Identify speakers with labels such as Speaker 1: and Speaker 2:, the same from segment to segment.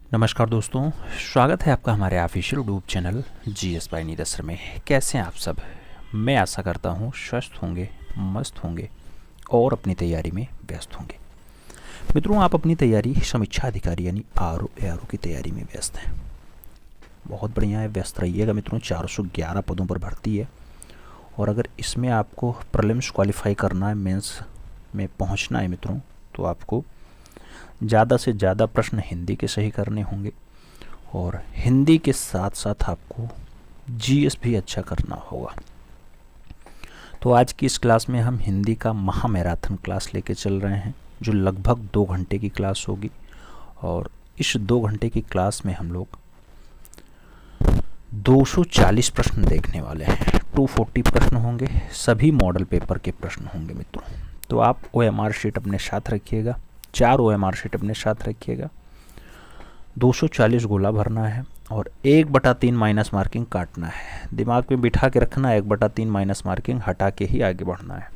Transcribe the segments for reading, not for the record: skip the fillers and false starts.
Speaker 1: नमस्कार दोस्तों, स्वागत है आपका हमारे official YouTube channel GS bye Neeraj sir में। कैसे हैं आप सब? मैं आशा करता हूँ स्वस्थ होंगे, मस्त होंगे और अपनी तैयारी में व्यस्त होंगे। मित्रों, आप अपनी तैयारी समीक्षा अधिकारी यानी आरओ की तैयारी में व्यस्त हैं। बहुत बढ़िया है, व्यस्त रहिएगा मित्रों। 411 पदों पर भर्ती है और अगर इसमें आपको प्रीलिम्स क्वालिफाई करना है, मेंस में पहुंचना है मित्रों, तो आपको ज़्यादा से ज़्यादा प्रश्न हिंदी के सही करने होंगे और हिंदी के साथ साथ आपको जीएस भी अच्छा करना होगा। तो आज की इस क्लास में हम हिंदी का महा मैराथन क्लास लेके चल रहे हैं, जो लगभग 2 घंटे की क्लास होगी। और इस 2 घंटे की क्लास में हम लोग 240 प्रश्न देखने वाले हैं। 240 प्रश्न होंगे, सभी मॉडल पेपर के प्रश्न होंगे मित्रों। तो आप OMR शीट अपने साथ रखिएगा, 4 OMR शीट अपने साथ रखिएगा। 240 गोला भरना है और 1/3 माइनस मार्किंग काटना है। दिमाग में बिठा के रखना, 1/3 माइनस मार्किंग हटा के ही आगे बढ़ना है।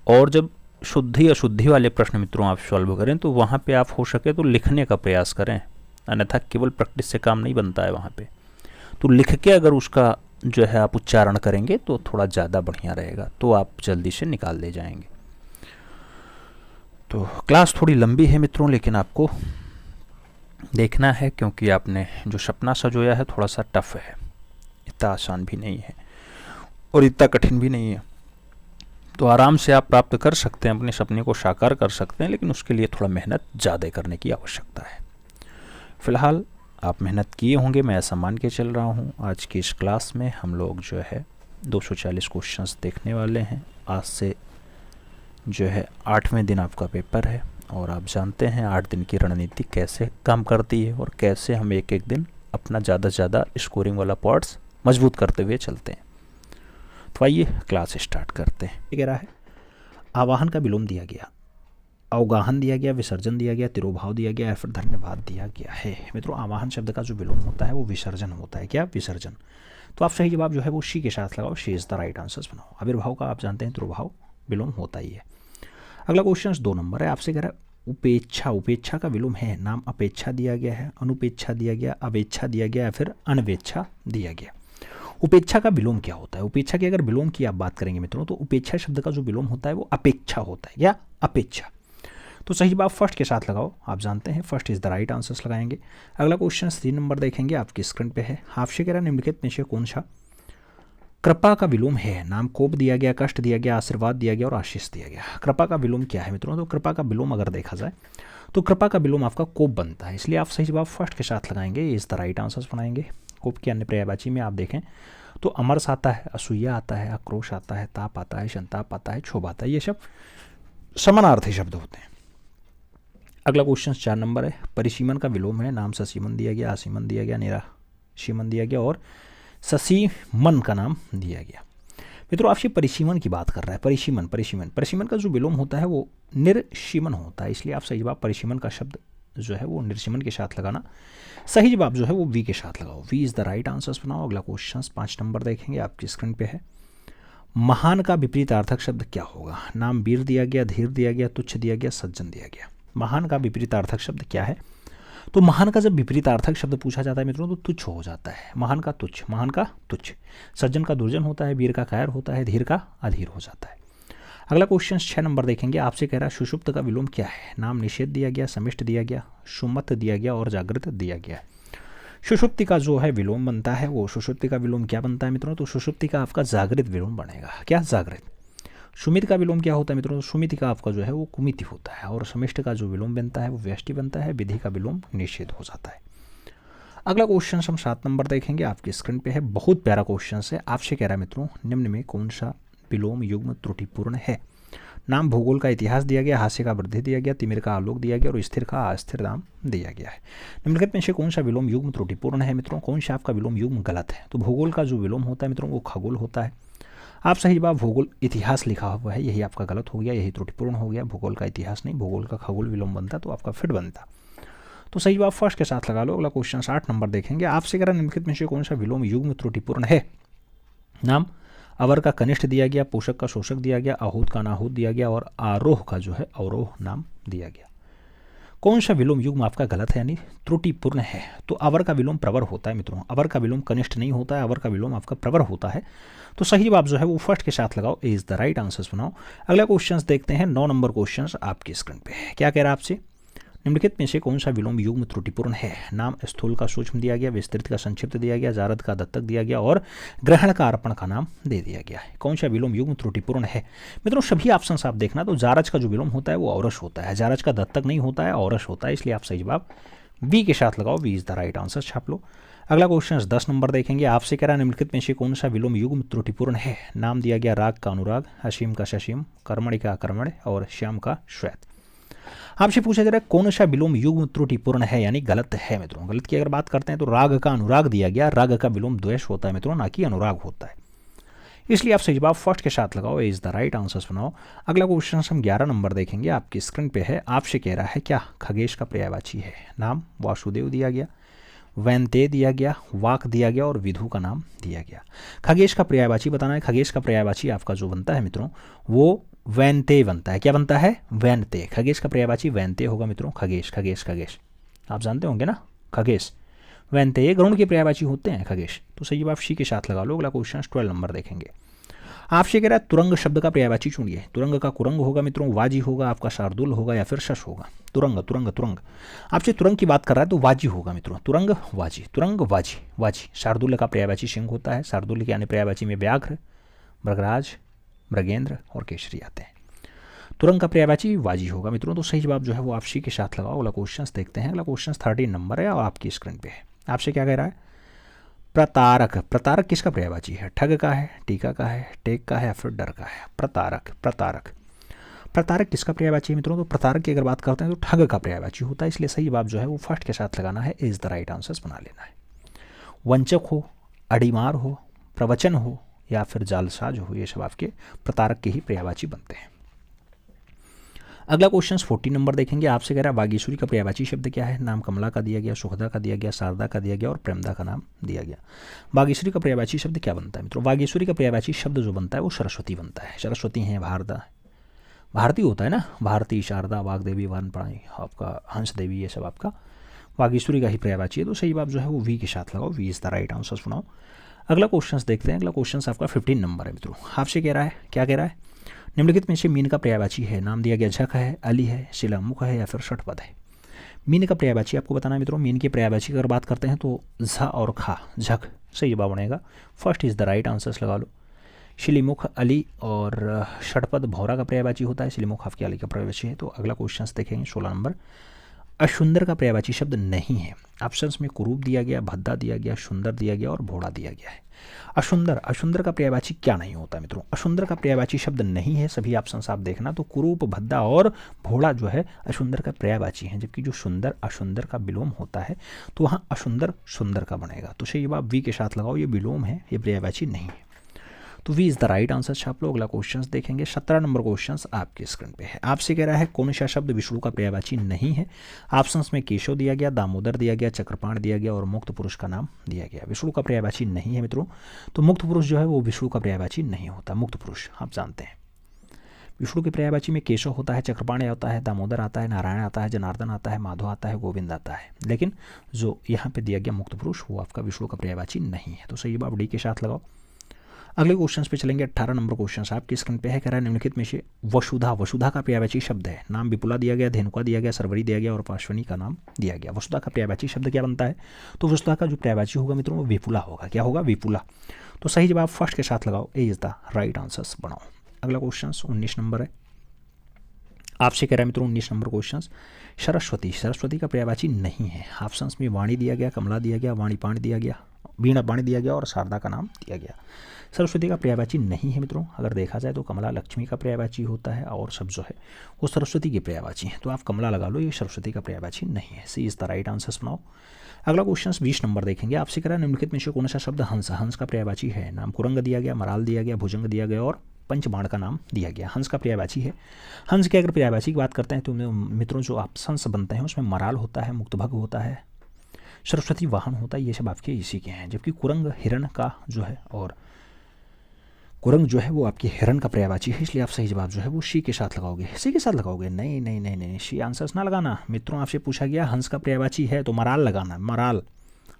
Speaker 1: और जब शुद्धि अशुद्धि वाले प्रश्न मित्रों आप सॉल्व करें तो वहाँ पे आप हो सके तो लिखने का प्रयास करें, अन्यथा केवल प्रैक्टिस से काम नहीं बनता है। वहाँ पे तो लिख के अगर उसका जो है आप उच्चारण करेंगे तो थोड़ा ज़्यादा बढ़िया रहेगा, तो आप जल्दी से निकाल ले जाएंगे। तो क्लास थोड़ी लंबी है मित्रों, लेकिन आपको देखना है, क्योंकि आपने जो सपना सजोया है थोड़ा सा टफ है, इतना आसान भी नहीं है और इतना कठिन भी नहीं है। तो आराम से आप प्राप्त कर सकते हैं, अपने सपने को साकार कर सकते हैं, लेकिन उसके लिए थोड़ा मेहनत ज़्यादा करने की आवश्यकता है। फिलहाल आप मेहनत किए होंगे, मैं ऐसा मान के चल रहा हूँ। आज की इस क्लास में हम लोग जो है 240 क्वेश्चंस देखने वाले हैं। आज से जो है 8वें दिन आपका पेपर है और आप जानते हैं 8 दिन की रणनीति कैसे काम करती है और कैसे हम एक एक दिन अपना ज़्यादा से ज़्यादा स्कोरिंग वाला पार्ट्स मजबूत करते हुए चलते हैं। तो आइए क्लास स्टार्ट करते हैं। ये कह रहा है, आवाहन का विलोम दिया गया, अवगाहन दिया गया, विसर्जन दिया गया, तिरोभाव दिया गया या फिर धन्यवाद दिया गया है। मित्रों, आवाहन शब्द का जो विलोम होता है वो विसर्जन होता है। क्या? विसर्जन। तो आप सही जवाब जो है वो शी के साथ लगाओ, she is the right answer बनाओ। आविर्भाव का आप जानते हैं तिरोभाव विलोम होता ही है। अगला क्वेश्चन 2 नंबर है, आपसे कह रहा है उपेक्षा। उपेक्षा का विलोम है, नाम अपेक्षा दिया गया है, अनुपेक्षा दिया गया, अवेच्छा दिया गया या फिर अनवेच्छा दिया गया। उपेक्षा का विलोम क्या होता है? उपेक्षा की अगर विलोम की आप बात करेंगे मित्रों, तो उपेक्षा शब्द का जो विलोम होता है वो अपेक्षा होता है। या अपेक्षा। तो सही जवाब फर्स्ट के साथ लगाओ, आप जानते हैं first is the right answers लगाएंगे। अगला क्वेश्चन 3 नंबर देखेंगे, आपकी स्क्रीन पे है। आपसे कह रहा निम्नलिखित में से कौन सा कृपा का विलोम है? नाम कोप दिया गया, कष्ट दिया गया, आशीर्वाद दिया गया और आशीष दिया गया। कृपा का विलोम क्या है मित्रों? तो कृपा का विलोम अगर देखा जाए तो कृपा का विलोम आपका कोप बनता है, इसलिए आप सही जवाब फर्स्ट के साथ लगाएंगे, इज द राइट आंसर्स बनाएंगे। कोप की अन्य पर्यायवाची में आप देखें तो अमरस आता है, असूया आता है, आक्रोश आता है, ताप आता है, संताप आता है, क्षोभ आता है। ये सब समानार्थी शब्द होते हैं। अगला क्वेश्चन 4 नंबर है, परिसीमन का विलोम है। नाम ससीमन दिया गया, आसीमन दिया गया, निराशीमन दिया गया और ससीमन का नाम दिया गया। मित्रों, आपसे परिसीमन की बात कर रहा है। परिसीमन परिसीमन परिसीमन का जो विलोम होता है वो निर्सीमन होता है, इसलिए आप सही जवाब परिसीमन का शब्द जो है वो निर्सीमन के साथ लगाना। सही जवाब जो है वो वी के साथ लगाओ, B is the right answers बनाओ। अगला क्वेश्चन 5 नंबर देखेंगे, आपकी स्क्रीन पे है। महान का विपरीतार्थक शब्द क्या होगा? नाम वीर दिया गया, धीर दिया गया, तुच्छ दिया गया, सज्जन दिया गया। महान का विपरीतार्थक शब्द क्या है? तो महान का जब विपरीतार्थक शब्द पूछा जाता है मित्रों तो तुच्छ हो जाता है। महान का तुच्छ, महान का तुच्छ। सज्जन का दुर्जन होता है, वीर का कायर होता है, धीर का अधीर हो जाता है। अगला क्वेश्चन 6 नंबर देखेंगे, आपसे कह रहा है सुषुप्त का विलोम क्या है? नाम निषेध दिया गया, समिष्ट दिया गया, सुमत दिया गया और जागृत दिया गया। सुषुप्ति का जो है विलोम बनता है वो, सुषुप्ति का विलोम क्या बनता है मित्रों? तो सुषुप्ति का आपका जागृत विलोम बनेगा। क्या? जागृत। सुमित का विलोम क्या होता है मित्रों? सुमित का आपका जो है वो कुमिति होता है और समिष्ट का जो विलोम बनता है वो व्यष्टि बनता है, विधि का विलोम निषेध हो जाता है। अगला क्वेश्चन हम 7 नंबर देखेंगे, आपकी स्क्रीन पे है। बहुत प्यारा क्वेश्चन है, आपसे कह रहा है मित्रों निम्न में कौन सा विलोम युग्म त्रुटिपूर्ण है? नाम भूगोल का इतिहास दिया गया, हास्य का वृद्धि दिया गया, तिमिर का आलोक दिया गया और स्थिर का अस्थिर नाम दिया गया है। निम्नलिखित में से कौन सा विलोम युग्म त्रुटिपूर्ण है मित्रों? कौन सा आपका विलोम युग्म गलत है? तो भूगोल का जो विलोम होता है मित्रों वो खगोल होता है। आप सही जवाब भूगोल इतिहास लिखा हुआ है, यही आपका गलत हो गया, यही त्रुटिपूर्ण हो गया। भूगोल का इतिहास नहीं, भूगोल का खगोल विलोम बनता तो आपका फिट बनता। तो सही जवाब फर्स्ट के साथ लगा लो। अगला क्वेश्चन 8 नंबर देखेंगे, आपसे कह रहा निम्नलिखित में से कौन सा विलोम युग्म त्रुटिपूर्ण है? नाम अवर का कनिष्ठ दिया गया, पोषक का शोषक दिया गया, आहूत का अनाहूत दिया गया और आरोह का जो है अवरोह नाम दिया गया। कौन सा विलोम युग्म आपका गलत है यानी त्रुटिपूर्ण है? तो अवर का विलोम प्रवर होता है मित्रों, अवर का विलोम कनिष्ठ नहीं होता है, अवर का विलोम आपका प्रवर होता है। तो सही जवाब जो है वो फर्स्ट के साथ लगाओ, ए इज द राइट आंसर बनाओ। अगला क्वेश्चन देखते हैं, 9 नंबर क्वेश्चन आपकी स्क्रीन पे है। क्या कह रहा है आपसे, निम्नलिखित में से कौन सा विलोम युग्म त्रुटिपूर्ण है? नाम स्थूल का सूक्ष्म दिया गया, विस्तृत का संक्षिप्त दिया गया, जारद का दत्तक दिया गया और ग्रहण का अर्पण का नाम दे दिया गया है। कौन सा विलोम युग्म त्रुटिपूर्ण है? मित्रों सभी ऑप्शन आप देखना, तो जारज का जो विलोम होता है वो औरस होता है, जारज का दत्तक नहीं होता है, औरस होता है, इसलिए आप सही जवाब बी के साथ लगाओ, B is the right answer छाप लो। अगला क्वेश्चन 10 नंबर देखेंगे, आपसे कह रहा है निम्नलिखित में से कौन सा विलोम युग्म त्रुटिपूर्ण है? नाम दिया गया राग का अनुराग, असीम का ससीम, कर्मणि का कर्मण और श्याम का श्वेत। आपसे पूछा जा रहा है कौन सा विलोम युग्म त्रुटिपूर्ण है यानी गलत है। मित्रों गलत की अगर बात करते हैं तो राग का अनुराग दिया गया, राग का विलोम द्वेष होता है मित्रों, ना कि अनुराग होता है, इसलिए आप सही जवाब फर्स्ट के साथ लगाओ, ए इज द राइट आंसर बनाओ। अगला क्वेश्चन हम 11 नंबर देखेंगे, आपकी स्क्रीन पे है। आपसे कह रहा है क्या खगेश का पर्यायवाची है? नाम वासुदेव दिया गया, वैनते दिया गया, वाक दिया गया और विधु का नाम दिया गया। खगेश का पर्यायवाची बताना है। खगेश का पर्यायवाची आपका जो बनता है मित्रों वो वैनते बनता है। क्या बनता है? वैनते। खगेश का पर्यायवाची वैनते होगा मित्रों, खगेश खगेश खगेश आप जानते होंगे ना, खगेश वैनते गरुण के पर्यायवाची होते हैं खगेश। तो सही जवाब सी के साथ लगा लो। अगला क्वेश्चन 12 नंबर देखेंगे, आपसे कह रहा है तुरंग शब्द का पर्यायवाची चुनिए। तुरंग का कुरंग होगा मित्रों, वाजी होगा, आपका शार्दुल होगा या फिर शश होगा। तुरंग तुरंग तुरंग, आपसे तुरंग की बात कर रहा है तो वाजी होगा मित्रों, तुरंग वाजी, तुरंग वाजी वाजी। शार्दुल का पर्यायवाची सिंह होता है, शार्दुल के आने पर्यायवाची में व्याघ्र, मृगराज, मृगेंद्र और केसरी आते हैं। तुरंग का पर्यायवाची वाजी होगा मित्रों। तो सही जवाब जो है वो आप सी के साथ लगाओ। अगला क्वेश्चन देखते हैं, अगला क्वेश्चन 13 नंबर है और आपकी स्क्रीन पे है। आपसे क्या कह रहा है, प्रतारक। प्रतारक किसका पर्यायवाची है? ठग का है, टीका का है, टेक का है या फिर डर का है? प्रतारक प्रतारक प्रतारक किसका पर्यायवाची है मित्रों? तो प्रतारक की अगर बात करते हैं तो ठग का पर्यायवाची होता है, इसलिए सही जवाब जो है वो फर्स्ट के साथ लगाना है, इज द राइट आंसर बना लेना है। वंचक हो, अड़ीमार हो, प्रवचन हो या फिर जालसाज हो, ये सब आपके प्रतारक के ही पर्यायवाची बनते हैं। अगला क्वेश्चन 14 नंबर देखेंगे, आपसे कह रहा है वागीश्वरी का पर्यायवाची शब्द क्या है? नाम कमला का दिया गया, सुखदा का दिया गया, शारदा का दिया गया और प्रेमदा का नाम दिया गया। वागीश्वरी का पर्यायवाची शब्द क्या बनता है मित्रों? वागीश्वरी का पर्यायवाची शब्द जो बनता है वो सरस्वती बनता है। सरस्वती हैं भारदा, भारती होता है ना, भारती, शारदा, वाग्देवी, वानप्राणी, आपका हंस देवी, ये सब आपका वागीश्वरी का ही पर्यायवाची है। तो सही जवाब जो है वो वी के साथ लगाओ, B is the right answer सुनाओ। अगला क्वेश्चन देखते हैं, अगला क्वेश्चन आपका 15 नंबर है मित्रों। आपसे कह रहा है, क्या कह रहा है, निम्नलिखित में से मीन का पर्यायवाची है? नाम दिया गया झक है, अली है, शिलामुख है या फिर षटपद है। मीन का पर्यायवाची आपको बताना है मित्रों। मीन के पर्यायवाची की अगर बात करते हैं तो झ और खा, झक सही जवाब बनेगा, first is the right answer लगा लो। शिलीमुख अली और षटपद भौरा का पर्यायवाची होता है, शिलीमुख आपकी अली का पर्यायवाची है। तो अगला क्वेश्चन देखेंगे 16 नंबर, अशुंदर का पर्यायवाची शब्द नहीं है। ऑप्शंस में कुरूप दिया गया, भद्दा दिया गया, सुंदर दिया गया और भोड़ा दिया गया है। अशुंदर, अशुंदर का पर्यायवाची क्या नहीं होता मित्रों? अशुंदर का पर्यायवाची शब्द नहीं है, सभी ऑप्शंस आप देखना। तो कुरूप, भद्दा और भोड़ा जो है अशुंदर का पर्यायवाची है, जबकि जो सुंदर अशुंदर का विलोम होता है तो वहाँ अशुंदर सुंदर का बनेगा। तो सही जवाब वी के साथ लगाओ, ये विलोम है, ये पर्यायवाची नहीं है। तो B is the right answer छाप लो। अगला क्वेश्चन देखेंगे, 17 नंबर क्वेश्चन आपके स्क्रीन पे है। आपसे कह रहा है कौन सा शब्द विष्णु का पर्यायवाची नहीं है? ऑप्शंस में केशव दिया गया, दामोदर दिया गया, चक्रपाण दिया गया और मुक्त पुरुष का नाम दिया गया। विष्णु का पर्यायवाची नहीं है मित्रों, तो मुक्त पुरुष जो है वो विष्णु का पर्यायवाची नहीं होता। मुक्त पुरुष आप जानते हैं, विष्णु के पर्यायवाची में केशव होता है, चक्रपाण आता है, दामोदर आता है, नारायण आता है, जनार्दन आता है, माधव आता है, गोविंद आता है, लेकिन जो यहाँ पे दिया गया मुक्त पुरुष वो आपका विष्णु का पर्यायवाची नहीं है। तो सही जवाब डी के साथ लगाओ। अगले क्वेश्चन पे चलेंगे, 18 नंबर क्वेश्चन आपकी स्क्रीन पे है। कह रहा है निम्नलिखित में से वसुधा, वसुधा का पर्यायवाची शब्द है? नाम विपुला दिया गया, धेनुका दिया गया, सरवरी दिया गया और पार्श्वनी का नाम दिया गया। वसुधा का पर्यायवाची शब्द क्या बनता है? तो वसुधा का जो पर्यायवाची होगा मित्रों वो विपुला होगा। क्या होगा? विपुला। तो सही जवाब फर्स्ट के साथ लगाओ, ए इज द राइट आंसर बनाओ। अगला क्वेश्चन 19 नंबर है। आपसे कह रहा है मित्रों 19 नंबर क्वेश्चन, सरस्वती, सरस्वती का पर्यायवाची नहीं है। ऑप्शंस में वाणी दिया गया, कमला दिया गया, वाणी पाणी दिया गया, वीणा पाणी दिया गया और शारदा का नाम दिया गया। सरस्वती का पर्यायवाची नहीं है मित्रों। अगर देखा जाए तो कमला लक्ष्मी का पर्यायवाची होता है और सब जो है वो सरस्वती की पर्यायवाची है। तो आप कमला लगा लो, ये सरस्वती का पर्यायवाची नहीं है। सी इज द राइट आंसर बनाओ। अगला क्वेश्चन 20 नंबर देखेंगे। आपसे कह रहा है निम्नलिखित में से कौन सा शब्द हंस, हंस का पर्यायवाची है? नाम कुरंग दिया गया, मराल दिया गया, भुजंग दिया गया और पंचबाण का नाम दिया गया। हंस का पर्यायवाची है। हंस के अगर पर्यायवाची की बात करते हैं तो मित्रों जो ऑप्शंस बनते हैं उसमें मराल होता है, मुक्तभग होता है, सरस्वती वाहन होता है, ये सब आपके इसी के हैं। जबकि कुरंग हिरण का जो है और कुरंग जो है वो आपकी हिरन का पर्यायवाची है, इसलिए आप सही जवाब जो है वो शी के साथ लगाओगे। सी के साथ लगाओगे? नहीं नहीं नहीं नहीं, शी आंसर्स ना लगाना मित्रों। आपसे पूछा गया हंस का पर्यायवाची है तो मराल लगाना, moral.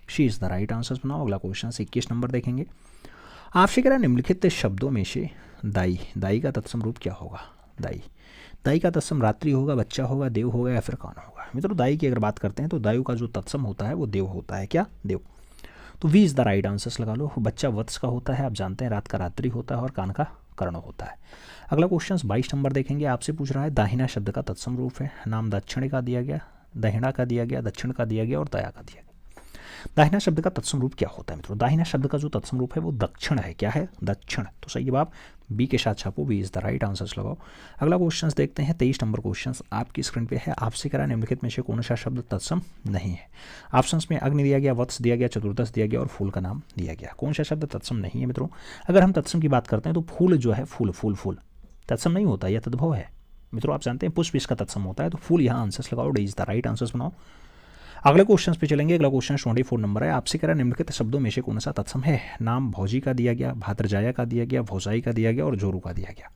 Speaker 1: She is the right answer बनाओ। अगला क्वेश्चन 21 नंबर देखेंगे। आपसे कह रहा है निम्नलिखित शब्दों में से दाई, दाई का तत्सम रूप क्या होगा? दाई, दाई का तत्सम रात्रि होगा, बच्चा होगा, देव होगा या फिर कौन होगा? मित्रों दाई की अगर बात करते हैं तो दायु का जो तत्सम होता है वो देव होता है। क्या? देव। तो B is the right answers लगा लो। बच्चा वत्स का होता है, आप जानते हैं, रात का रात्रि होता है और कान का कर्ण होता है। अगला क्वेश्चन 22 नंबर देखेंगे। आपसे पूछ रहा है दाहिना शब्द का तत्सम रूप है। नाम दक्षिण का दिया गया, दहिना का दिया गया, दक्षिण का दिया गया और दया का दिया गया। दाहिना शब्द का तत्सम रूप क्या होता है मित्रों? दाहिना शब्द का जो तत्सम रूप है वो दक्षिण है। क्या है? दक्षिण। तो सही जवाब बी के साथ छापो, B is the right answers लगाओ। अगला क्वेश्चन देखते हैं 23 नंबर क्वेश्चन आपकी स्क्रीन पे है। आपसे करा निम्नलिखित में से कौन सा शब्द तत्सम नहीं है? ऑप्शंस में अग्नि दिया गया, वत्स दिया गया, चतुर्दश दिया गया और फूल का नाम दिया गया। कौन सा शब्द तत्सम नहीं है मित्रों? अगर हम तत्सम की बात करते हैं तो फूल जो है, फूल फूल फूल तत्सम नहीं होता, यह तद्भव है मित्रों। आप जानते हैं पुष्प इसका तत्सम होता है, तो फूल यहाँ आंसर्स लगाओ, D is the right answers बनाओ। अगले क्वेश्चन पे चलेंगे। अगला क्वेश्चन 24 नंबर है। आपसे कह रहा है निम्नलिखित शब्दों में से कौन सा तत्सम है? नाम भौजी का दिया गया, भाद्रजाया का दिया गया, भौसाई का दिया गया और जोरू का दिया गया।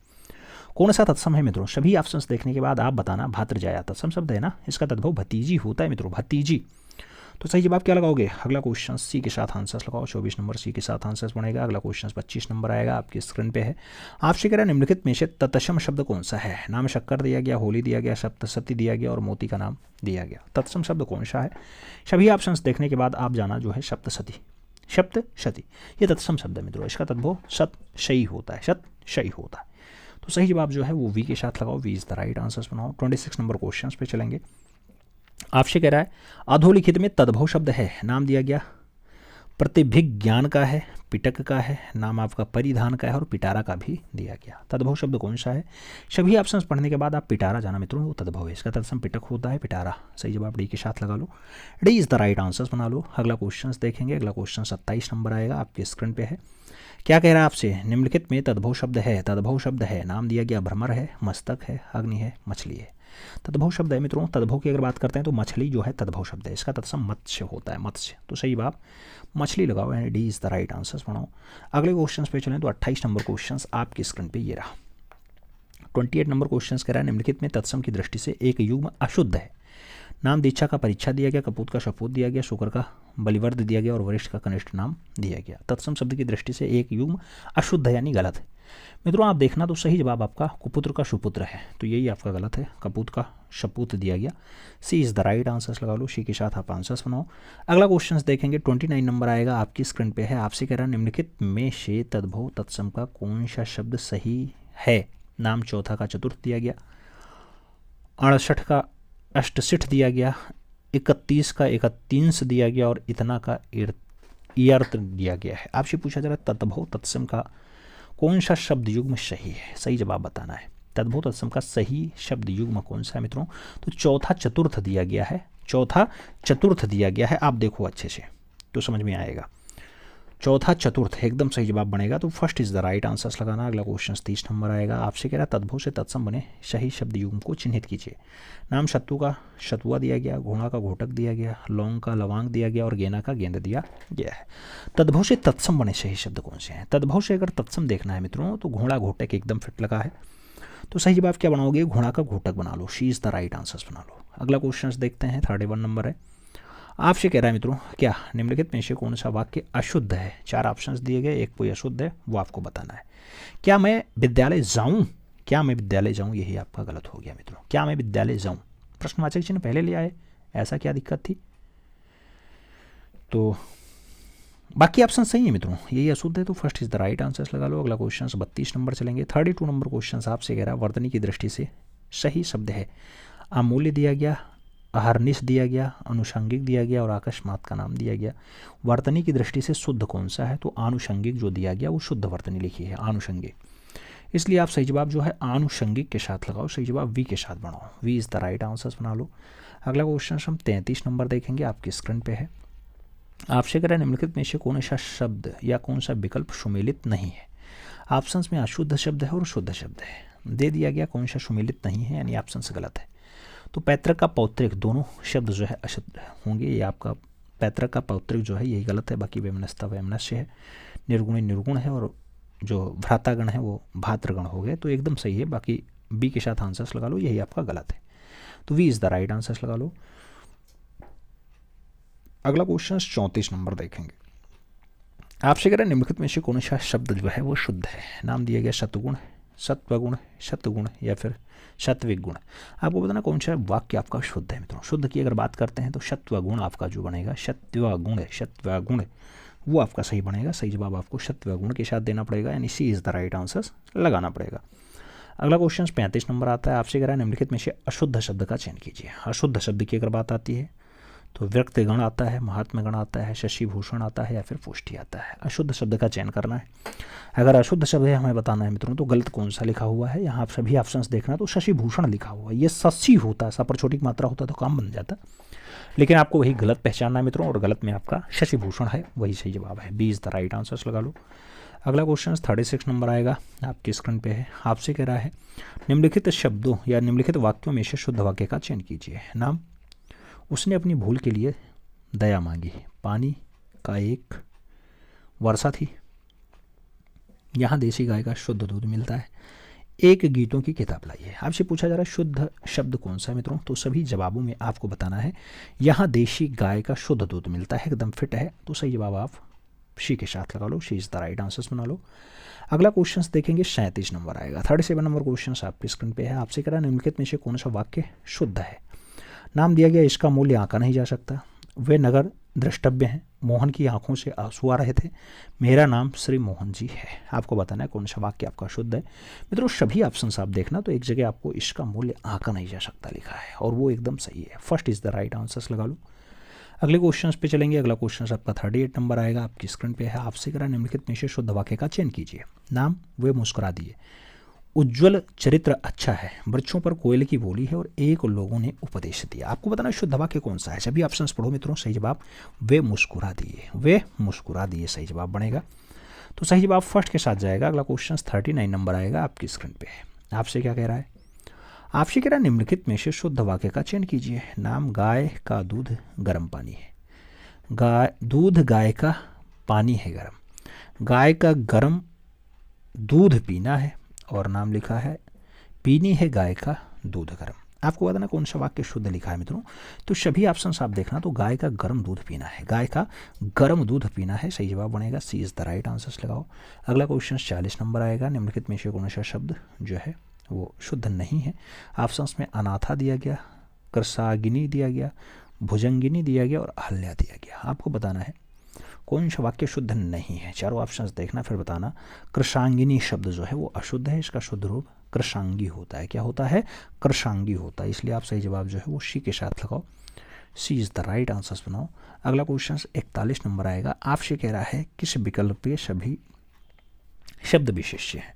Speaker 1: कौन सा तत्सम है मित्रों? सभी ऑप्शंस देखने के बाद आप बताना। भाद्रजाया तत्सम शब्द है ना, इसका तद्भव भतीजी होता है मित्रों, भतीजी। तो सही जवाब क्या लगाओगे? अगला क्वेश्चन सी के साथ आंसर्स लगाओ। 24 नंबर सी के साथ आंसर्स बनेगा। अगला क्वेश्चन 25 नंबर आएगा, आपकी स्क्रीन पे है। आपसे कह रहा है निम्नलिखित में से तत्सम शब्द कौन सा है? नाम शक्कर दिया गया, होली दिया गया, सप्तशती दिया गया और मोती का नाम दिया गया। तत्सम शब्द कौन सा है? सभी ऑप्शंस देखने के बाद आप जाना जो है सप्तशती, सप्तशती ये तत्सम शब्द है मित्रों। इसका तद्भव सत शयी होता है, सत शयी होता है। तो सही जवाब जो है वो वी के साथ लगाओ, B is the right answers बनाओ। 26 नंबर क्वेश्चन पे चलेंगे। आपसे कह रहा है अधोलिखित में तद्भव शब्द है। नाम दिया गया प्रतिभिज्ञान का है, पिटक का है, नाम आपका परिधान का है और पिटारा का भी दिया गया। तद्भव शब्द कौन सा है? सभी ऑप्शंस पढ़ने के बाद आप पिटारा जाना मित्रों, वो तद्भव है। इसका तत्सम पिटक होता है, पिटारा। सही जवाब डी के साथ लगा लो, D is the right answers बना लो। अगला क्वेश्चन देखेंगे। अगला क्वेश्चन 27 नंबर आएगा, आपके स्क्रीन पे है। क्या कह रहा है आपसे? निम्नलिखित में तद्भव शब्द है। तद्भव शब्द है, नाम दिया गया भ्रमर है, मस्तक है, अग्नि है, मछली है। तद्भव शब्द है मित्रों। तद्भव की अगर बात करते हैं तो मछली जो है तद्भव शब्द है। इसका तत्सम मत्स्य होता है, मत्स्य। तो सही बात मछली लगाओ, यानी D is the right answers बनाओ। अगले क्वेश्चन पे चलें तो 28 नंबर क्वेश्चन आपकी स्क्रीन पे ये रहा। 28 नंबर क्वेश्चन कह रहा है निम्नलिखित में तत्सम की दृष्टि से एक युग्म अशुद्ध है। नाम दीक्षा का परीक्षा दिया गया, कपूत का शपूत दिया गया, शुक्र का बलिवर्द दिया गया और वरिष्ठ का कनिष्ठ नाम दिया गया। तत्सम शब्द की दृष्टि से एक युग्म अशुद्ध है, यानी गलत है मित्रों। आप देखना तो सही जवाब आपका कुपुत्र का सुपुत्र है, तो यही आपका गलत है। कपूत का शपूत दिया गया, सी इज़ द राइट आंसर्स लगा लो, सी के साथ आप आंसर्स बनाओ। अगला क्वेश्चन देखेंगे। 29 नंबर आएगा, आपकी स्क्रीन पे है। आपसे कह रहा है निम्नलिखित में से तद्भव तत्सम का कौन सा शब्द सही है? नाम चौथा का चतुर्थ दिया गया, 68 का अष्टसिठ दिया गया, 31 का 31 दिया गया और इतना का इयर्थ दिया गया है। आपसे पूछा जा रहा है तद्भव तत्सम का कौन सा शब्द युग्म सही है? सही जवाब बताना है। तद्भव तत्सम का सही शब्द युग्म कौन सा है मित्रों? तो चौथा चतुर्थ दिया गया है, चौथा चतुर्थ दिया गया है। आप देखो अच्छे से तो समझ में आएगा। चौथा चतुर्थ एकदम सही जवाब बनेगा, तो first is the right answers लगाना। अगला क्वेश्चन 30 नंबर आएगा। आपसे कह रहा है तद्भव से तत्सम बने सही शब्द युग्म को चिन्हित कीजिए। नाम शत्रु का शतुआ दिया गया, घोड़ा का घोटक दिया गया, लौंग का लवांग दिया गया और गेना का गेंद दिया गया है। तद्भव से तत्सम बने सही शब्द कौन से हैं? तद्भव से अगर तत्सम देखना है मित्रों तो घोड़ा घोटक एकदम फिट लगा है, तो सही जवाब क्या बनाओगे? घोड़ा का घोटक बना लो, C is the right answers बना लो। अगला क्वेश्चन देखते हैं, 31 नंबर है। आपसे कह रहा है मित्रों क्या निम्नलिखित में से कौन सा वाक्य अशुद्ध है? 4 ऑप्शंस दिए गए, एक कोई अशुद्ध है, वो आपको बताना है। क्या मैं विद्यालय जाऊं? क्या मैं विद्यालय जाऊं, यही आपका गलत हो गया मित्रों। क्या मैं विद्यालय जाऊं प्रश्नवाचक चिन्ह पहले ले आए, ऐसा क्या दिक्कत थी? तो बाकी ऑप्शन सही है मित्रों, यही अशुद्ध है, तो first is the right answers लगा लो। अगला क्वेश्चन 32 नंबर चलेंगे। 32 नंबर क्वेश्चन आपसे कह रहा है वर्तनी की दृष्टि से सही शब्द है। अमूल्य दिया गया, अहर्निश दिया गया, अनुषंगिक दिया गया और अकस्मात का नाम दिया गया। वर्तनी की दृष्टि से शुद्ध कौन सा है? तो आनुषंगिक जो दिया गया वो शुद्ध वर्तनी लिखी है, आनुषंगिक। इसलिए आप सही जवाब जो है आनुषंगिक के साथ लगाओ, सही जवाब वी के साथ बनाओ, B is the right answers बना लो। अगला क्वेश्चन हम 33 नंबर देखेंगे, आपकी स्क्रीन पे है। आपसे कह रहा है निम्नलिखित में से कौन सा शब्द या कौन सा विकल्प सुमेलित नहीं है? ऑप्शंस में अशुद्ध शब्द है और शुद्ध शब्द है, दे दिया गया कौन सा सुमेलित नहीं है, यानी ऑप्शन से गलत है। तो पैतृक का पौत्रिक दोनों शब्द जो है अशुद्ध होंगे, ये आपका पैतृक का पौत्रिक जो है यही गलत है, बाकी वैमनस्यता वैमनस्य है, निर्गुणी निर्गुण है और जो भ्रातागण है वो भातृगण हो गए, तो एकदम सही है। बाकी बी के साथ आंसर्स लगा लो, यही आपका गलत है। तो B is the right answers लगा लो। अगला क्वेश्चन 34 नंबर देखेंगे। आपसे कह रहे हैं निम्नलिखित में से कौन सा शब्द जो है वो शुद्ध है। नाम दिया गया सतगुण, सत्वगुण, शतगुण या फिर सात्विक गुण। आपको बताना कौन सा वाक्य आपका शुद्ध है मित्रों। शुद्ध की अगर बात करते हैं तो सत्वगुण आपका जो बनेगा, सत्वगुण वो आपका सही बनेगा। सही जवाब आपको सत्वगुण के साथ देना पड़ेगा, यानी सी इज़ द राइट आंसर लगाना पड़ेगा। अगला क्वेश्चन 35 नंबर आता है। आपसे कह रहा है निम्नलिखित में से अशुद्ध शब्द का चयन कीजिए। अशुद्ध शब्द की अगर बात आती है तो व्यक्तिगण आता है, महात्मा गण आता है, शशि भूषण आता है या फिर पुष्टि आता है। अशुद्ध शब्द का चयन करना है। अगर अशुद्ध शब्द है हमें बताना है मित्रों, तो गलत कौन सा लिखा हुआ है। यहाँ आप सभी ऑप्शंस देखना, तो शशि भूषण लिखा हुआ है। ये शशि होता है, सा पर छोटी मात्रा होता तो काम बन जाता, लेकिन आपको वही गलत पहचानना है मित्रों, और गलत में आपका शशि भूषण है, वही सही जवाब है। B is the right answers लगा लो। अगला क्वेश्चन 36 नंबर आएगा, आपकी स्क्रीन पे है। आपसे कह रहा है निम्नलिखित शब्दों या निम्नलिखित वाक्यों में से शुद्ध वाक्य का चयन कीजिए। नाम, उसने अपनी भूल के लिए दया मांगी, पानी का एक वर्षा थी, यहाँ देसी गाय का शुद्ध दूध मिलता है, एक गीतों की किताब लाई है। आपसे पूछा जा रहा है शुद्ध शब्द कौन सा है मित्रों, तो सभी जवाबों में आपको बताना है यहाँ देशी गाय का शुद्ध दूध मिलता है, एकदम फिट है। तो सही जवाब आप शी के साथ लगा लो, C is the right answers बना लो। अगला क्वेश्चन देखेंगे 37 नंबर आएगा। 37 नंबर क्वेश्चन आपकी स्क्रीन पे है। आपसे कह रहा है निम्नलिखित में से कौन सा वाक्य शुद्ध है। नाम दिया गया, इसका मूल्य आंका नहीं जा सकता, वे नगर द्रष्टव्य हैं, मोहन की आंखों से आंसू आ रहे थे, मेरा नाम श्री मोहन जी है। आपको बताना है कौन सा वाक्य आपका शुद्ध है मित्रों। सभी ऑप्शंस आप देखना, तो एक जगह आपको इसका मूल्य आंका नहीं जा सकता लिखा है, और वो एकदम सही है। First is the right answers लगा लो। अगले क्वेश्चन पे चलेंगे। अगला क्वेश्चन आपका 38 नंबर आएगा, आपकी स्क्रीन पे है। आपसे करा निम्नलिखित में से शुद्ध वाक्य का चयन कीजिए। नाम, वे मुस्कुरा दिए, उज्ज्वल चरित्र अच्छा है, वृक्षों पर कोयल की बोली है और एक लोगों ने उपदेश दिया। आपको बताना शुद्ध वाक्य कौन सा है। सभी ऑप्शंस पढ़ो मित्रों। सही जवाब वे मुस्कुरा दिए, वे मुस्कुरा दिए सही जवाब बनेगा। तो सही जवाब फर्स्ट के साथ जाएगा। अगला क्वेश्चन 39 नंबर आएगा, आपकी स्क्रीन पे है। आपसे क्या कह रहा है, आपसे कह रहा है निम्नलिखित में से शुद्ध वाक्य का चयन कीजिए। नाम, गाय का दूध गर्म पानी है, दूध गाय का पानी है गर्म, गाय का गर्म दूध पीना है, और नाम लिखा है पीनी है गाय का दूध गर्म। आपको बताना कौन सा वाक्य शुद्ध लिखा है मित्रों। तो सभी ऑप्शंस आप देखना, तो गाय का गर्म दूध पीना है, गाय का गर्म दूध पीना है, सही जवाब बनेगा। सी इज़ द राइट आंसर्स लगाओ। अगला क्वेश्चन 40 नंबर आएगा। निम्नलिखित में से कौन सा शब्द जो है वो शुद्ध नहीं है। ऑप्शंस में अनाथा दिया गया, कृषागिनी दिया गया, भुजंगिनी दिया गया और अहल्या दिया गया। आपको बताना है कौन सा वाक्य शुद्ध नहीं है। चारों ऑप्शंस देखना, फिर बताना। कृषांगिनी शब्द जो है वो अशुद्ध है, इसका शुद्ध रूप कृषांगी होता है। क्या होता है, कृषांगी होता है, इसलिए आप सही जवाब जो है वो सी के साथ लगाओ, सी इज़ द राइट आंसर्स बनाओ। अगला क्वेश्चन 41 नंबर आएगा। आपसे कह रहा है किस विकल्प के सभी शब्द विशेष्य हैं।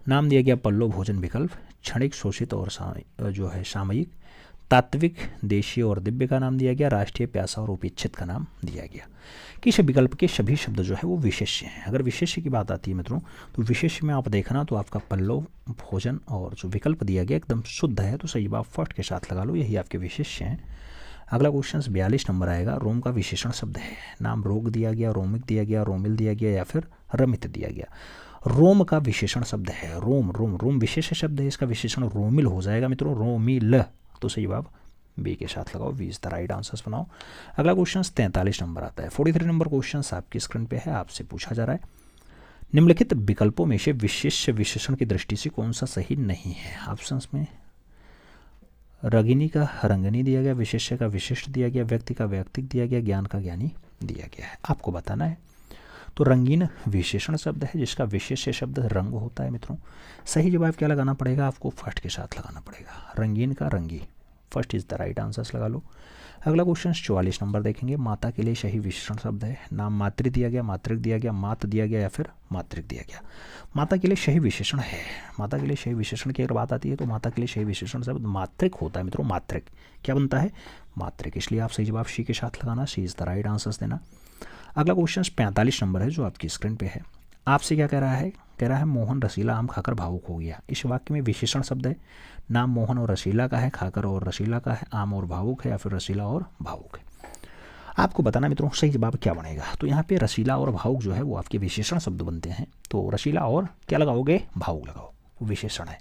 Speaker 1: नाम दिया गया पल्लो भोजन विकल्प, क्षणिक, शोषित और जो है सामयिक, तात्विक, देशीय और दिव्य का नाम दिया गया, राष्ट्रीय, प्यासा और उपेक्षित का नाम दिया गया। किस विकल्प के सभी शब्द जो है वो विशेष्य हैं। अगर विशेष्य की बात आती है मित्रों, तो विशेष्य में आप देखना, तो आपका पल्लव, भोजन और जो विकल्प दिया गया एकदम शुद्ध है, तो सही जवाब फर्स्ट के साथ लगा लो, यही आपके विशेष्य हैं। अगला क्वेश्चन 42 नंबर आएगा। रोम का विशेषण शब्द है। नाम, रोग दिया गया, रोमिक दिया गया, रोमिल दिया गया या फिर रमित दिया गया। रोम का विशेषण शब्द है, रोम, रोम, रोम विशेष शब्द है, इसका विशेषण रोमिल हो जाएगा मित्रों, रोमिल। तो सही जवाब बी के साथ लगाओ, B is the right answers बनाओ। अगला क्वेश्चन 43 नंबर आता है। 43 नंबर क्वेश्चन आपकी स्क्रीन पे है। आपसे पूछा जा रहा है निम्नलिखित विकल्पों में से विशेष विशेषण की दृष्टि से कौन सा सही नहीं है। ऑप्शंस में रगिनी का रंगनी दिया गया, विशेष्य का विशिष्ट दिया गया, व्यक्ति का व्यक्तिक दिया गया, ज्ञान का ज्ञानी दिया गया है। आपको बताना है। तो रंगीन विशेषण शब्द है जिसका विशेष्य शब्द रंग होता है मित्रों। सही जवाब क्या लगाना पड़ेगा आपको, फर्स्ट के साथ लगाना पड़ेगा, रंगीन का रंगी, first is the right answers लगा लो। अगला क्वेश्चन 44 नंबर देखेंगे। माता के लिए सही विशेषण शब्द है। नाम, मातृ दिया गया, मातृक दिया गया, मात दिया गया या फिर मातृक दिया गया। माता के लिए सही विशेषण है। माता के लिए सही विशेषण की अगर बात आती है तो माता के लिए सही विशेषण शब्द मातृक होता है मित्रों। मातृक क्या बनता है, मातृक, इसलिए आप सही जवाब सी के साथ लगाना, सी इज द राइट आंसर्स देना। अगला क्वेश्चन 45 नंबर है जो आपकी स्क्रीन पे है। आपसे क्या कह रहा है, कह रहा है मोहन रसीला आम खाकर भावुक हो गया। इस वाक्य में विशेषण शब्द है। नाम मोहन और रसीला का है, खाकर और रसीला का है, आम और भावुक है या फिर रसीला और भावुक है। आपको बताना मित्रों सही जवाब क्या बनेगा। तो यहाँ पे रसीला और भावुक जो है वो आपके विशेषण शब्द बनते हैं, तो रसीला और क्या लगाओगे, भावुक लगाओ, वो विशेषण है।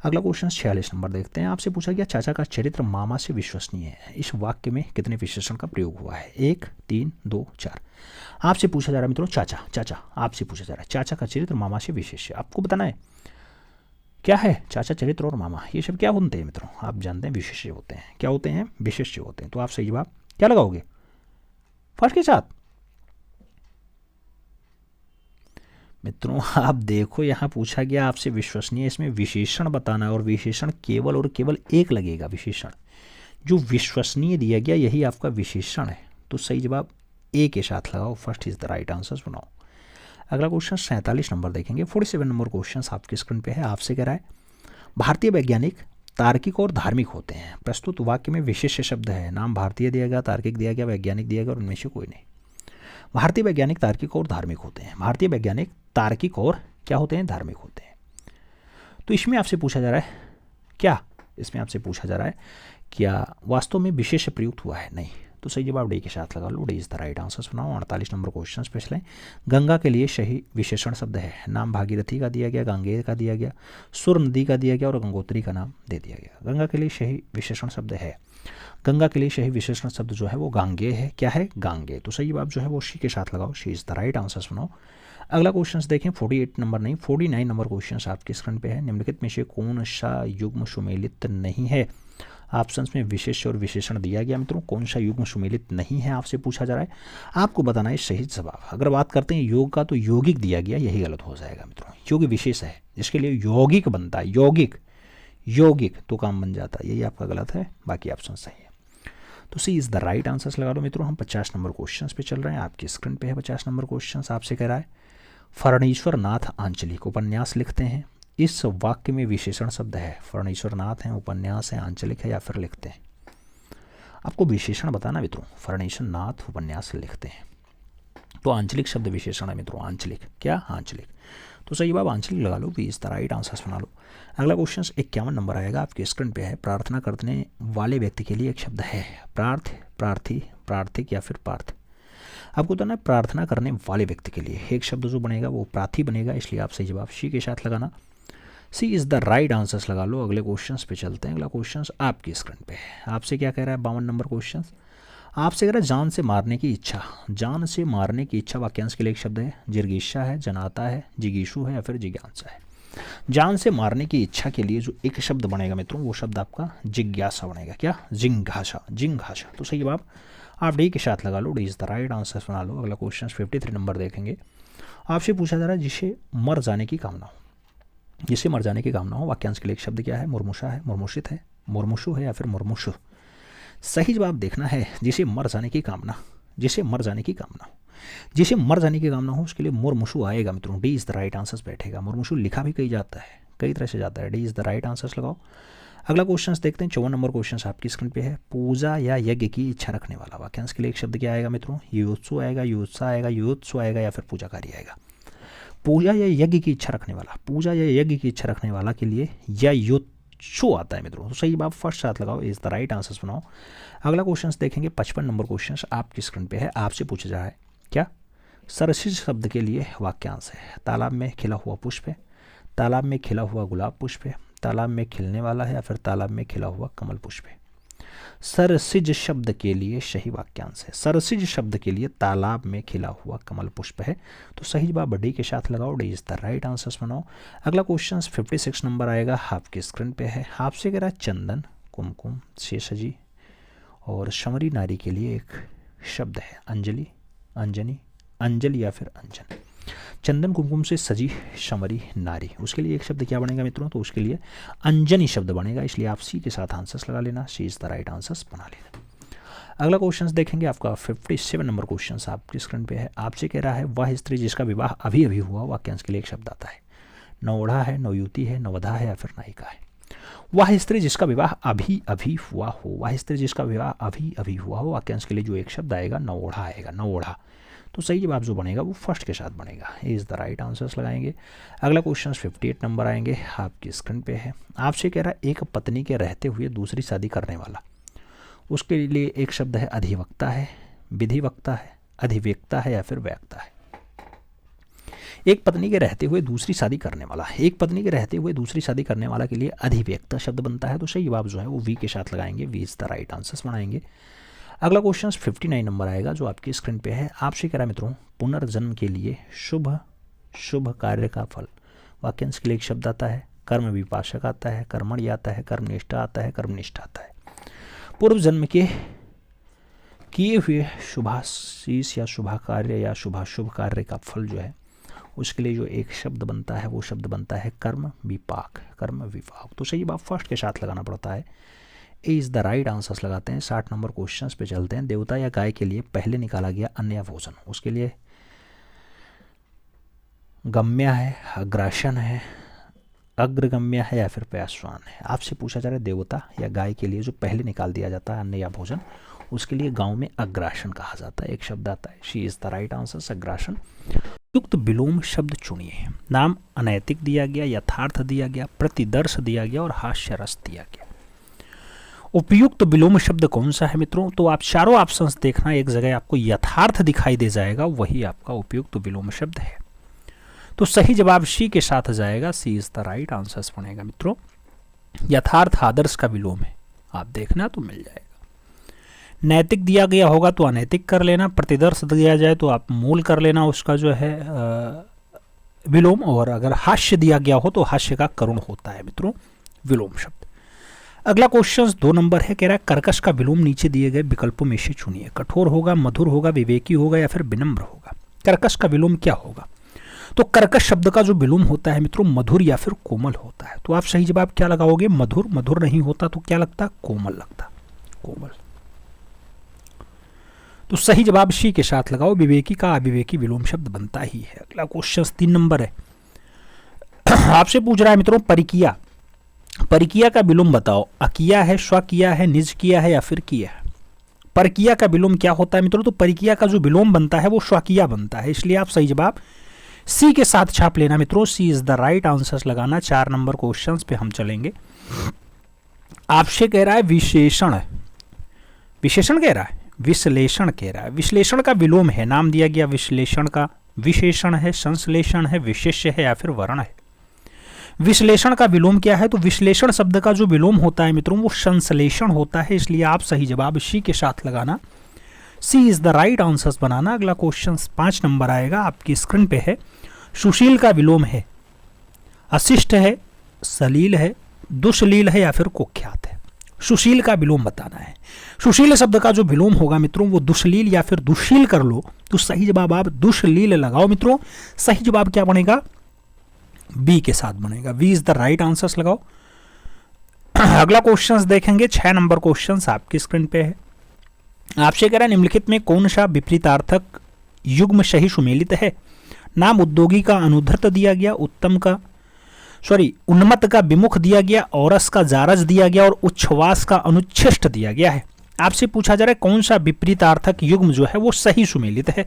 Speaker 1: अगला क्वेश्चन 46 नंबर देखते हैं। आपसे पूछा गया चाचा का चरित्र मामा से विश्वसनीय है। इस वाक्य में कितने विशेषण का प्रयोग हुआ है, 1, 3, 2, 4। आपसे पूछा जा रहा है मित्रों चाचा आपसे पूछा जा रहा है चाचा का चरित्र मामा से विशेष है। आपको बताना है क्या है चाचा, चरित्र और मामा, ये सब क्या होते हैं मित्रों, आप जानते हैं विशेष्य होते हैं। क्या होते हैं, विशेष्य होते हैं। तो आप सही जवाब क्या लगाओगे फर्स्ट के साथ। मित्रों आप देखो यहाँ पूछा गया आपसे विश्वसनीय, इसमें विशेषण बताना है और विशेषण केवल और केवल एक लगेगा। विशेषण जो विश्वसनीय दिया गया यही आपका विशेषण है। तो सही जवाब ए के साथ लगाओ, first is the right answer बनाओ। अगला क्वेश्चन 47 नंबर देखेंगे। 47 नंबर क्वेश्चन आपके स्क्रीन पे है। आपसे कह रहा है भारतीय वैज्ञानिक तार्किक और धार्मिक होते हैं। प्रस्तुत वाक्य में विशेष शब्द है, नाम भारतीय दिया गया, तार्किक दिया गया, वैज्ञानिक दिया गया और उनमें से कोई नहीं। भारतीय वैज्ञानिक तार्किक और धार्मिक होते हैं। भारतीय वैज्ञानिक तार्किक और क्या होते हैं, धार्मिक होते हैं। तो इसमें आपसे पूछा जा रहा है क्या, इसमें आपसे पूछा जा रहा है क्या वास्तव में विशेष प्रयुक्त हुआ है, नहीं। तो सही जवाब डी के साथ लगा लो, D is the right answer बनाओ। 48 नंबर क्वेश्चन पे चलें। गंगा के लिए सही विशेषण शब्द है, नाम भागीरथी का दिया गया, गांगेय का दिया गया, सुर नदी का दिया गया और गंगोत्री का नाम दे दिया गया। गंगा के लिए सही विशेषण शब्द है, गंगा के लिए सही विशेषण शब्द जो है वो गांगेय है। क्या है, गांगेय। तो सही जवाब जो है वो सी के साथ लगाओ, सी इज द राइट आंसर बनाओ। अगला क्वेश्चन देखें 48 नंबर नहीं 49 नंबर क्वेश्चन आपके स्क्रीन पे है। निम्नलिखित में से कौन सा युग्म सुमेलित नहीं है। ऑप्शंस में विशेष और विशेषण दिया गया मित्रों, कौन सा युग्म सुमेलित नहीं है आपसे पूछा जा रहा है। आपको बताना है सही जवाब। अगर बात करते हैं योग का तो यौगिक दिया गया, यही गलत हो जाएगा मित्रों। योग विशेष है जिसके लिए यौगिक बनता है, यौगिक तो काम बन जाता है, यही आपका गलत है, बाकी ऑप्शन सही है। तो सी इज द राइट आंसर लगा लो मित्रों। हम 50 नंबर क्वेश्चन पे चल रहे हैं, आपकी स्क्रीन पे है 50 नंबर क्वेश्चन। आपसे कह रहा है फणीश्वर नाथ आंचलिक उपन्यास लिखते हैं। इस वाक्य में विशेषण शब्द है, फणीश्वर नाथ है, उपन्यास है, आंचलिक है या फिर लिखते हैं। आपको विशेषण बताना मित्रों, फणीश्वर नाथ उपन्यास लिखते हैं। तो आंचलिक शब्द विशेषण है मित्रों, आंचलिक। क्या, आंचलिक। तो सही जवाब आंचलिक लगा लो, B is the right answer बना लो। अगला क्वेश्चन 51 नंबर आएगा, आपके स्क्रीन पे है। प्रार्थना करने वाले व्यक्ति के लिए एक शब्द है, प्रार्थ, प्रार्थी, प्रार्थिक या फिर पार्थ। आपको तो ना प्रार्थना करने वाले व्यक्ति के लिए एक शब्द जो बनेगा वो प्रार्थी बनेगा, इसलिए आप सही जवाब सी के साथ लगाना, सी इज द राइट आंसर्स लगा लो। अगले क्वेश्चन पे चलते हैं। अगला क्वेश्चन आपकी स्क्रीन पे है। आपसे क्या कह रहा है 52 नंबर क्वेश्चन। आपसे कह रहा है जान से मारने की इच्छा, जान से मारने की इच्छा वाक्यांश के लिए एक शब्द है, जिज्ञासा है, जनाता है, जिगीषु है या फिर जिज्ञासा है। जान से मारने की इच्छा के लिए जो एक शब्द बनेगा मित्रों वो शब्द आपका जिज्ञासा बनेगा। क्या, जिंघासा, जिंघासा। तो सही जवाब आप डी के साथ लगा लो, D is the right answer बना लो। अगला क्वेश्चन 53 नंबर देखेंगे। आपसे पूछा जा रहा है जिसे मर जाने की कामना हो, जिसे मर जाने की कामना हो, वाक्यांश के लिए एक शब्द क्या है, मुर्मुषा है, मुर्मुषित है, मुर्मुषु है या फिर मुर्मुषु। सही जवाब देखना है जिसे मर जाने की कामना, जिसे मर जाने की कामना हो, जिसे मर जाने की कामना हो उसके लिए मुर्मुषु आएगा मित्रों, D is the right answer बैठेगा। मुर्मुषु लिखा भी कई जाता है, कई तरह से जाता है, D is the right answer लगाओ। अगला क्वेश्चन देखते हैं 54 नंबर क्वेश्चन आपकी स्क्रीन पे है। पूजा या यज्ञ की इच्छा रखने वाला, वाक्यांश के लिए एक शब्द क्या आएगा मित्रों, युत्सु आएगा, युत्सा आएगा, युत्सु आएगा या फिर पूजाकारी आएगा। पूजा या यज्ञ की इच्छा रखने वाला, पूजा या यज्ञ की इच्छा रखने वाला के लिए या युत्सु आता है मित्रों। तो सही बात फर्स्ट साथ लगाओ, इज द राइट आंसर बनाओ। अगला क्वेश्चन देखेंगे 55 नंबर क्वेश्चन आपकी स्क्रीन पे है। आपसे पूछा जा रहा है क्या, सरसिज शब्द के लिए वाक्यांश है, तालाब में खिला हुआ पुष्प है, तालाब में खिला हुआ गुलाब पुष्प है, तालाब में खिलने वाला है या फिर तालाब में खिला हुआ कमल पुष्प है। सरसिज शब्द के लिए सही वाक्यांश है, सरसिज शब्द के लिए तालाब में खिला हुआ कमल पुष्प है। तो सही जवाब डी के साथ लगाओ, D is the right answer बनाओ। अगला क्वेश्चन 56 नंबर आएगा, आपकी स्क्रीन पे है। आपसे कह रहा है चंदन, कुमकुम से सजी और शमरी नारी के लिए एक शब्द है, अंजलि, अंजनी, अंजलि या फिर अंजन। चंदन कुमकुम से सजी शमरी नारी, उसके लिए एक शब्द क्या बनेगा मित्रों, तो उसके लिए अंजनी शब्द बनेगा, इसलिए आप सी के साथ आंसर्स लगा लेना, सी इज द राइट आंसर्स बना लेना। अगला क्वेश्चन देखेंगे आपका 57 नंबर क्वेश्चन आपकी स्क्रीन पे है। आपसे कह रहा है वह स्त्री जिसका विवाह अभी अभी हुआ, वाक्यांश के लिए एक शब्द आता है, नवोढ़ा है, नवयुवती है, नवधा है या फिर नायिका है। वह स्त्री जिसका विवाह अभी अभी हुआ हो, वह स्त्री जिसका विवाह अभी अभी हुआ हो, वाक्यांश के लिए जो एक शब्द आएगा नवोढ़ा आएगा, नवोढ़ा। तो सही जवाब जो बनेगा वो फर्स्ट के साथ बनेगा, इज द राइट आंसर्स लगाएंगे। अगला क्वेश्चन 58 नंबर आएंगे, आपकी स्क्रीन पे है। आपसे कह रहा है एक पत्नी के रहते हुए दूसरी शादी करने वाला, उसके लिए एक शब्द है, अधिवक्ता है, विधिवक्ता है, अधिवक्ता है या फिर वक्ता है। एक पत्नी के रहते हुए दूसरी शादी करने वाला, एक पत्नी के रहते हुए दूसरी शादी करने वाला के लिए अधिव्यक्त शब्द बनता है, तो सही जवाब जो है वो वी के साथ लगाएंगे, B is the right answer बनाएंगे। अगला क्वेश्चन 59 नंबर आएगा जो आपकी स्क्रीन पे है। आपसे कह रहा है मित्रों, पुनर्जन्म के लिए शुभ कार्य का फल, वाक्यांश के लिए एक शब्द आता है, कर्म विपाशक आता है, कर्मणि आता है, कर्मनिष्ठा आता है, कर्मनिष्ठ आता है। पूर्व जन्म के किए हुए शुभाशीष या शुभ कार्य या शुभ कार्य का फल जो है उसके लिए जो एक शब्द बनता है वो शब्द बनता है कर्म विपाक, कर्म विपाक। तो सही जवाब फर्स्ट के साथ लगाना पड़ता है, ए इज द राइट आंसर्स लगाते हैं। 60 नंबर क्वेश्चन पे चलते हैं। देवता या गाय के लिए पहले निकाला गया अन्य भोजन, उसके लिए गम्य है, अग्रासन है, अग्रगम्य है या फिर प्यासवान है। आपसे पूछा जा रहा है देवता या गाय के लिए जो पहले निकाल दिया जाता है अन्न या भोजन, उसके लिए गांव में अग्रासन कहा जाता है, एक शब्द आता है, C is the right answer अग्रासन। युक्त विलोम शब्द चुनिए। नाम अनैतिक दिया गया, यथार्थ दिया गया, प्रतिदर्श दिया गया और हास्य रस दिया गया। उपयुक्त विलोम शब्द कौन सा है मित्रों? तो आप चारों ऑप्शंस देखना, एक जगह आपको यथार्थ दिखाई दे जाएगा, वही आपका उपयुक्त विलोम शब्द है। तो सही जवाब सी के साथ जाएगा, सी इज द राइट आंसर बनेगा मित्रों। यथार्थ आदर्श का विलोम है, आप देखना तो मिल जाएगा। नैतिक दिया गया होगा तो अनैतिक कर लेना, प्रतिदर्श दिया जाए तो आप मूल कर लेना उसका जो है विलोम, और अगर हास्य दिया गया हो तो हास्य का करुण होता है मित्रों विलोम शब्द। अगला क्वेश्चन 2 नंबर है, कह रहा है कर्कश का विलोम नीचे दिए गए विकल्पों में से चुनिए। कठोर होगा, मधुर होगा, विवेकी होगा या फिर विनम्र होगा। कर्कश का विलोम क्या होगा? तो कर्कश शब्द का जो विलोम होता है मित्रों मधुर या फिर कोमल होता है। तो आप सही जवाब क्या लगाओगे? मधुर। मधुर नहीं होता तो क्या लगता? कोमल लगता, कोमल। तो सही जवाब सी के साथ लगाओ, विवेकी का अविवेकी विलोम शब्द बनता ही है। अगला क्वेश्चन 3 नंबर है, आपसे पूछ रहा है मित्रों परिकिया। परिकिया का विलोम बताओ। अकिया है, स्वकिया है, निज किया है या फिर किया है। परकिया का विलोम क्या होता है मित्रों? तो परिकिया का जो विलोम बनता है वो स्वकिया बनता है, इसलिए आप सही जवाब सी के साथ छाप लेना मित्रों, सी इज द राइट आंसर लगाना। 4 नंबर क्वेश्चन पे हम चलेंगे। आपसे कह रहा है विशेषण, विशेषण कह रहा है, विश्लेषण कह रहा है। विश्लेषण का विलोम है, नाम दिया गया विश्लेषण का, विशेषण है, संश्लेषण है, विशेष्य है या फिर वर्ण है। विश्लेषण का विलोम क्या है? तो विश्लेषण शब्द का जो विलोम होता है मित्रों वो संश्लेषण होता है, इसलिए आप सही जवाब सी के साथ लगाना, सी इज द राइट आंसर बनाना। अगला क्वेश्चन 5 नंबर आएगा, आपकी स्क्रीन पे है। सुशील का विलोम है, अशिष्ट है, सलील है, दुश्लील है या फिर कुख्यात है। सुशील का विलोम बताना है। सुशील शब्द का जो विलोम होगा मित्रों वो दुश्लील या फिर दुशील कर लो, तो सही जवाब आप दुश्लील लगाओ मित्रों। सही जवाब क्या बनेगा? बी के साथ बनेगा, B is the right answer लगाओ। अगला क्वेश्चन देखेंगे, 6 नंबर क्वेश्चन आपकी स्क्रीन पे है। आपसे कह रहा है निम्नलिखित में कौन सा विपरीतार्थक युग्म सही सुमेलित है? नाम उद्योगी का अनुद्धृत दिया गया, उन्मत्त का विमुख दिया गया, औरस का जारज दिया गया और उच्छ्वास का अनुच्छिष्ट दिया गया है। आपसे पूछा जा रहा है कौन सा विपरीतार्थक युग्म जो है वो सही सुमेलित है।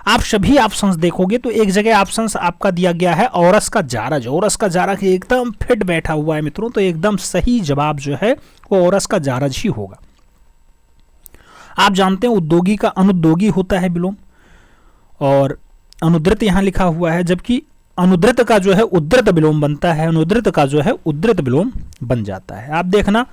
Speaker 1: आप सभी ऑप्शंस देखोगे तो एक जगह ऑप्शंस आपका दिया गया है औरस का जारज। औरस का जारज एकदम फिट बैठा हुआ है मित्रों, तो एकदम सही जवाब जो है वो औरस का जारज ही होगा। आप जानते हैं उद्योगी का अनुद्योगी होता है विलोम, और अनुद्धृत यहां लिखा हुआ है, जबकि अनुद्धृत का जो है उद्धृत विलोम बनता है, अनुद्धृत का जो है उद्धृत विलोम बन जाता है। आप देखना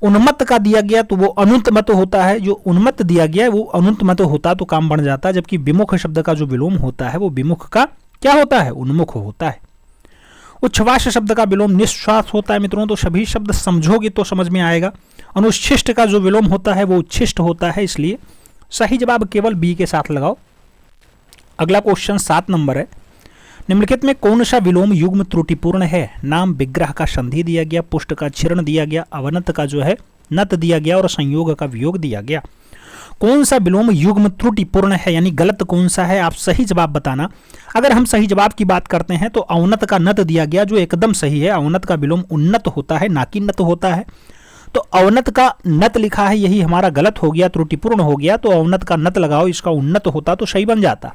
Speaker 1: उन्मत्त का दिया गया तो वो अनुत्मत होता है, जो उन्मत्त दिया गया है वो अनुत्मत होता तो काम बन जाता है, जबकि विमुख शब्द का जो विलोम होता है वो विमुख का क्या होता है? उन्मुख होता है। उच्छ्वास शब्द का विलोम निश्वास होता है मित्रों, तो सभी शब्द समझोगे तो समझ में आएगा। अनुच्छिष्ट का जो विलोम होता है वो उच्छिष्ट होता है, इसलिए सही जवाब केवल बी के साथ लगाओ। अगला क्वेश्चन 7 नंबर है, निम्नलिखित में कौन सा विलोम युग्म त्रुटिपूर्ण है? नाम विग्रह का संधि दिया गया, पुष्ट का क्षीर्ण दिया गया, अवनत का जो है नत दिया गया और संयोग का वियोग दिया गया। कौन सा विलोम युग्म त्रुटिपूर्ण है, यानी गलत कौन सा है? आप सही जवाब बताना। अगर हम सही जवाब की बात करते हैं तो अवनत का नत दिया गया जो एकदम सही है। अवनत का विलोम उन्नत होता है, ना कि नत होता है, तो अवनत का नत लिखा है, यही हमारा गलत हो गया, त्रुटिपूर्ण हो गया। तो अवनत का नत लगाओ, इसका उन्नत होता तो सही बन जाता,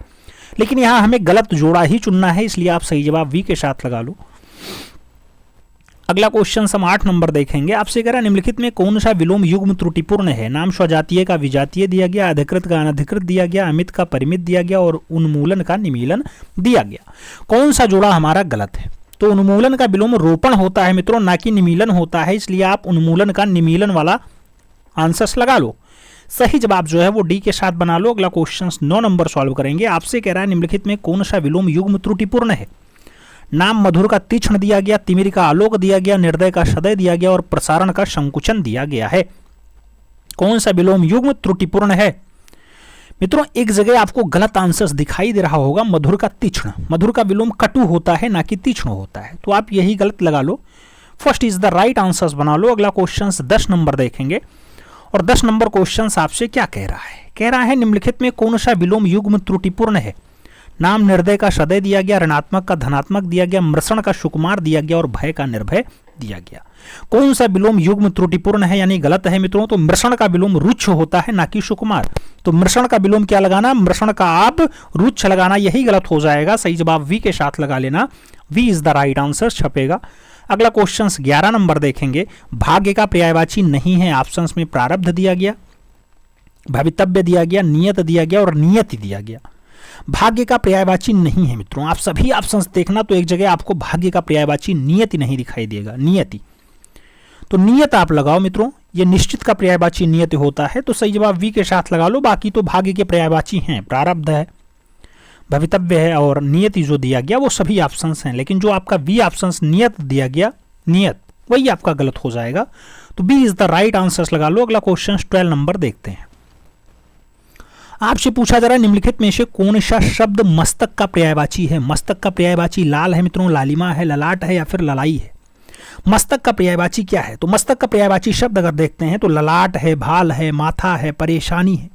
Speaker 1: लेकिन यहां हमें गलत जोड़ा ही चुनना है, इसलिए आप सही जवाब वी के साथ लगा लो।
Speaker 2: अगला क्वेश्चन हम 8 नंबर देखेंगे। आपसे कह रहा है निम्नलिखित में कौन सा विलोम युग्म त्रुटिपूर्ण है। नाम स्वजातीय का विजातीय दिया गया, अधिकृत का अनधिकृत दिया गया, अमित का परिमित दिया गया और उन्मूलन का निमीलन दिया गया। कौन सा जोड़ा हमारा गलत है? तो उन्मूलन का विलोम रोपण होता है मित्रों, ना कि निमीलन होता है, इसलिए आप उन्मूलन का निमीलन वाला आंसर्स लगा लो। सही जवाब जो है वो डी के साथ बना लो। अगला क्वेश्चन 9 नंबर सॉल्व करेंगे। आपसे कह रहा है निम्नलिखित में कौन सा विलोम युग्म त्रुटिपूर्ण है। नाम मधुर का तीक्ष्ण दिया गया, तिमिर का आलोक दिया गया, निर्दय का सदय दिया गया और प्रसारण का संकुचन दिया गया है। कौन सा विलोम युग्म त्रुटिपूर्ण है? मित्रों एक जगह आपको गलत आंसर्स दिखाई दे रहा होगा, मधुर का तीक्ष्ण। मधुर का विलोम कटु होता है, ना कि तीक्ष्ण होता है, तो आप यही गलत लगा लो। First is the right answers बना लो। अगला क्वेश्चन 10 नंबर देखेंगे और 10 नंबर क्वेश्चन आपसे क्या कह रहा है? कह रहा है निम्नलिखित में कौन सा विलोम युग्म त्रुटिपूर्ण है। नाम निर्दय का सदय दिया गया, ऋणात्मक का धनात्मक दिया गया, मृषण का सुकुमार दिया गया और भय का निर्भय दिया गया। कौन सा विलोम युग्म त्रुटिपूर्ण है यानी गलत है मित्रों? तो मृषण का विलोम रुच्छ होता है, ना कि सुकुमार। तो मृषण का विलोम क्या लगाना? मृषण का आप रुच्छ लगाना, यही गलत हो जाएगा। सही जवाब वी के साथ लगा लेना। B is the right answer छपेगा। अगला क्वेश्चन 11 नंबर देखेंगे। भाग्य का पर्यायवाची नहीं है। ऑप्शंस में प्रारब्ध दिया गया, भवितव्य दिया गया, नियत दिया गया और नियति दिया गया। भाग्य का पर्यायवाची नहीं है मित्रों। आप सभी ऑप्शंस देखना तो एक जगह आपको भाग्य का पर्यायवाची नियति नहीं दिखाई देगा, नियति। तो नियत आप लगाओ मित्रों, ये निश्चित का पर्यायवाची नियति होता है, तो सही जवाब वी के साथ लगा लो। बाकी तो भाग्य के पर्यायवाची हैं, प्रारब्ध है, भवितव्य है और नियति जो दिया गया वो सभी ऑप्शंस हैं, लेकिन जो आपका बी ऑप्शंस नियत दिया गया, नियत, वही आपका गलत हो जाएगा। तो B is the right answers लगा लो। अगला क्वेश्चन 12 नंबर देखते हैं। आपसे पूछा जा रहा है निम्नलिखित में से कौन सा शब्द मस्तक का पर्यायवाची है। मस्तक का पर्यायवाची लाल है मित्रों, लालिमा है, ललाट है या फिर ललाई है। मस्तक का पर्यायवाची क्या है? तो मस्तक का पर्यायवाची शब्द अगर देखते हैं तो ललाट है, भाल है, माथा है, परेशानी है।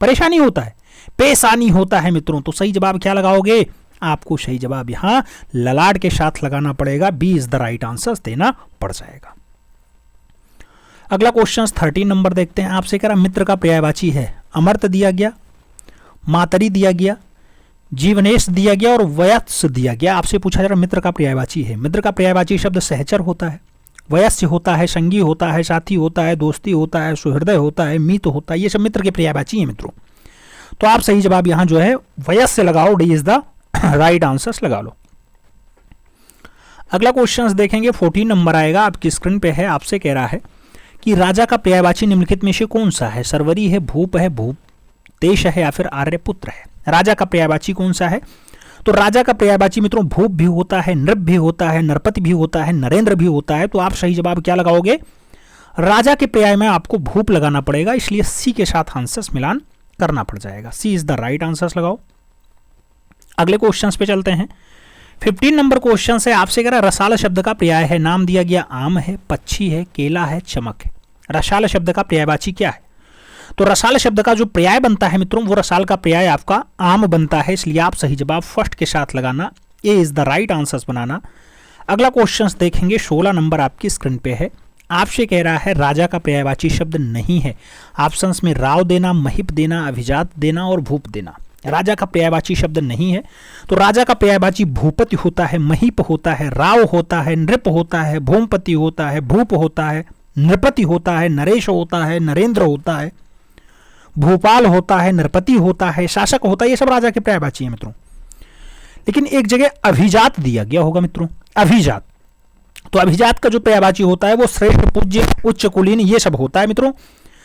Speaker 2: परेशानी होता है, पेशानी होता है मित्रों। तो सही जवाब क्या लगाओगे? आपको सही जवाब यहां ललाट के साथ लगाना पड़ेगा। B is the right answer देना पड़ जाएगा। अगला क्वेश्चन 13 नंबर देखते हैं। आपसे कह रहा मित्र का पर्यायवाची है। अमर्त दिया गया, मातरी दिया गया, जीवनेश दिया गया और वयस्य दिया गया। आपसे पूछा जा रहा मित्र का पर्यायवाची है। मित्र का पर्यायवाची शब्द सहचर होता है, वयस्य होता है, संगी होता है, साथी होता है, दोस्ती होता है, सुहृदय होता है, मित होता है। ये सब मित्र के पर्यायवाची है मित्रों। तो आप सही जवाब यहां जो है वयस्य लगाओ। D is the right answers लगा लो। अगला क्वेश्चन देखेंगे 14 नंबर आएगा, आपकी स्क्रीन पे है। आपसे कह रहा है कि राजा का पर्यायवाची निम्नलिखित में से कौन सा है। सरवरी है, भूप है, भूतेश है या फिर आर्यपुत्र है। राजा का पर्यायवाची कौन सा है? तो राजा का पर्यायवाची मित्रों भूप भी होता है, नृप भी होता है, नरपति भी होता है, नरेंद्र भी होता है। तो आप सही जवाब क्या लगाओगे? राजा के पर्याय में आपको भूप लगाना पड़ेगा, इसलिए सी के साथ आंसर्स मिलान करना पड़ जाएगा। सी इज द राइट आंसर्स लगाओ। अगले क्वेश्चंस पे चलते हैं। 15 नंबर क्वेश्चन है। आपसे कह रहा रसाल शब्द का पर्याय है। नाम दिया गया आम है, पक्षी है, केला है, चमक है। रसाल शब्द का पर्यायवाची क्या है? तो रसाल शब्द का जो पर्याय बनता है मित्रों वो रसाल का पर्याय आपका आम बनता है, इसलिए आप सही जवाब फर्स्ट के साथ लगाना। A is the right answers बनाना। अगला क्वेश्चन देखेंगे 16 नंबर आपकी स्क्रीन पे है। आपसे कह रहा है राजा का पर्यायवाची शब्द नहीं है। ऑप्शंस में राव देना, महिप देना, अभिजात देना और भूप देना। राजा का पर्यायवाची शब्द नहीं है। तो राजा का पर्यायवाची भूपति होता है, महिप होता है, राव होता है, नृप होता है, भूमपति होता है, भूप होता है, नृपति होता है, नरेश होता है, नरेंद्र होता है, भोपाल होता है, नृपति होता है, शासक होता है। ये सब राजा के पर्यायवाची है मित्रों। लेकिन एक जगह अभिजात दिया गया होगा मित्रों, अभिजात। तो अभिजात का जो पर्यायवाची होता है वो श्रेष्ठ, पूज्य, उच्च कुलीन ये सब होता है मित्रों।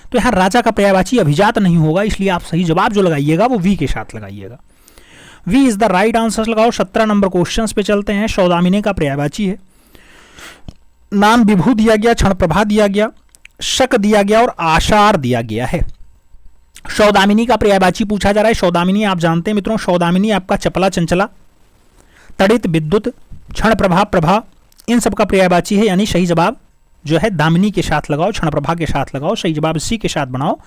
Speaker 2: तो यहां राजा का पर्यायवाची अभिजात नहीं होगा, इसलिए आप सही जवाब जो लगाइएगा वो वी के साथ लगाइएगा। B is the right answer लगाओ। 17 नंबर क्वेश्चन पे चलते हैं। सौदामिनी का पर्यायवाची है। नाम विभू दिया गया, क्षण प्रभा दिया गया, शक दिया गया और आशार दिया गया है। सौदामिनी का पर्यायवाची पूछा जा रहा है। सौदामिनी आप जानते हैं मित्रों, सौदामिनी आपका चपला, चंचला, तड़ित, विद्युत, क्षण प्रभा, प्रभा, इन सब का पर्यायवाची है। यानी सही जवाब जो है दामिनी के साथ लगाओ, क्षण प्रभा के साथ लगाओ, सही जवाब सी के साथ बनाओ।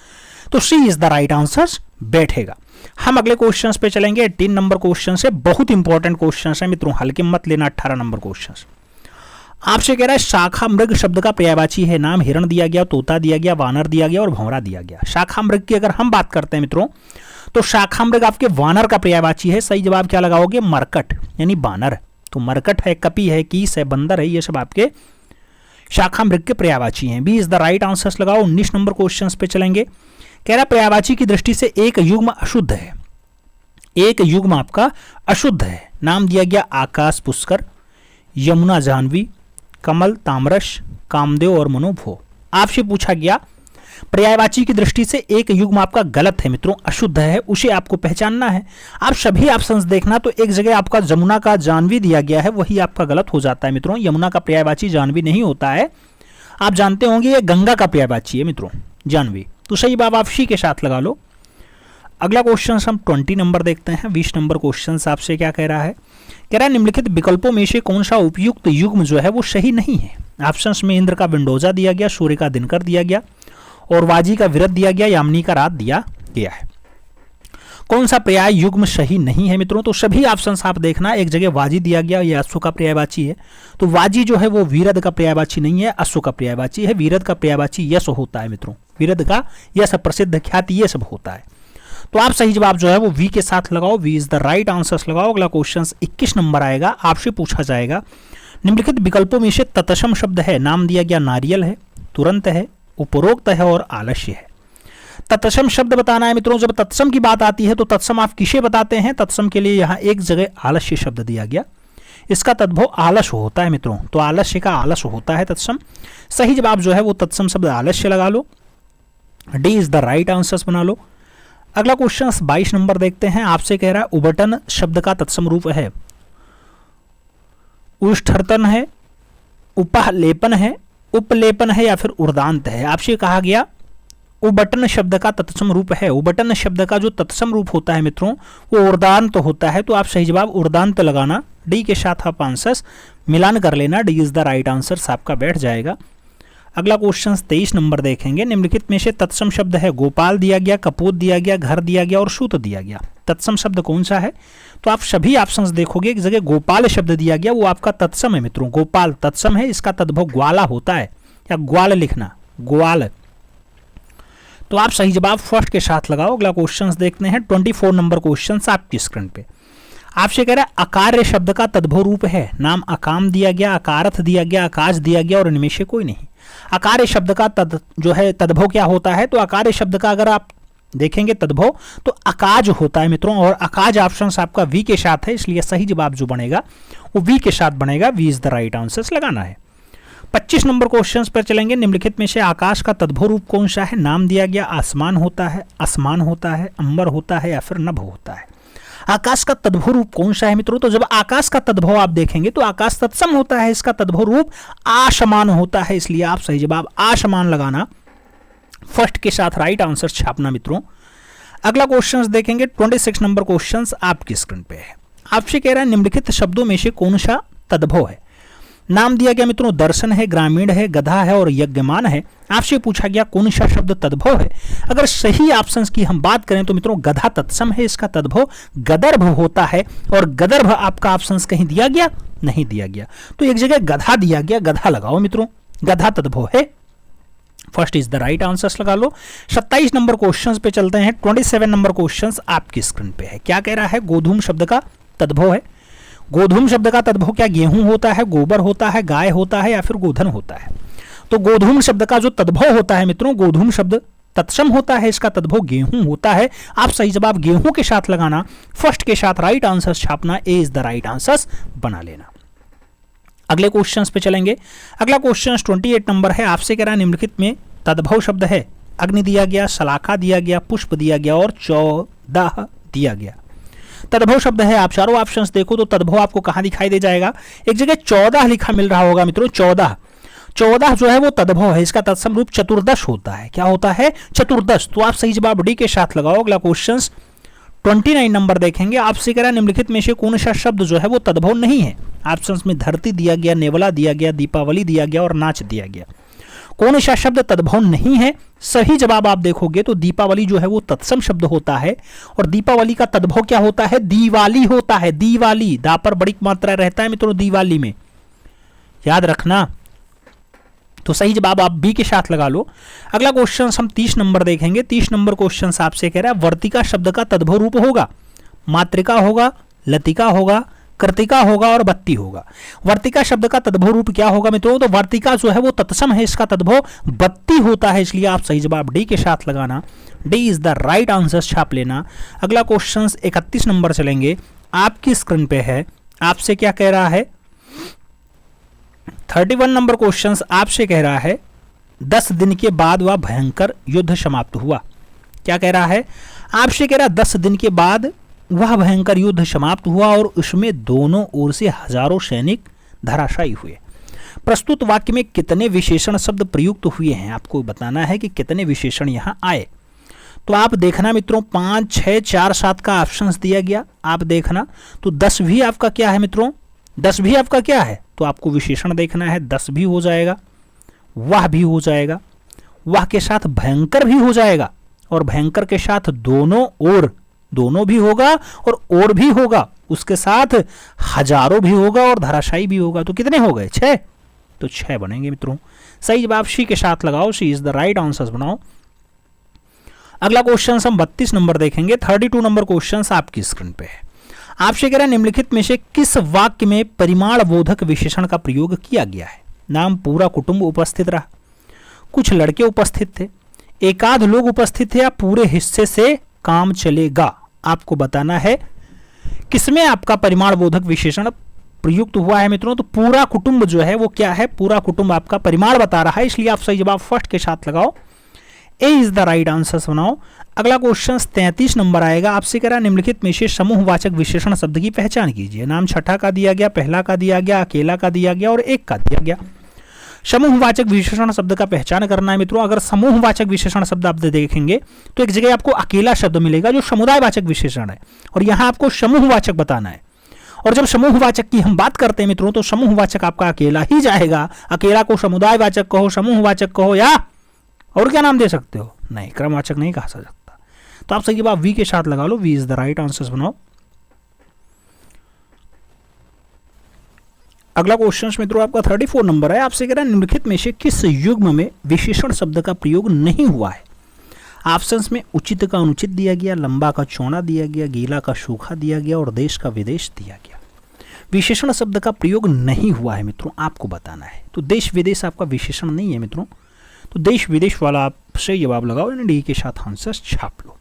Speaker 2: तो सी इज द राइट आंसर बैठेगा। हम अगले क्वेश्चन पे चलेंगे। 18 नंबर क्वेश्चन है, बहुत इंपॉर्टेंट क्वेश्चन है मित्रों, हल्के मत लेना। 18 नंबर क्वेश्चन आपसे कह रहा है शाखा मृग शब्द का पर्यायवाची है। नाम हिरण दिया गया, तोता दिया गया, वानर दिया गया और भंवरा दिया गया। शाखा मृग की अगर हम बात करते हैं मित्रों तो शाखा मृग आपके वानर का पर्यायवाची है। सही जवाब क्या लगाओगे? मरकट यानी बानर। तो मरकट है, कपी है, कीस है, बंदर है, ये सब आपके शाखा मृग के पर्यायवाची हैं। B is the right answers लगाओ। 19 नंबर क्वेश्चन पे चलेंगे। कह रहा पर्यायवाची की दृष्टि से एक युग्म अशुद्ध है, एक युग्म आपका अशुद्ध है। नाम दिया गया आकाश पुष्कर, यमुना जाह्नवी, कमल तामरस, कामदेव और मनोभो। आपसे पूछा गया पर्यायवाची की दृष्टि से एक युग्म आपका गलत है मित्रों, अशुद्ध है, उसे आपको पहचानना है। आप सभी ऑप्शंस देखना तो एक जगह आपका जमुना का जाह्नवी दिया गया है, वही आपका गलत हो जाता है मित्रों। यमुना का पर्यायवाची जाह्नवी नहीं होता है, आप जानते होंगे ये गंगा का पर्यायवाची है मित्रों जाह्नवी। तो सही जवाब आप सी के साथ लगा लो। अगला क्वेश्चन हम 20 नंबर देखते हैं। 20 नंबर क्वेश्चन आपसे क्या कह रहा है? कह रहा है निम्नलिखित विकल्पों में से कौन सा उपयुक्त युग्म जो है वो सही नहीं है। ऑप्शंस में इंद्र का विंडोजा दिया गया, सूर्य का दिनकर दिया गया और वाजी का विरत दिया गया, यामिनी का रात दिया गया है। कौन सा पर्याय युग्म सही नहीं है मित्रों? तो सभी ऑप्शंस आप देखना, एक जगह वाजी दिया गया, यह अश्व का पर्यायवाची है, तो वाजी जो है वो वीरद का पर्यायवाची नहीं है, अश्व का पर्यायवाची है। वीरद का पर्यायवाची यश होता है मित्रों, वीरद का यश, प्रसिद्ध, ख्याति, ये सब होता है। तो आप सही जवाब जो है वो वी के साथ लगाओ। B is the right answers लगाओ। अगला क्वेश्चन 21 नंबर आएगा। आपसे पूछा जाएगा निम्नलिखित विकल्पों में से तत्सम शब्द है। नाम दिया गया नारियल है, तुरंत है, उपरोक्त है और आलस्य है। तत्सम शब्द बताना है मित्रों। जब तत्सम की बात आती है तो तत्सम आप किसे बताते हैं? तत्सम के लिए यहाँ एक जगह आलस्य शब्द दिया गया, इसका तद्भव आलस्य होता है मित्रों, तो आलस्य का आलस्य होता है तत्सम। सही जवाब जो है वो तत्सम शब्द आलस्य लगा लो। D is the right answers बना लो। अगला क्वेश्चन 22 नंबर देखते हैं। आपसे कह रहा है उबटन शब्द का तत्सम रूप है उष्ठर्तन है, उपलेपन है, उपलेपन है या फिर उर्दांत है। आपसे कहा गया उबटन शब्द का तत्सम रूप है। उबटन शब्द का जो तत्सम रूप होता है मित्रों वो उर्दांत होता है, तो आप सही जवाब उर्दांत लगाना। डी के साथ आप आंसर्स मिलान कर लेना। D is the right answer आपका बैठ जाएगा। अगला क्वेश्चन 23 नंबर देखेंगे। निम्नलिखित में से तत्सम शब्द है गोपाल दिया गया, कपूत दिया गया, घर दिया गया और सूत दिया गया। तत्सम शब्द कौन सा है? तो आप सभी ऑप्शंस देखोगे, एक जगह गोपाल शब्द दिया गया, वो आपका तत्सम है मित्रों। गोपाल तत्सम है, इसका तद्भव ग्वाला होता है, या ग्वाल लिखना, ग्वाल। तो आप सही जवाब फर्स्ट के साथ लगाओ। अगला क्वेश्चन देखते हैं 24 नंबर क्वेश्चन आपकी स्क्रीन पे। आपसे कह रहा है अकार्य शब्द का तद्भव रूप है। नाम अकाम दिया गया, अकारथ दिया गया, आकाश दिया गया और इनमें से कोई नहीं। अकार्य शब्द का जो है तद्भव क्या होता है? तो अकार्य शब्द का अगर आप देखेंगे तद्भव तो अकाज होता है मित्रों, और अकाज ऑप्शन आपका वी के साथ है, इसलिए सही जवाब जो बनेगा वो वी के साथ बनेगा। B is the right answer लगाना है। 25 नंबर क्वेश्चन पर चलेंगे। निम्नलिखित में से आकाश का तद्भव रूप कौन सा है? नाम दिया गया आसमान होता है, आसमान होता है, अंबर होता है या फिर नभ होता है। आकाश का तद्भव रूप कौन सा है मित्रों? तो जब आकाश का तद्भव आप देखेंगे तो आकाश तत्सम होता है, इसका तद्भव रूप आसमान होता है, इसलिए आप सही जवाब आसमान लगाना, फर्स्ट के साथ राइट आंसर छापना मित्रों। अगला क्वेश्चन देखेंगे 26 नंबर क्वेश्चन आपकी स्क्रीन पे है। आपसे कह रहा है निम्नलिखित शब्दों में से कौन सा तद्भव है। नाम दिया गया मित्रों दर्शन है, ग्रामीण है, गधा है और यज्ञमान है। आपसे पूछा गया कौन सा शब्द तद्भव है। अगर सही ऑप्शंस की हम बात करें तो मित्रों गधा तत्सम है, इसका तद्भव गदर्भ होता है, और गदर्भ आपका ऑप्शंस कहीं दिया गया नहीं दिया गया, तो एक जगह गधा दिया गया, गधा लगाओ मित्रों, गधा तद्भव है, first is the right answers लगा लो। 27 नंबर क्वेश्चन पे चलते हैं। 27 नंबर क्वेश्चन आपकी स्क्रीन पे है। क्या कह रहा है? गोधूम शब्द का तद्भव है। गोधूम शब्द का तद्भव क्या गेहूं होता है, गोबर होता है, गाय होता है या फिर गोधन होता है? तो गोधूम शब्द का जो तद्भव होता है मित्रों, गोधूम शब्द तत्सम होता है, इसका तद्भव गेहूं होता है। आप सही जवाब गेहूं के साथ लगाना, फर्स्ट के साथ राइट आंसर छापना, A is the right answer बना लेना। अगले क्वेश्चन पे चलेंगे। अगला क्वेश्चन 28 नंबर है। आपसे कह रहा है निम्नलिखित में तद्भव शब्द है। अग्नि दिया गया, शलाका दिया गया, पुष्प दिया गया और 14 दिया गया। तद्भव शब्द है, आप चारों ऑप्शंस देखो तो तद्भव आपको कहां दिखाई दे जाएगा? एक जगह 14 लिखा मिल रहा होगा मित्रों, 14 जो है वो तद्भव है, इसका तत्सम रूप चतुर्दश होता है। क्या होता है? चतुर्दश। तो आप सही जवाब डी के साथ लगाओ। अगला क्वेश्चन 29 नंबर देखेंगे। आपसे कह रहा है निम्नलिखित में से कौन सा शब्द जो है वो तद्भव नहीं है। ऑप्शंस में धरती दिया गया, नेवला दिया गया, दीपावली दिया गया और नाच दिया गया। कौन सा शब्द तद्भव नहीं है? सही जवाब आप देखोगे तो दीपावली जो है वो तत्सम शब्द होता है, और दीपावली का तद्भव क्या होता है? दिवाली होता है। दिवाली, दा पर बड़ी मात्रा रहता है मित्रों दिवाली में, याद रखना। तो सही जवाब आप बी के साथ लगा लो। अगला क्वेश्चन हम 30 नंबर देखेंगे। 30 नंबर क्वेश्चन आपसे कह रहा है वर्तिका शब्द का तद्भव रूप होगा, मातृका होगा, लतिका होगा, कृतिका होगा और बत्ती होगा। वर्तिका शब्द का तद्भव रूप क्या होगा मित्रों? तो वर्तिका जो है वो तत्सम है, इसका तद्भव बत्ती होता है, इसलिए आप सही जवाब डी के साथ लगाना। D is the right answer, छाप लेना। अगला क्वेश्चन 31 नंबर चलेंगे, आपकी स्क्रीन पे है। आपसे क्या कह रहा है? 31 नंबर क्वेश्चन आपसे कह रहा है 10 दिन के बाद वह भयंकर युद्ध समाप्त हुआ। क्या कह रहा है? आपसे कह रहा 10 दिन के बाद वह भयंकर युद्ध समाप्त हुआ और उसमें दोनों ओर से हजारों सैनिक धराशायी हुए। प्रस्तुत वाक्य में कितने विशेषण शब्द प्रयुक्त हुए हैं? आपको बताना है कि कितने विशेषण यहां आए। तो आप देखना मित्रों, 5, 6, 4, 7 का ऑप्शन दिया गया, आप देखना। तो 10 भी आपका क्या है मित्रों? 10 भी आपका क्या है? तो आपको विशेषण देखना है। 10 भी हो जाएगा, वह भी हो जाएगा, वह के साथ भयंकर भी हो जाएगा, और भयंकर के साथ दोनों ओर, दोनों भी होगा और भी होगा, उसके साथ हजारों भी होगा और धराशायी भी होगा। तो कितने हो गए? 6। तो 6 बनेंगे मित्रों। सही जवाब सी के साथ लगाओ, सी इज द राइट आंसर बनाओ। अगला क्वेश्चन हम 32 नंबर देखेंगे। 32 नंबर क्वेश्चन आपकी स्क्रीन पे है। आपसे कह रहा है निम्नलिखित में से किस वाक्य में परिमाण बोधक विशेषण का प्रयोग किया गया है? नाम पूरा कुटुंब उपस्थित रहा, कुछ लड़के उपस्थित थे, एकाध लोग उपस्थित थे, या पूरे हिस्से से काम चलेगा। आपको बताना है किसमें आपका परिमाण बोधक विशेषण प्रयुक्त हुआ है मित्रों। तो पूरा कुटुंब जो है वो क्या है? पूरा कुटुंब आपका परिमाण बता रहा है, इसलिए आप सही जवाब फर्स्ट के साथ लगाओ। ए इज द राइट आंसर बनाओ। अगला क्वेश्चन 33 नंबर आएगा। आपसे कह रहा निम्नलिखित में से समूहवाचक विशेषण शब्द की पहचान कीजिए। नाम छठा का दिया गया, पहला का दिया गया, अकेला का दिया गया और एक का दिया गया। समूहवाचक विशेषण शब्द का पहचान करना है मित्रों। अगर समूहवाचक विशेषण शब्द आप देखेंगे तो एक जगह आपको अकेला शब्द मिलेगा जो समुदायवाचक विशेषण है, और यहां आपको समूहवाचक बताना है। और जब समूहवाचक की हम बात करते हैं मित्रों तो समूहवाचक आपका अकेला ही जाएगा। अकेला को समुदायवाचक कहो, समूहवाचक कहो, या और क्या नाम दे सकते हो? नहीं, क्रमवाचक नहीं कहा सकता। तो आप सही जवाब वी के साथ लगा लो। B is the right answer बनाओ। अगला क्वेश्चन मित्रों आपका 34 नंबर है। आपसे कह रहा है निम्नलिखित में से किस युग्म में विशेषण शब्द का प्रयोग नहीं हुआ है? ऑप्शंस में उचित का अनुचित दिया गया, लंबा का चौड़ा दिया गया, गीला का सूखा दिया गया और देश का विदेश दिया गया। विशेषण शब्द का प्रयोग नहीं हुआ है मित्रों, आपको बताना है। तो देश विदेश आपका विशेषण नहीं है मित्रों, तो देश विदेश वाला आप सही जवाब लगाओ, यानी डी के साथ आंसर छाप लो।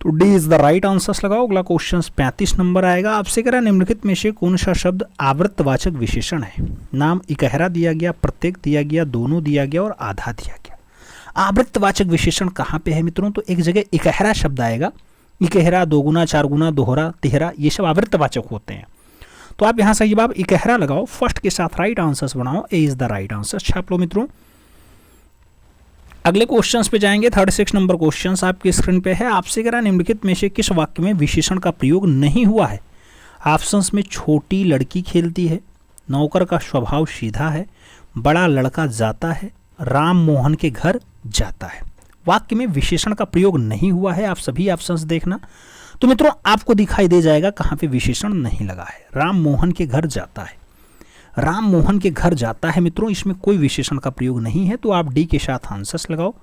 Speaker 2: तो D is the right answer लगाओ। अगला क्वेश्चन 35 नंबर आएगा। आपसे कह रहा निम्नलिखित में से कौन सा शब्द आवृत्तवाचक विशेषण है? नाम इकहरा दिया गया, प्रत्येक दिया गया, दोनों दिया गया और आधा दिया गया। आवृत्तवाचक विशेषण कहाँ पे है मित्रों? तो एक जगह इकहरा शब्द आएगा। इकहरा, दोगुना, चारगुना, दोहरा, तिहरा, ये सब आवृत्तवाचक होते हैं। तो आप यहाँ सही जवाब इकहरा लगाओ, फर्स्ट के साथ राइट आंसर बनाओ। ए इज द राइट आंसर, छाप लो मित्रों। अगले क्वेश्चंस पे जाएंगे। 36 नंबर क्वेश्चंस आपकी स्क्रीन पे है। आपसे कह रहा निम्नलिखित में से किस वाक्य में विशेषण का प्रयोग नहीं हुआ है? ऑप्शंस में छोटी लड़की खेलती है, नौकर का स्वभाव सीधा है, बड़ा लड़का जाता है, राम मोहन के घर जाता है। वाक्य में विशेषण का प्रयोग नहीं हुआ है। आप सभी ऑप्शंस देखना। तो मित्रों आपको दिखाई दे जाएगा कहाँ पे विशेषण नहीं लगा है। राम मोहन के घर जाता है, राम मोहन के घर जाता है मित्रों, इसमें कोई विशेषण का प्रयोग नहीं है। तो आप डी के साथ आंसर्स लगाओ।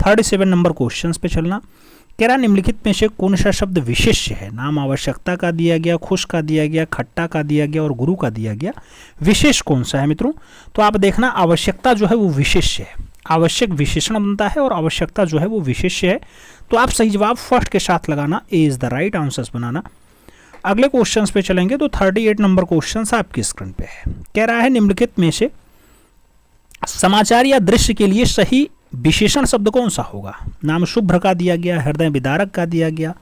Speaker 2: 37 नंबर क्वेश्चंस पे चलना। कह रहा निम्नलिखित में से कौन सा शब्द विशेष्य है? नाम आवश्यकता का दिया गया, खुश का दिया गया, खट्टा का दिया गया और गुरु का दिया गया। विशेष कौन सा है मित्रों? तो आप देखना, आवश्यकता जो है वो विशेष्य है, आवश्यक विशेषण बनता है और आवश्यकता जो है वो विशेष्य है। तो आप सही जवाब फर्स्ट के साथ लगाना। A is the right answers बनाना। अगले क्वेश्चंस पे चलेंगे। तो 38 नंबर क्वेश्चंस आपकी स्क्रीन पे है। कह रहा है निम्नलिखित में से समाचार या दृश्य के लिए सही विशेषण शब्द कौन सा होगा? नाम शुभ्र का दिया गया, हृदय विदारक का दिया गया,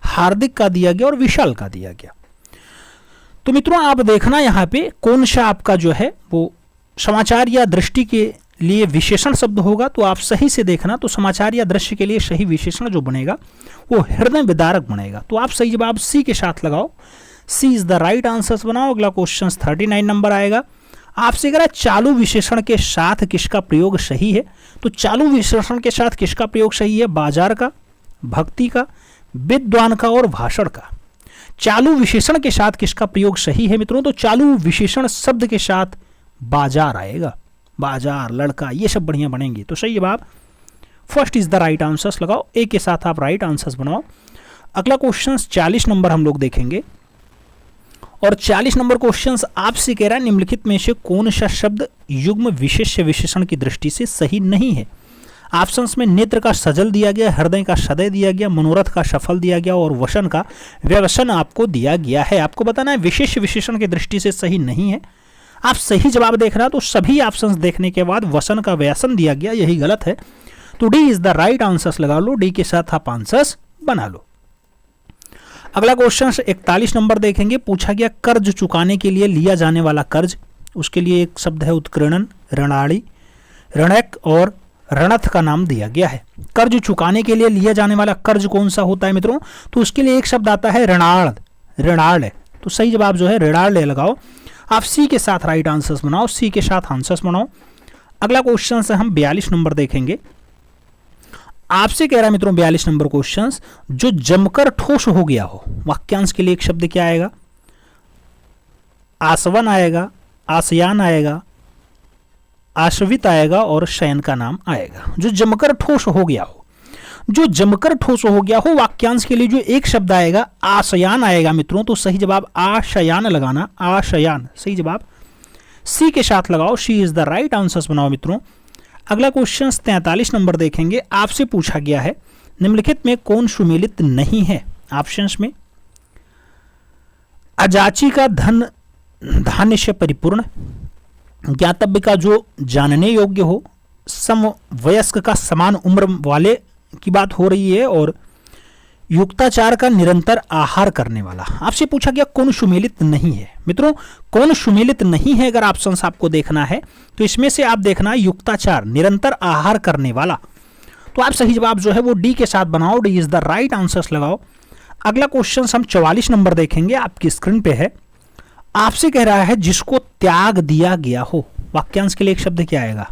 Speaker 2: हार्दिक का दिया गया और विशाल का दिया गया। तो मित्रों आप देखना यहाँ पे कौन सा आपका जो है वो समाचार या दृष्टि के लिए विशेषण शब्द होगा। तो आप सही से देखना। तो समाचार या दृश्य के लिए सही विशेषण जो बनेगा वो हृदय विदारक बनेगा। तो आप सही जवाब सी के साथ लगाओ। सी इज द राइट आंसर बनाओ। अगला क्वेश्चन 39 नंबर आएगा। आपसे कह रहा चालू विशेषण के साथ किसका प्रयोग सही है? तो चालू विशेषण के साथ किसका प्रयोग सही है? बाजार का, भक्ति का, विद्वान का और भाषण का। चालू विशेषण के साथ किसका प्रयोग सही है मित्रों? तो चालू विशेषण शब्द के साथ बाजार आएगा, बाजार, लड़का, ये सब बढ़िया बनेंगे। तो सही जवाब first is the right answers लगाओ। ए के साथ आप राइट आंसर्स बनाओ। अगला क्वेश्चन 40 नंबर हम लोग देखेंगे और 40 नंबर क्वेश्चन आपसे कह रहा है निम्नलिखित में से कौन सा शब्द युग्म विशेष्य विशेषण की दृष्टि से सही नहीं है। ऑप्शंस में नेत्र का सजल दिया गया, हृदय का सदय दिया गया, मनोरथ का सफल दिया गया और वसन का व्यवसन आपको दिया गया है। आपको बताना है विशेष विशेषण की दृष्टि से सही नहीं है। आप सही जवाब देख रहे हो तो सभी ऑप्शंस देखने के बाद वसन का व्यसन दिया गया, यही गलत है। तो D is the right answers लगा लो, डी के साथ आप आंसर्स बना लो। अगला क्वेश्चन 41 नंबर देखेंगे। पूछा गया कर्ज चुकाने के लिए लिया जाने वाला कर्ज, उसके लिए एक शब्द है उत्कीर्णन, ऋणाड़ी, ऋणक और रणथ का नाम दिया गया है। कर्ज चुकाने के लिए लिया जाने वाला कर्ज कौन सा होता है मित्रों, तो उसके लिए एक शब्द आता है ऋणाड़, ऋणाड़। तो सही जवाब जो है ऋणाड़ लगाओ। आप सी के साथ राइट आंसर्स बनाओ, सी के साथ आंसर्स बनाओ। अगला क्वेश्चन से हम 42 नंबर देखेंगे। आपसे कह रहा है मित्रों 42 नंबर क्वेश्चन, जो जमकर ठोस हो गया हो, वाक्यांश के लिए एक शब्द क्या आएगा, आसवन आएगा, आसयान आएगा, आश्वित आएगा और शयन का नाम आएगा। जो जमकर ठोस हो गया हो, जो जमकर ठोस हो गया हो, वाक्यांश के लिए जो एक शब्द आएगा आशयान आएगा मित्रों। तो सही जवाब आशयान लगाना, आशयान सही जवाब। सी के साथ लगाओ, सी इज द राइट आंसर्स बनाओ मित्रों। अगला क्वेश्चन 43 नंबर देखेंगे। आपसे पूछा गया है निम्नलिखित में कौन सुमेलित नहीं है। ऑप्शंस में अजाची का धन धान्य से परिपूर्ण, ज्ञातव्य का जो जानने योग्य हो, समवयस्क का समान उम्र वाले की बात हो रही है और युक्ताचार का निरंतर आहार करने वाला। आपसे पूछा गया कौन सुमेलित नहीं है मित्रों, कौन सुमेलित नहीं है। अगर ऑप्शंस आपको देखना है तो इसमें से आप देखना युक्ताचार, निरंतर आहार करने वाला। तो आप सही जवाब जो है वो डी के साथ बनाओ, D is the right answers लगाओ। अगला क्वेश्चन हम 44 नंबर देखेंगे, आपकी स्क्रीन पे है। आपसे कह रहा है जिसको त्याग दिया गया हो, वाक्यांश के लिए एक शब्द क्या आएगा,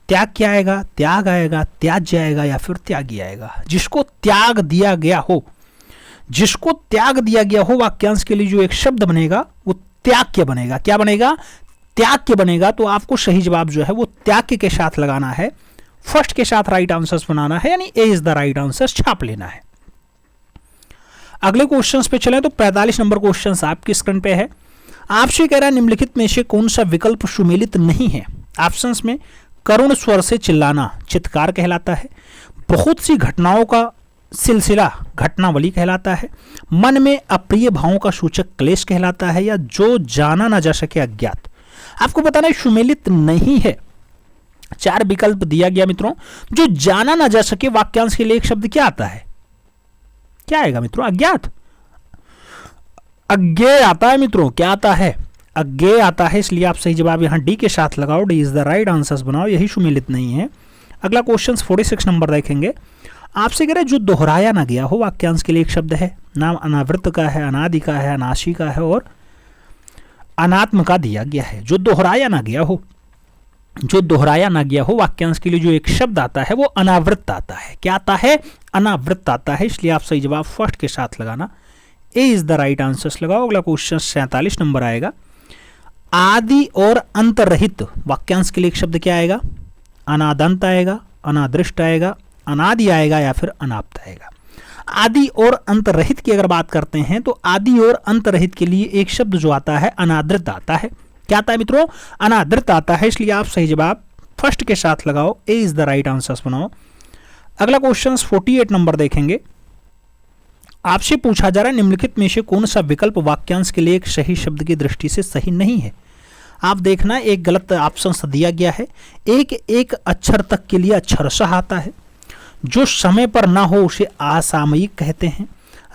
Speaker 2: त्याग क्या आएगा, त्याग आएगा, त्याज्य आएगा या फिर त्यागी आएगा। जिसको त्याग दिया गया हो, जिसको त्याग दिया गया हो, वाक्यांश के लिए जो एक शब्द बनेगा वो त्याग्य बनेगा। क्या बनेगा, त्याग्य बनेगा। तो आपको सही जवाब जो है वो त्याग्य के साथ लगाना है, फर्स्ट के साथ राइट आंसर्स बनाना है, यानी ए इज द राइट आंसर छाप लेना है। अगले क्वेश्चंस पे चले तो 45 नंबर क्वेश्चन आपकी स्क्रीन पे है। आपसे कह रहा है निम्नलिखित में से कौन सा विकल्प सुमेलित नहीं है। ऑप्शंस में करुण स्वर से चिल्लाना चित्कार कहलाता है, बहुत सी घटनाओं का सिलसिला घटनावली कहलाता है, मन में अप्रिय भावों का सूचक क्लेश कहलाता है, या जो जाना ना जा सके अज्ञात। आपको बताना है सुमेलित नहीं है। 4 विकल्प दिया गया मित्रों। जो जाना ना जा सके, वाक्यांश के लिए एक शब्द क्या आता है, क्या आएगा मित्रों, अज्ञात, अज्ञेय आता है मित्रों। क्या आता है, अज्ञेय आता है। इसलिए आप सही जवाब यहां डी के साथ लगाओ, D is the right answers बनाओ, यही सुमेलित नहीं है। अगला क्वेश्चन 46 नंबर देखेंगे। आपसे कह रहे जो दोहराया ना गया हो, वाक्यांश के लिए एक शब्द है, नाम अनावृत का है, अनादि का है, अनाशी का है और अनात्म का दिया गया है। जो दोहराया ना गया हो, जो दोहराया ना गया हो, वाक्यांश के लिए जो एक शब्द आता है वो अनावृत आता है। क्या आता है, अनावृत आता है। इसलिए आप सही जवाब फर्स्ट के साथ लगाना, A is the right answers लगाओ। अगला क्वेश्चन 47 नंबर आएगा। आदि और अंत रहित, वाक्यांश के लिए एक शब्द क्या आएगा, अनादंत आएगा, अनादृष्ट आएगा, अनादि आएगा या फिर अनाप्त आएगा। आदि और अंत रहित की अगर बात करते हैं तो आदि और अंत रहित के लिए एक शब्द जो आता है अनादृत आता है। क्या आता है मित्रों, अनादृत आता है। इसलिए आप सही जवाब फर्स्ट के साथ लगाओ, ए इज द राइट आंसर्स बनाओ। अगला क्वेश्चन 48 नंबर देखेंगे। आपसे पूछा जा रहा है निम्नलिखित में से कौन सा विकल्प वाक्यांश के लिए एक सही शब्द की दृष्टि से सही नहीं है। आप देखना, एक गलत ऑप्शन दिया गया है। एक अक्षर तक के लिए अक्षरशः आता है। जो समय पर ना हो उसे असामयिक कहते हैं।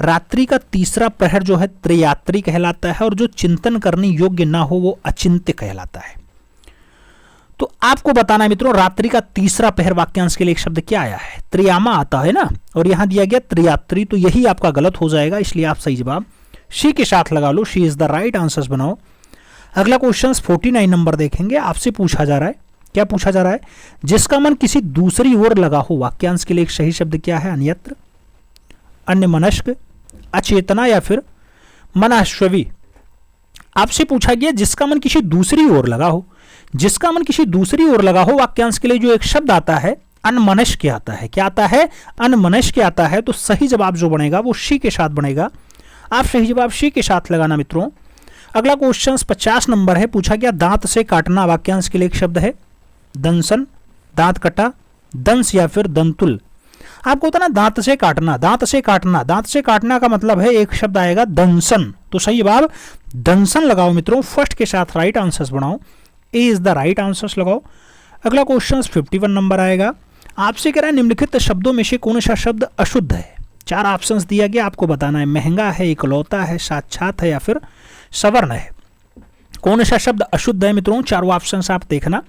Speaker 2: रात्रि का तीसरा प्रहर जो है त्रयात्री कहलाता है और जो चिंतन करने योग्य ना हो वो अचिंत्य कहलाता है। तो आपको बताना है मित्रों, रात्रि का तीसरा पहर वाक्यांश के लिए एक शब्द क्या आया है, त्रियामा आता है ना, और यहां दिया गया त्रियात्री, तो यही आपका गलत हो जाएगा। इसलिए आप सही जवाब सी के साथ लगा लो, सी इज द राइट आंसर्स बनाओ। अगला क्वेश्चन 49 नंबर देखेंगे। आपसे पूछा जा रहा है, क्या पूछा जा रहा है, जिसका मन किसी दूसरी ओर लगा हो, वाक्यांश के लिए एक सही शब्द क्या है, अन्यत्र, अन्यमनस्क, अचेतना या फिर मनाश्वी। आपसे पूछा गया जिसका मन किसी दूसरी ओर लगा हो, जिसका मन किसी दूसरी ओर लगा हो, वाक्यांश के लिए जो एक शब्द आता है अनमनस्क आता है। क्या आता है, अनमनस्क आता है। तो सही जवाब जो बनेगा वो सी के साथ बनेगा। आप सही जवाब सी के साथ लगाना मित्रों। अगला क्वेश्चन 50 नंबर है, पूछा गया दांत से काटना वाक्यांश के लिए एक शब्द है दंसन, दांत कटा, दंस या फिर दंतुल। आपको होता ना दांत से काटना, दांत से काटना, दांत से काटना का मतलब है एक शब्द आएगा दंसन, तो सही जवाब दंसन लगाओ मित्रों, फर्स्ट के साथ राइट आंसर्स बनाओ, ए इज द राइट आंसर्स लगाओ। अगला क्वेश्चन 51 नंबर आएगा, आपसे कह रहा है निम्नलिखित शब्दों में से कौन सा शब्द अशुद्ध है। 4 ऑप्शंस दिया गया, आपको बताना है महंगा है, इकलौता है, साक्षात है या फिर सवर्ण है। कौन सा शब्द अशुद्ध है मित्रों, चारों ऑप्शंस आप देखना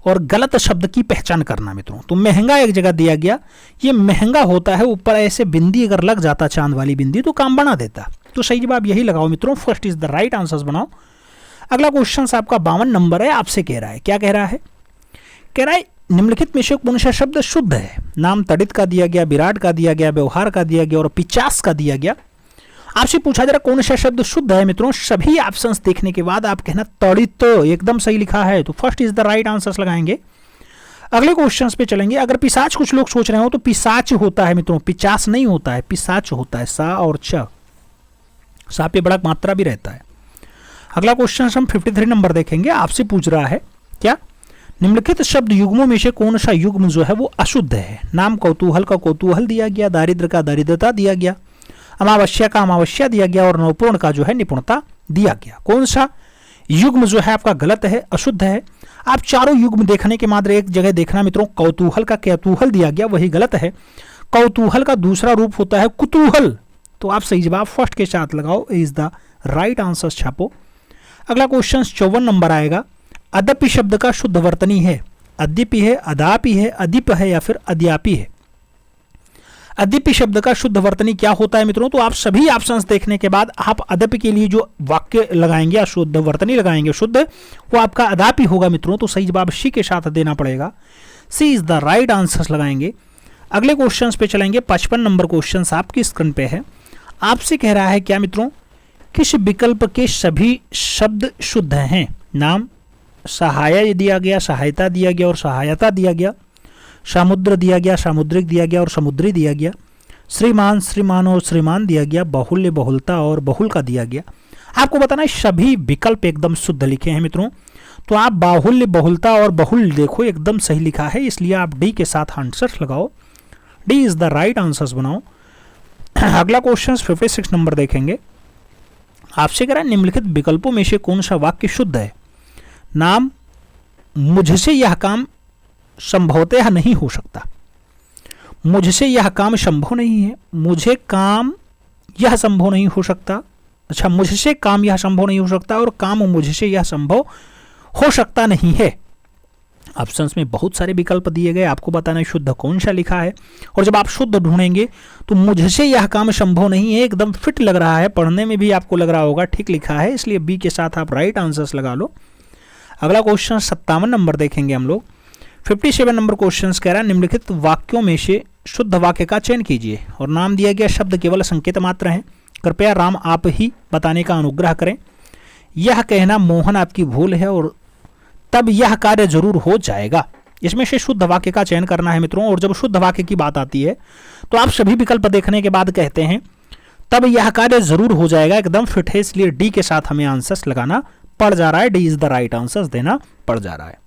Speaker 2: और गलत शब्द की पहचान करना मित्रों। तो महंगा एक जगह दिया गया, ये महंगा होता है, ऊपर ऐसे बिंदी अगर लग जाता चांद वाली बिंदी तो काम बना देता, तो सही जवाब यही लगाओ मित्रों, first is the right answers बनाओ। अगला क्वेश्चन आपका 52 नंबर है, आपसे कह रहा है, क्या कह रहा है, कह रहा है निम्नलिखित में से कौन सा शब्द शुद्ध है। नाम तड़ित का दिया गया, विराट का दिया गया, व्यवहार का दिया गया और 50 का दिया गया। आपसे पूछा जा रहा कौन सा शब्द शुद्ध है मित्रों, सभी ऑप्शंस देखने के बाद आप कहना तड़ित, एकदम सही लिखा है, तो first is the right answers लगाएंगे। अगले क्वेश्चंस पे चलेंगे। अगर पिशाच कुछ लोग सोच रहे हो तो पिशाच होता है मित्रों, पिचास नहीं होता है, पिशाच होता है, सा और च, सा पे बड़ा मात्रा भी रहता है। अगला क्वेश्चन हम 53 नंबर देखेंगे, आपसे पूछ रहा है क्या, निम्नलिखित शब्द युग्मों में से कौन सा युग्म जो है वो अशुद्ध है। नाम कौतूहल का कौतूहल दिया गया, दारिद्र का दारिद्रता दिया गया, अमावस्या का अमावस्या दिया गया और नौपूर्ण का जो है निपुणता दिया गया। कौन सा युग्म जो है आपका गलत है, अशुद्ध है। आप चारों युग्म देखने के मात्र एक जगह देखना मित्रों, कौतूहल का कैतूहल दिया गया वही गलत है, कौतूहल का दूसरा रूप होता है कुतूहल, तो आप सही जवाब फर्स्ट के साथ लगाओ, इज द राइट आंसर छापो। अगला क्वेश्चन 54 नंबर आएगा, अदपि शब्द का शुद्ध वर्तनी है, अद्यपि है, अदापि है, अदीप है या फिर अद्यापि है। अद्यपि शब्द का शुद्ध वर्तनी क्या होता है मित्रों, तो आप सभी ऑप्शंस देखने के बाद आप अदपि के लिए जो वाक्य लगाएंगे या शुद्ध वर्तनी लगाएंगे शुद्ध, वो आपका अदापि होगा मित्रों, तो सही जवाब सी के साथ देना पड़ेगा, सी इज द राइट आंसर्स लगाएंगे। अगले क्वेश्चन पे चलेंगे, 55 नंबर क्वेश्चन आपकी स्क्रीन पे है। आपसे कह रहा है क्या मित्रों, किस विकल्प के सभी शब्द शुद्ध हैं। नाम सहाय दिया गया, सहायता दिया गया और सहायता दिया गया, समुद्र दिया गया, सामुद्रिक दिया गया और समुद्री दिया गया, श्रीमान, श्रीमान और श्रीमान दिया गया, बहुल्य, बहुलता और बहुल का दिया गया। आपको बताना है सभी विकल्प एकदम शुद्ध लिखे हैं मित्रों, तो आप बाहुल्य, बहुलता और बहुल देखो एकदम सही लिखा है, इसलिए आप डी के साथ आंसर्स लगाओ, D is the right answers बनाओ। अगला क्वेश्चन 56 नंबर देखेंगे, आपसे कह रहा है निम्नलिखित विकल्पों में से कौन सा वाक्य शुद्ध है। नाम मुझसे यह काम संभवतः नहीं हो सकता, मुझसे यह काम संभव नहीं है, मुझे काम यह संभव नहीं हो सकता, अच्छा मुझसे काम यह संभव नहीं हो सकता और काम मुझसे यह संभव हो सकता नहीं है। ऑप्शंस में बहुत सारे विकल्प दिए गए, आपको बताना है शुद्ध कौन सा लिखा है, और जब आप शुद्ध ढूंढेंगे तो मुझसे यह काम संभव नहीं है एकदम फिट लग रहा है, पढ़ने में भी आपको लग रहा होगा ठीक लिखा है, इसलिए बी के साथ आप राइट आंसर्स लगा लो। अगला क्वेश्चन 57 नंबर देखेंगे हम लोग। 57 नंबर क्वेश्चन कह रहा है निम्नलिखित वाक्यों में से शुद्ध वाक्य का चयन कीजिए, और नाम दिया गया शब्द केवल संकेत मात्र हैं, कृपया राम आप ही बताने का अनुग्रह करें, यह कहना मोहन आपकी भूल है और तब यह कार्य जरूर हो जाएगा। इसमें से शुद्ध वाक्य का चयन करना है मित्रों, और जब शुद्ध वाक्य की बात आती है तो आप सभी विकल्प देखने के बाद कहते हैं तब यह कार्य जरूर हो जाएगा, एकदम फिट है, इसलिए डी के साथ हमें आंसर्स लगाना पड़ जा रहा है, D is the right answers देना पड़ जा रहा है।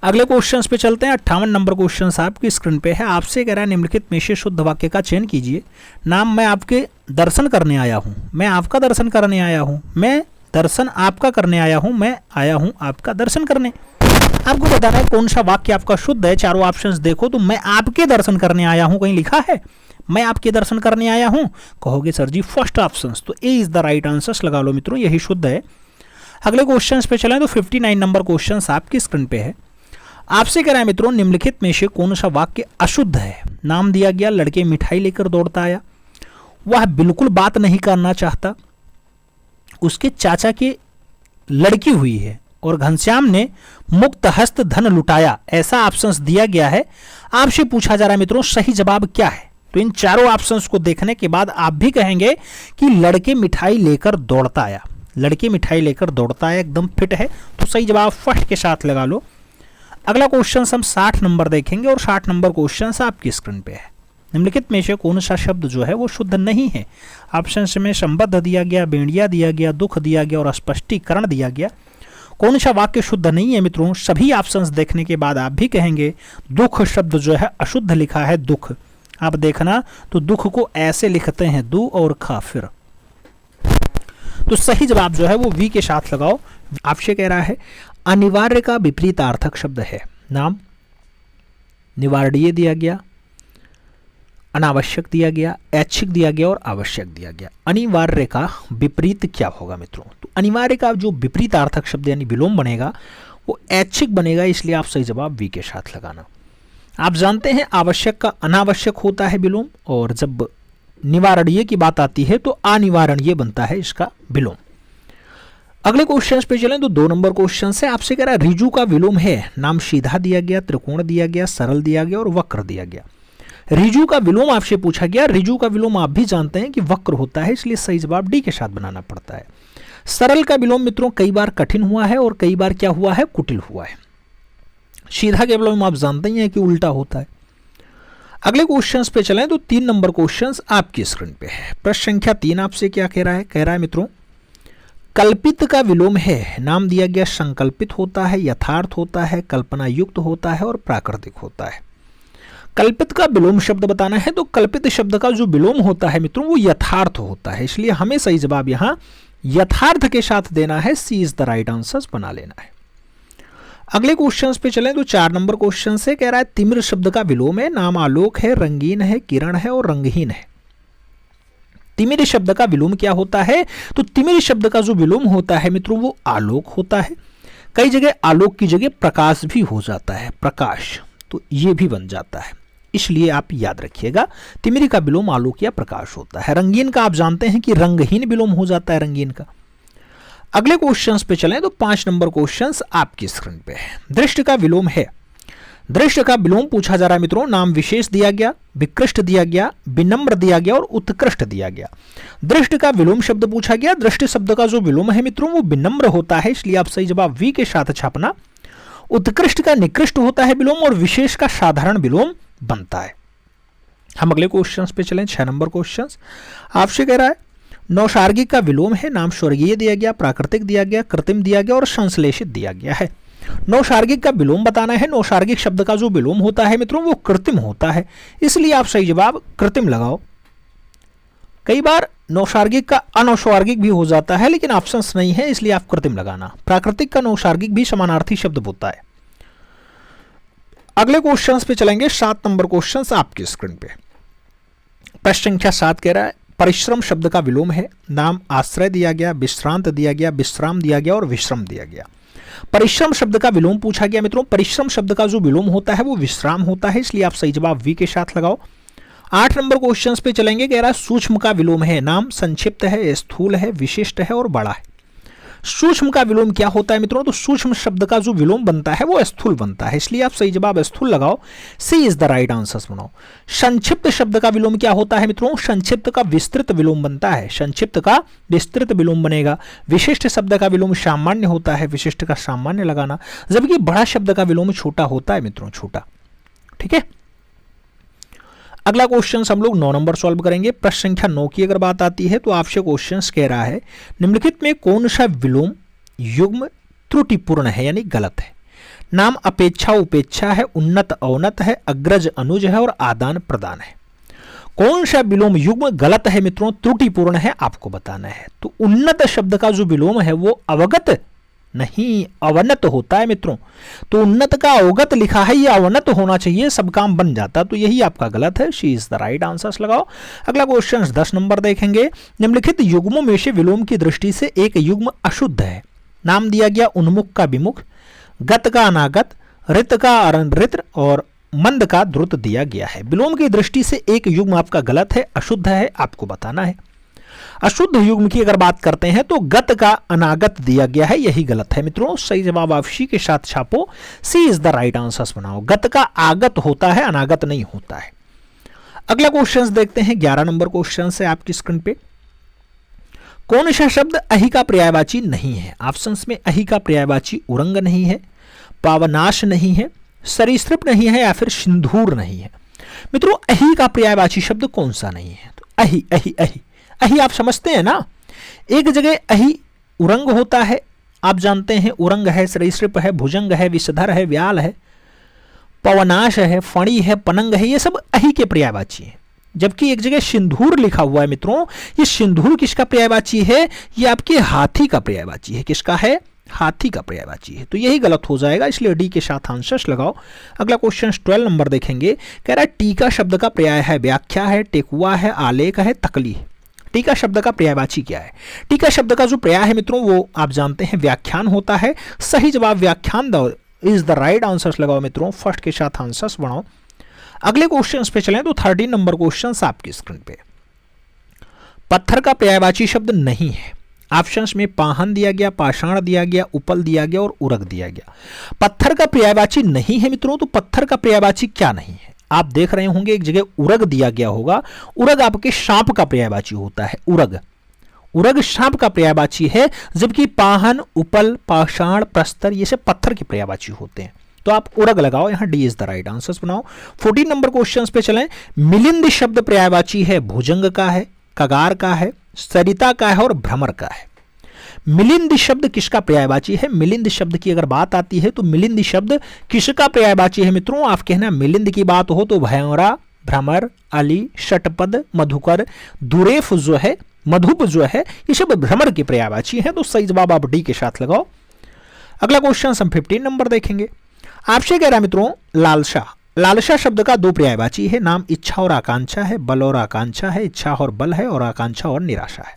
Speaker 2: अगले क्वेश्चंस पे चलते हैं। 58 नंबर क्वेश्चन आपकी स्क्रीन पे है, आपसे कह रहा है निम्नलिखित में से शुद्ध वाक्य का चयन कीजिए। नाम मैं आपके दर्शन करने आया हूँ, मैं आपका दर्शन करने आया हूँ, मैं दर्शन आपका करने आया हूँ, मैं आया हूँ आपका दर्शन करने। आपको बताना है कौन सा वाक्य आपका शुद्ध है, चारों ऑप्शंस देखो तो मैं आपके दर्शन करने आया हूँ कहीं लिखा है, मैं आपके दर्शन करने आया हूँ, कहोगे सर जी फर्स्ट ऑप्शंस, तो ए इज द राइट आंसर्स लगा लो मित्रों, यही शुद्ध है। अगले क्वेश्चंस पे चलें तो 59 नंबर क्वेश्चन आपकी स्क्रीन पे है, आपसे कह रहा है मित्रों निम्नलिखित में से कौन सा वाक्य अशुद्ध है। नाम दिया गया लड़के मिठाई लेकर दौड़ता आया, वह बिल्कुल बात नहीं करना चाहता, उसके चाचा की लड़की हुई है और घनश्याम ने मुक्त हस्त धन लुटाया, ऐसा ऑप्शंस दिया गया है। आपसे पूछा जा रहा है मित्रों सही जवाब क्या है, तो इन चारों ऑप्शंस को देखने के बाद आप भी कहेंगे कि लड़के मिठाई लेकर दौड़ता आया, लड़के मिठाई लेकर दौड़ता आया एकदम फिट है, तो सही जवाब फर्स्ट के साथ लगा लो। अगला क्वेश्चन हम 60 नंबर देखेंगे और 60 नंबर क्वेश्चन आपकी स्क्रीन पे है। निम्नलिखित में से कौन सा शब्द जो है वो शुद्ध नहीं है? ऑप्शन में संबद्ध दिया गया, बेड़िया दिया गया, दुख दिया गया और स्पष्टीकरण दिया गया। कौन सा वाक्य शुद्ध नहीं है मित्रों? सभी ऑप्शंस देखने के बाद आप भी कहेंगे दुख शब्द जो है अशुद्ध लिखा है, दुख। आप देखना तो दुख को ऐसे लिखते हैं, दु और खा फिर। तो सही जवाब जो है वो वी के साथ लगाओ। आपसे कह रहा है अनिवार्य का विपरीतार्थक शब्द है, नाम निवारणीय दिया गया, अनावश्यक दिया गया, ऐच्छिक दिया गया और आवश्यक दिया गया। अनिवार्य का विपरीत क्या होगा मित्रों? तो अनिवार्य का जो विपरीतार्थक शब्द यानी विलोम बनेगा वो ऐच्छिक बनेगा, इसलिए आप सही जवाब वी के साथ लगाना। आप जानते हैं आवश्यक का अनावश्यक होता है विलोम, और जब निवारणीय की बात आती है तो अनिवारणीय बनता है इसका विलोम। अगले क्वेश्चन पे चलें तो 2 नंबर क्वेश्चन से आपसे कह रहा है रिजु का विलोम है, नाम सीधा दिया गया, त्रिकोण दिया गया, सरल दिया गया और वक्र दिया गया। रिजु का विलोम आपसे पूछा गया। रिजु का विलोम आप भी जानते हैं कि वक्र होता है, इसलिए सही जवाब डी के साथ बनाना पड़ता है। सरल का विलोम मित्रों कई बार कठिन हुआ है और कई बार क्या हुआ है, कुटिल हुआ है। सीधा के विलोम आप जानते ही हैं कि उल्टा होता है। अगले क्वेश्चंस पे चलें तो 3 नंबर क्वेश्चंस आपकी स्क्रीन पे है। प्रश्न संख्या 3 आपसे क्या कह रहा है? कह रहा है मित्रों कल्पित का विलोम है, नाम दिया गया, संकल्पित होता है, यथार्थ होता है, कल्पना युक्त होता है और प्राकृतिक होता है। कल्पित का विलोम शब्द बताना है तो कल्पित शब्द का जो विलोम होता है मित्रों वो यथार्थ होता है, इसलिए हमें सही जवाब यहां यथार्थ के साथ देना है, सी इज द राइट आंसर बना लेना है। अगले क्वेश्चंस पे चलें तो 4 नंबर क्वेश्चन से कह रहा है तिमिर शब्द का विलोम है, नाम आलोक है, रंगीन है, किरण है और रंगहीन है। तिमिर शब्द का विलोम क्या होता है? तो तिमिर शब्द का जो विलोम होता है मित्रों वो आलोक होता है। कई जगह आलोक की जगह प्रकाश भी हो जाता है, प्रकाश, तो ये भी बन जाता है, इसलिए आप याद रखिएगा तिमिर का विलोम आलोक या प्रकाश होता है। रंगीन का आप जानते हैं कि रंगहीन विलोम हो जाता है रंगीन का। अगले क्वेश्चंस पे चलें तो 5 नंबर क्वेश्चंस आपकी स्क्रीन पे है। दृष्ट का विलोम है, दृष्ट का विलोम पूछा जा रहा है मित्रों, नाम विशेष दिया गया, विकृष्ट दिया गया, विनम्र दिया गया और उत्कृष्ट दिया गया। दृष्ट का विलोम शब्द पूछा गया। दृष्ट शब्द का जो विलोम है मित्रों वो विनम्र होता है, इसलिए आप सही जवाब वी के साथ छापना। उत्कृष्ट का निकृष्ट होता है विलोम और विशेष का साधारण विलोम बनता है। हम अगले क्वेश्चंस पे चलें। 6 नंबर क्वेश्चंस आपसे कह रहा है नौसार्गिक का विलोम है, नाम स्वर्गीय दिया गया, प्राकृतिक दिया गया, कृत्रिम दिया गया और संश्लेषित दिया गया है। नौसार्गिक का विलोम बताना है। नौसार्गिक शब्द का जो विलोम होता है मित्रों वो कृत्रिम होता है, इसलिए आप सही जवाब कृत्रिम लगाओ। कई बार नौसार्गिक का अनौसार्गिक भी हो जाता है, लेकिन ऑप्शंस नहीं है, इसलिए आप कृत्रिम लगाना। प्राकृतिक का नौसार्गिक भी समानार्थी शब्द होता है। अगले क्वेश्चंस पे चलेंगे। 7 नंबर क्वेश्चंस आपकी स्क्रीन पे। प्रश्न संख्या 7 कह रहा है परिश्रम शब्द का विलोम है, नाम आश्रय दिया गया, विश्रांत दिया गया, विश्राम दिया गया और विश्रम दिया गया। परिश्रम शब्द का विलोम पूछा गया मित्रों। परिश्रम शब्द का जो विलोम होता है वो विश्राम होता है, इसलिए आप सही जवाब वी के साथ लगाओ। 8 नंबर क्वेश्चंस पे चलेंगे। कह रहा है सूक्ष्म का विलोम है, नाम संक्षिप्त है, स्थूल है, विशिष्ट है और बड़ा है। सूक्ष्म का विलोम क्या होता है मित्रों? तो सूक्ष्म शब्द का जो विलोम बनता है वो स्थूल बनता है, इसलिए आप सही जवाब स्थूल लगाओ, सी इज द राइट आंसर बनाओ। संक्षिप्त शब्द का विलोम क्या होता है मित्रों? संक्षिप्त का विस्तृत विलोम बनता है, संक्षिप्त का विस्तृत विलोम बनेगा। विशिष्ट शब्द का विलोम सामान्य होता है, विशिष्ट का सामान्य लगाना, जबकि बड़ा शब्द का विलोम छोटा होता है मित्रों, छोटा। ठीक है। अगला क्वेश्चन हम लोग 9 नंबर सॉल्व करेंगे। प्रश्न संख्या 9 की अगर बात आती है तो आपसे क्वेश्चन कह रहा है निम्नलिखित में कौन सा विलोम युग्म त्रुटिपूर्ण है यानी गलत है? नाम अपेक्षा उपेक्षा है, उन्नत अवनत है, अग्रज अनुज है और आदान प्रदान है। कौन सा विलोम युग्म गलत है मित्रों, त्रुटिपूर्ण है, आपको बताना है। तो उन्नत शब्द का जो विलोम है वो अवगत नहीं अवनत होता है मित्रों। तो उन्नत का अवगत लिखा है, ये अवनत होना चाहिए, सब काम बन जाता, तो यही आपका गलत है, C is the right answer लगाओ। अगला क्वेश्चन 10 नंबर देखेंगे। निम्नलिखित युग्मों में से विलोम की दृष्टि से एक युग्म अशुद्ध है। नाम दिया गया उन्मुख का विमुख, गत का अनागत, ऋत का अनऋत और मंद का द्रुत दिया गया है। विलोम की दृष्टि से एक युग्म आपका गलत है, अशुद्ध है, आपको बताना है। अशुद्ध युग्म की अगर बात करते हैं तो गत का अनागत दिया गया है, यही गलत है मित्रों। सही जवाब आप सी के साथ छापो, सी इज द राइट आंसर बनाओ। गत का आगत होता है, अनागत नहीं होता है। अगला क्वेश्चन देखते हैं। 11 नंबर क्वेश्चन है आपकी स्क्रीन पे। कौन सा शब्द अहि का पर्यायवाची नहीं है? ऑप्शंस में अहि का पर्यायवाची उरंग नहीं है, पावनाश नहीं है, सरीसृप नहीं है या फिर सिंदूर नहीं है। मित्रों अहि का पर्यायवाची शब्द कौन सा नहीं है? तो अहि अहि अहि अहि आप समझते हैं ना, एक जगह अहि उरंग होता है, आप जानते हैं उरंग है, सरीसृप है, भुजंग है, विषधर है, व्याल है, पवनाश है, फणी है, पनंग है, ये सब अहि के पर्यायवाची हैं। जबकि एक जगह सिंदूर लिखा हुआ है मित्रों, ये सिंदूर किसका पर्यायवाची है? ये आपके हाथी का पर्यायवाची है। किसका है? हाथी का पर्यायवाची है। तो यही गलत हो जाएगा, इसलिए डी के साथ आंसर्स लगाओ। अगला क्वेश्चन 12 नंबर देखेंगे, कह रहा है टीका शब्द का पर्याय है व्याख्या है, टेकुआ है, आलेख है, तकली है। टीका शब्द का पर्यायवाची क्या है? टीका शब्द का जो पर्याय है मित्रों वो आप जानते हैं व्याख्यान होता है। सही जवाब व्याख्यान इज द राइट आंसर्स लगाओ मित्रों, फर्स्ट के साथ आंसर्स बनाओ। अगले क्वेश्चन पे चलें तो 13 नंबर क्वेश्चन आपकी स्क्रीन पे। पत्थर का पर्यायवाची शब्द नहीं है। ऑप्शंस में पाहन दिया गया, पाषाण दिया गया, उपल दिया गया और उरग दिया गया। पत्थर का पर्यायवाची नहीं है मित्रों, तो पत्थर का पर्यायवाची क्या नहीं है? आप देख रहे होंगे एक जगह उरग दिया गया होगा। उरग आपके सांप का पर्यायवाची होता है। उरग उरग सांप का पर्यायवाची है, जबकि पाहन, उपल, पाषाण, प्रस्तर ये सब पत्थर के पर्यायवाची होते हैं। तो आप उरग लगाओ, यहां D is the right answers बनाओ। 14 नंबर क्वेश्चन पे चलें। मिलिंद शब्द पर्यायवाची है, भुजंग का है, कगार का है, सरिता का है और भ्रमर का है। मिलिंद शब्द किसका पर्यायवाची है? मिलिंद शब्द की अगर बात आती है तो मिलिंद शब्द किसका पर्यायवाची है मित्रों? आप कहना मिलिंद की बात हो तो भयंरा, भ्रमर, अली, षटपद, मधुकर, दुरेफ जो है, मधुप जो है, ये सब भ्रमर की पर्यायवाची है। तो सही जवाब आप डी के साथ लगाओ। अगला क्वेश्चन हम 15 नंबर देखेंगे। आपसे कह रहा है मित्रों लालसा। लालसा शब्द का दो पर्यायवाची है, नाम इच्छा और आकांक्षा है, बल और आकांक्षा है, इच्छा और बल है और आकांक्षा और निराशा है।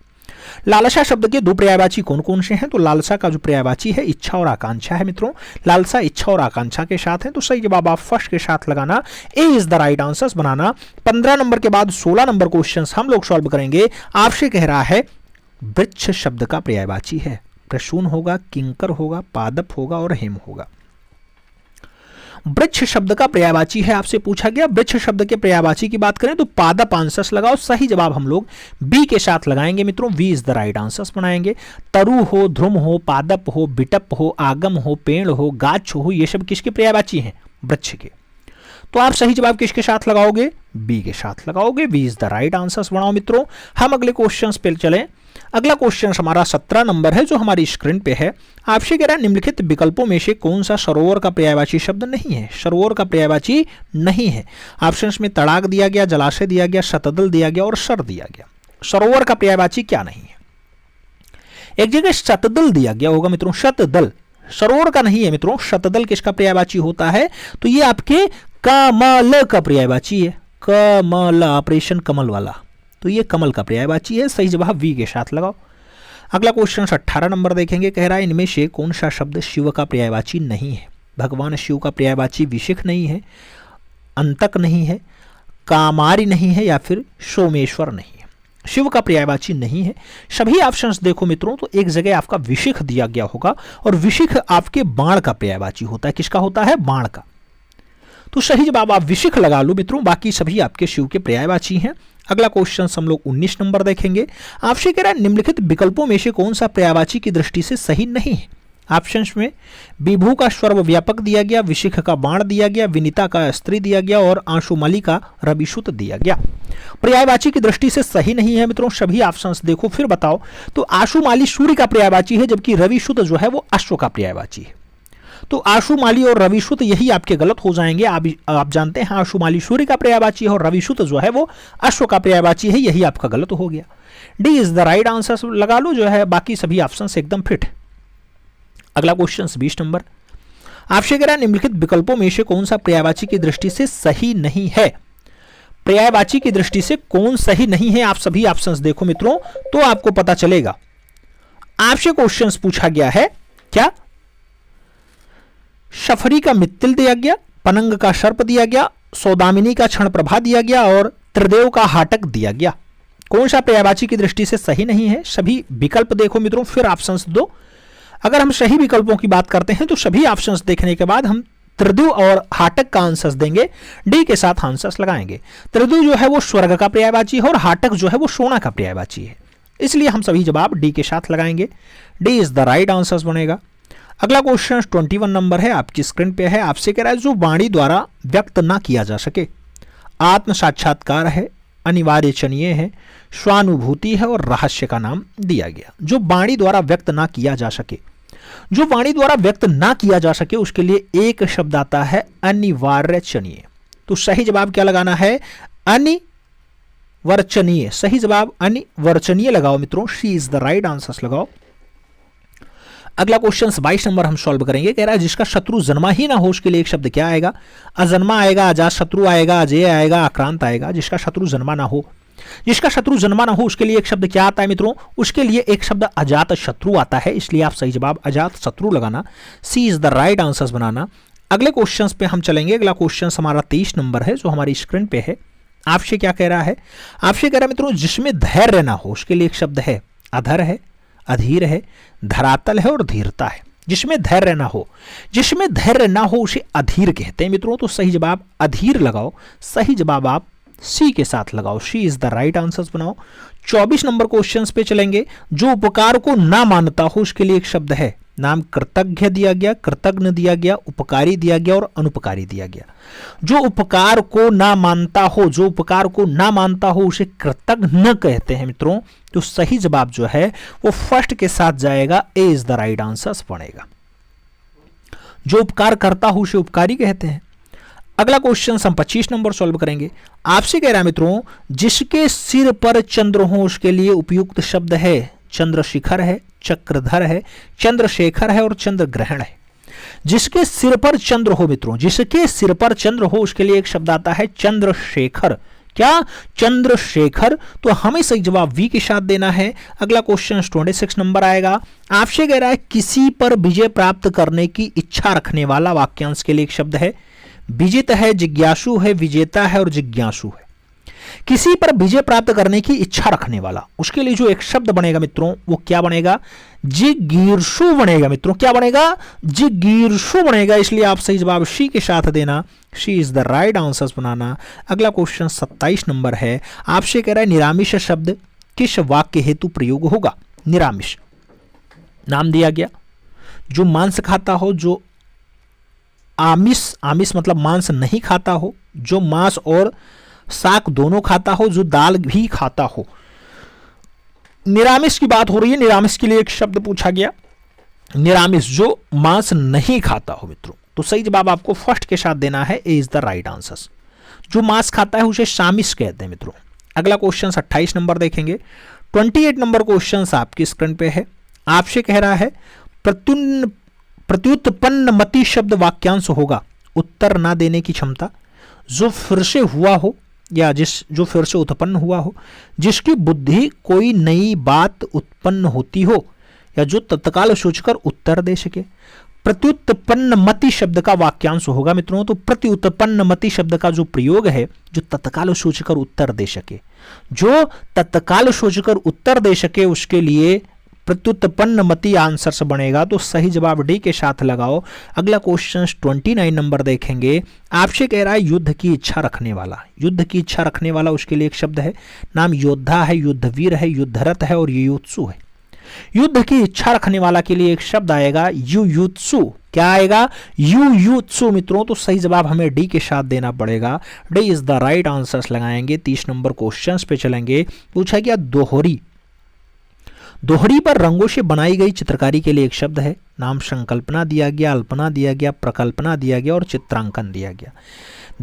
Speaker 2: लालसा शब्द के दो पर्यायवाची कौन कौन से हैं? तो लालसा का जो पर्यायवाची है इच्छा और आकांक्षा है मित्रों। लालसा इच्छा और आकांक्षा के साथ है, तो सही जवाब आप फर्स्ट के साथ लगाना, A is the right answers बनाना। 15 नंबर के बाद 16 नंबर क्वेश्चन हम लोग सॉल्व करेंगे। आपसे कह रहा है वृक्ष शब्द का पर्यायवाची है, प्रसून होगा, किंकर होगा, पादप होगा और हेम होगा। वृक्ष शब्द का पर्यायवाची है, आपसे पूछा गया। वृक्ष शब्द के पर्यायवाची की बात करें तो पादप आंसर्स लगाओ। सही जवाब हम लोग बी के साथ लगाएंगे मित्रों, B is the right answers बनाएंगे। तरु हो, ध्रुम हो, पादप हो, बिटप हो, आगम हो, पेड़ हो, गाछ हो, ये सब किसके पर्यायवाची हैं? वृक्ष के। तो आप सही जवाब किसके साथ लगाओगे? बी के साथ लगाओगे, B is the right answers बनाओ मित्रों। हम अगले क्वेश्चन पे चलें। अगला क्वेश्चन हमारा 17 नंबर है जो हमारी स्क्रीन पे है। आपसे कह रहा है निम्नलिखित विकल्पों में से कौन सा सरोवर का पर्यायवाची शब्द नहीं है? सरोवर का पर्यायवाची नहीं है। ऑप्शंस में तड़ाक दिया गया, जलाशय दिया गया, शतदल दिया गया और सर दिया गया। सरोवर का पर्यायवाची क्या नहीं है? एक जगह शतदल दिया गया होगा मित्रों, शतदल सरोवर का नहीं है मित्रों। शतदल किसका पर्यायवाची होता है? तो ये आपके कमल का पर्यायवाची है। कमल, ऑपरेशन कमल वाला, तो ये कमल का पर्यायवाची है। सही जवाब वी के साथ लगाओ। अगला क्वेश्चन 18 नंबर देखेंगे। कह रहा है इनमें से कौन सा शब्द शिव का पर्यायवाची नहीं है? भगवान शिव का पर्यायवाची विशिख नहीं है, अंतक नहीं है, कामारी नहीं है या फिर सोमेश्वर नहीं है। शिव का पर्यायवाची नहीं है। सभी ऑप्शंस देखो मित्रों तो एक जगह आपका विशिख दिया गया होगा और विशिख आपके बाण का पर्यायवाची होता है। किसका होता है? बाण का। तो सही जवाब आप विशिख लगा लो मित्रों, बाकी सभी आपके शिव के पर्यायवाची हैं। अगला क्वेश्चन हम लोग 19 नंबर देखेंगे। आपसे कह रहा है निम्नलिखित विकल्पों में से कौन सा पर्यायवाची की दृष्टि से सही नहीं है? ऑप्शंस में विभू का सर्वव्यापक दिया गया, विशिख का बाण दिया गया, विनीता का स्त्री दिया गया और आंशुमाली का रविशुत दिया गया। पर्यायवाची की दृष्टि से सही नहीं है मित्रों। सभी ऑप्शंस देखो फिर बताओ। तो आंशुमाली सूर्य का पर्यायवाची है, जबकि रविशुत जो है वो अश्व का पर्यायवाची है। तो आशुमाली और रविशुत यही आपके गलत हो जाएंगे। आप जानते हैं आशुमाली सूर्य का पर्यायवाची है और रविशुत जो है वो अश्व का पर्यायवाची है, यही आपका गलत हो गया। D is the right answer लगा लो जो है, बाकी सभी ऑप्शन एकदम फिट। अगला क्वेश्चन 20 नंबर। आपसे कह रहा है निम्नलिखित विकल्पों में से कौन सा पर्यायवाची की दृष्टि से सही नहीं है? पर्यायवाची की दृष्टि से कौन सही नहीं है? आप सभी ऑप्शंस देखो मित्रों तो आपको पता चलेगा। आपसे क्वेश्चंस पूछा गया है क्या? शफरी का मित्तिल दिया गया, पनंग का सर्प दिया गया, सौदामिनी का क्षण प्रभा दिया गया और त्रिदेव का हाटक दिया गया। कौन सा पर्यायवाची की दृष्टि से सही नहीं है? सभी विकल्प देखो मित्रों फिर ऑप्शंस दो। अगर हम सही विकल्पों की बात करते हैं तो सभी ऑप्शंस देखने के बाद हम त्रिदेव और हाटक का आंसर्स देंगे, डी के साथ आंसर्स लगाएंगे। त्रिदेव जो है वो स्वर्ग का पर्यायवाची है और हाटक जो है वो सोना का पर्यायवाची है, इसलिए हम सभी जवाब डी के साथ लगाएंगे। D is the right answers बनेगा। अगला क्वेश्चन 21 नंबर है, आपकी स्क्रीन पे है। आपसे कह रहा है जो वाणी द्वारा व्यक्त ना किया जा सके, आत्म साक्षात्कार है, अनिवार्य चनीय है, स्वानुभूति है और रहस्य का नाम दिया गया। जो वाणी द्वारा व्यक्त ना किया जा सके, जो वाणी द्वारा व्यक्त ना किया जा सके उसके लिए एक शब्द आता है अनिवार्य चनीय। तो सही जवाब क्या लगाना है? अनिवर्चनीय। सही जवाब अनिवर्चनीय लगाओ मित्रों, सी इज द राइट आंसर लगाओ। अगला क्वेश्चन 22 नंबर हम सॉल्व करेंगे। कह रहा है जिसका शत्रु जन्मा ही ना हो उसके लिए एक शब्द क्या आएगा? अजन्मा आएगा, अजात शत्रु आएगा, अजेय आएगा, आक्रांत आएगा। जिसका शत्रु जन्मा ना हो, जिसका शत्रु जन्मा ना हो उसके लिए एक शब्द क्या आता है मित्रों? उसके लिए एक शब्द अजात शत्रु आता है, इसलिए आप सही जवाब अजात शत्रु लगाना, सी इज द राइट आंसर बनाना। अगले क्वेश्चन पे हम चलेंगे। अगला क्वेश्चन हमारा 23 नंबर है जो हमारी स्क्रीन पे है। आपसे क्या कह रहा है? आपसे कह रहा है मित्रों जिसमें धैर्य ना हो उसके लिए एक शब्द है अधर है, अधीर है, धरातल है और धीरता है। जिसमें धैर्य ना हो, जिसमें धैर्य ना हो उसे अधीर कहते हैं मित्रों। तो सही जवाब अधीर लगाओ, सही जवाब आप सी के साथ लगाओ, सी इज द राइट आंसर बनाओ। 24 नंबर क्वेश्चन पे चलेंगे। जो उपकार को ना मानता हो उसके लिए एक शब्द है, नाम कृतज्ञ दिया गया, कृतज्ञ दिया गया, उपकारी दिया गया और अनुपकारी दिया गया। जो उपकार को ना मानता हो, जो उपकार को ना मानता हो उसे कृतज्ञ न कहते हैं मित्रों। तो सही जवाब जो है वो फर्स्ट के साथ जाएगा, ए इज द राइट आंसर बनेगा। जो उपकार करता हो उसे उपकारी कहते हैं। अगला क्वेश्चन हम 25 नंबर सॉल्व करेंगे। आपसे कह रहा है मित्रों जिसके सिर पर चंद्र हो उसके लिए उपयुक्त शब्द है चंद्रशिखर है, चक्रधर है, चंद्रशेखर है और चंद्रग्रहण है। जिसके सिर पर चंद्र हो मित्रों, जिसके सिर पर चंद्र हो उसके लिए एक शब्द आता है चंद्रशेखर। क्या? चंद्रशेखर। तो हमें सही जवाब वी के साथ देना है। अगला क्वेश्चन 26 नंबर आएगा। आपसे कह रहा है किसी पर विजय प्राप्त करने की इच्छा रखने वाला वाक्यांश के लिए एक शब्द है विजित है, जिज्ञासु है, विजेता है और जिज्ञासु है। किसी पर विजय प्राप्त करने की इच्छा रखने वाला, उसके लिए जो एक शब्द बनेगा मित्रों वो क्या बनेगा? जिगीर्षु बनेगा मित्रों। क्या बनेगा? जिगीर्षु बनेगा। इसलिए आप सही जवाब शी के साथ देना, C is the right answer बनाना। अगला क्वेश्चन 27 नंबर है। आपसे कह रहा है निरामिष शब्द किस वाक्य हेतु प्रयोग होगा? निरामिष नाम दिया गया, जो मांस खाता हो, जो आमिष, आमिष मतलब मांस नहीं खाता हो, जो मांस और शाक दोनों खाता हो, जो दाल भी खाता हो। निरामिष की बात हो रही है, निरामिष के लिए एक शब्द पूछा गया निरामिष, जो मांस नहीं खाता हो मित्रों। तो सही जवाब आपको फर्स्ट के साथ देना है, ए इज द राइट आंसर। जो मांस खाता है उसे शामिष कहते हैं मित्रों। अगला क्वेश्चन 28 नंबर देखेंगे। 28 नंबर क्वेश्चन आपकी स्क्रीन पे है। आपसे कह रहा है प्रत्युत्पन्न मति शब्द वाक्यांश होगा उत्तर ना देने की क्षमता, जो फिर से हुआ हो या जो फिर से उत्पन्न हुआ हो, जिसकी बुद्धि कोई नई बात उत्पन्न होती हो या जो तत्काल सोचकर उत्तर दे सके। प्रत्युत्पन्न मति शब्द का वाक्यांश होगा मित्रों। तो प्रत्युत्पन्न मति शब्द का जो प्रयोग है जो तत्काल सोचकर उत्तर दे सके, जो तत्काल सोचकर उत्तर दे सके उसके लिए प्रत्युत्पन्न मति आंसर से बनेगा। तो सही जवाब डी के साथ लगाओ। अगला क्वेश्चन 29 नंबर देखेंगे। आपसे कह रहा है युद्ध की इच्छा रखने वाला, युद्ध की इच्छा रखने वाला उसके लिए एक शब्द है, नाम योद्धा है, युद्धवीर है, युद्धरत है और युयुत्सु है। युद्ध की इच्छा रखने वाला के लिए एक शब्द आएगा युयुत्सु। क्या आएगा? युयुत्सु मित्रों। तो सही जवाब हमें डी के साथ देना पड़ेगा, D is the right answer लगाएंगे। 30 नंबर क्वेश्चन पे चलेंगे। पूछा गया दोहरी, दोहरी पर रंगों से बनाई गई चित्रकारी के लिए एक शब्द है, नाम संकल्पना दिया गया, अल्पना दिया गया, प्रकल्पना दिया गया और चित्रांकन दिया गया।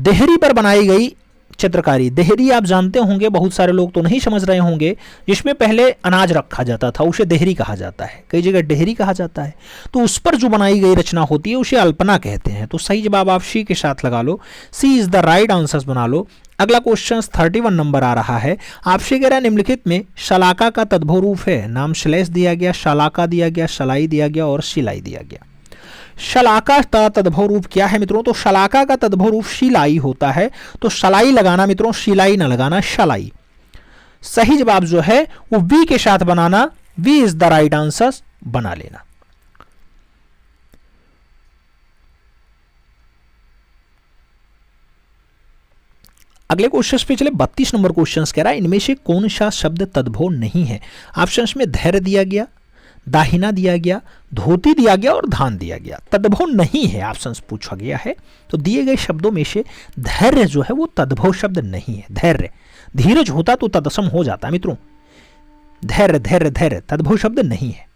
Speaker 2: देहरी पर बनाई गई चित्रकारी, देहरी आप जानते होंगे, बहुत सारे लोग तो नहीं समझ रहे होंगे, जिसमें पहले अनाज रखा जाता था उसे देहरी कहा जाता है, कई जगह डेहरी कहा जाता है। तो उस पर जो बनाई गई रचना होती है उसे अल्पना कहते हैं। तो सही जवाब आप सी के साथ लगा लो, सी इज द राइट आंसर बना लो। अगला क्वेश्चन 31 नंबर आ रहा है। आपसे कह रहा है निम्नलिखित में शलाका का तद्भव रूप है, नाम श्लेष दिया गया, शलाका दिया गया, शलाई दिया गया और शिलाई दिया गया। शलाका का तद्भव रूप क्या है मित्रों? तो शलाका का तद्भव रूप शिलाई होता है। तो शलाई लगाना मित्रों, शिलाई ना लगाना, शलाई। सही जवाब जो है वो वी के साथ बनाना, B is the right answer बना लेना। अगले क्वेश्चन पे चले। 32 नंबर क्वेश्चन कह रहा है इनमें से कौन सा शब्द तद्भव नहीं है? ऑप्शंस में धैर्य दिया गया, दाहिना दिया गया, धोती दिया गया और धान दिया गया। तद्भव नहीं है ऑप्शन पूछा गया है। तो दिए गए शब्दों में से धैर्य जो है वो तद्भव शब्द नहीं है। धैर्य, धीरज होता तो तत्सम हो जाता मित्रों। धैर्य धैर्य धैर्य तद्भव शब्द नहीं है।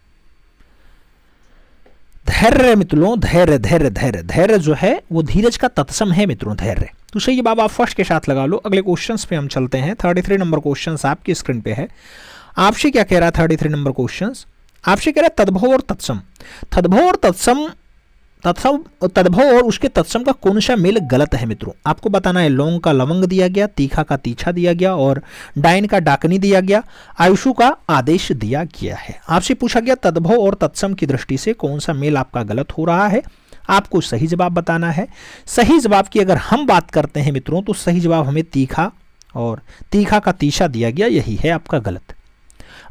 Speaker 2: धैर्य मित्रों, धैर्य धैर्य धैर्य धैर्य जो है वो धीरज का तत्सम है मित्रों, धैर्य। तो सही जवाब आप फर्स्ट के साथ लगा लो। अगले क्वेश्चंस पे हम चलते हैं। 33 नंबर क्वेश्चंस आपकी स्क्रीन पे है। आपसे क्या कह रहा है 33 नंबर क्वेश्चंस? आपसे कह रहा है तद्भव और तत्सम। तद्भव और तत्सम, तद्भव और उसके तत्सम का कौन सा मेल गलत है मित्रों? आपको बताना है। लौंग का लवंग दिया गया, तीखा का तीछा दिया गया और डायन का डाकनी दिया गया, आयुषु का आदेश दिया गया है। आपसे पूछा गया तद्भव और तत्सम की दृष्टि से कौन सा मेल आपका गलत हो रहा है। आपको सही जवाब बताना है। सही जवाब की अगर हम बात करते हैं मित्रों तो सही जवाब हमें तीखा और तीखा का तीछा दिया गया, यही है आपका गलत।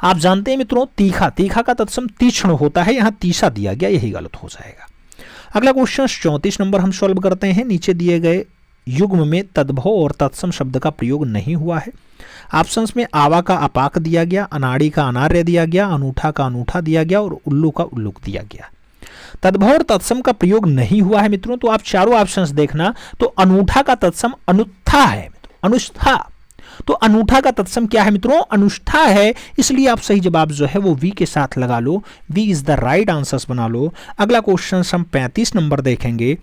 Speaker 2: आप जानते हैं मित्रों तीखा, तीखा का तत्सम तीक्ष्ण होता है, यहां तीछा दिया गया, यही गलत हो जाएगा। अगला क्वेश्चन 34 नंबर हम सॉल्व करते हैं। नीचे दिए गए युग्म में तद्भव और तत्सम शब्द का प्रयोग नहीं हुआ है। ऑप्शंस में आवा का अपाक दिया गया, अनाड़ी का अनार्य दिया गया, अनूठा का अनूठा दिया गया और उल्लू का उल्लूक दिया गया। तद्भव और तत्सम का प्रयोग नहीं हुआ है मित्रों। तो आप चारों ऑप्शंस देखना। तो अनूठा का तत्सम अनुत्था है मित्रों, अनुष्ठा। तो अनूठा का तत्सम क्या है मित्रों? अनुष्ठा है। इसलिए आप सही जवाब जो है वो वी के साथ लगा लो। B is the right answers बना लो। अगला क्वेश्चन हम 35 नंबर देखेंगे।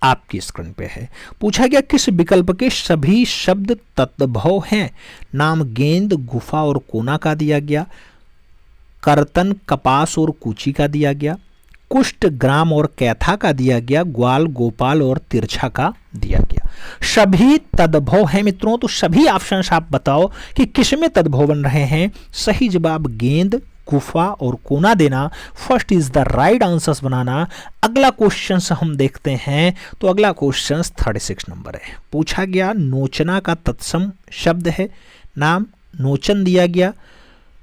Speaker 2: आपकी स्क्रीन पे है। पूछा गया किस विकल्प के सभी शब्द तद्भव हैं? नाम गेंद, गुफा और कोना का दिया गया, कर्तन, कपास और कूची का दिया गया, कुष्ठ, ग्राम और कैथा का दिया गया, ग्वाल, गोपाल और तिरछा का दिया गया। सभी तद्भव हैं मित्रों। तो सभी ऑप्शंस आप बताओ कि किसमें तद्भव बन रहे हैं। सही जवाब गेंद, गुफा और कोना देना। First is the right answers बनाना। अगला क्वेश्चन हम देखते हैं। तो अगला क्वेश्चन 36 नंबर है। पूछा गया नोचना का तत्सम शब्द है। नाम नोचन दिया गया,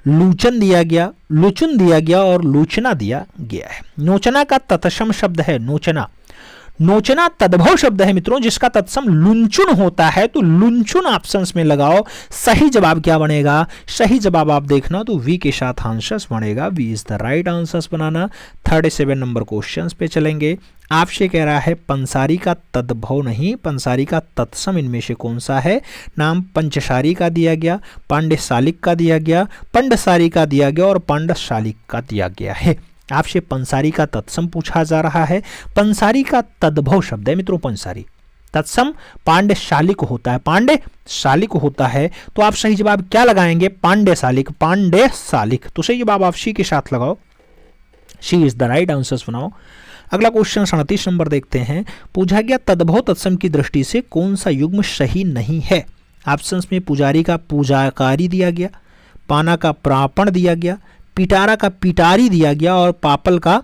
Speaker 2: लूचन दिया गया, लुचुन दिया गया और लूचना दिया गया है। नोचना का तत्सम शब्द है नोचना। नोचना तद्भव शब्द है मित्रों जिसका तत्सम लुंचुन होता है। तो लुंचुन ऑप्शंस में लगाओ। सही जवाब क्या बनेगा? सही जवाब आप देखना तो वी के साथ आंसर्स बनेगा। B is the right answers बनाना। 37 नंबर क्वेश्चन पे चलेंगे। आपसे कह रहा है पंसारी का तद्भव नहीं, पंसारी का तत्सम इनमें से कौन सा है? नाम पंचसारी का दिया गया, पांड्यशालिक का दिया गया, पंडसारी का दिया गया और पांडशालिक का दिया गया है। आपसे पंसारी का तत्सम पूछा जा रहा है। पंसारी का तद्भव शब्द है मित्रों पंसारी। तत्सम पांड्यशालिक होता है, पांड्यशालिक होता है। तो आप सही जवाब क्या लगाएंगे? पांड्यशालिक, पांड्यशालिक। तो सही जवाब आप सी के साथ लगाओ। सी इज द राइट आंसर्स बनाओ। अगला क्वेश्चन 37 नंबर देखते हैं। पूछा गया तद्भव तत्सम की दृष्टि से कौन सा युग्म सही नहीं है? ऑप्शंस में पुजारी का पूजाकारी दिया गया, पाना का प्रापण दिया गया, पिटारा का पिटारी दिया गया और पापल का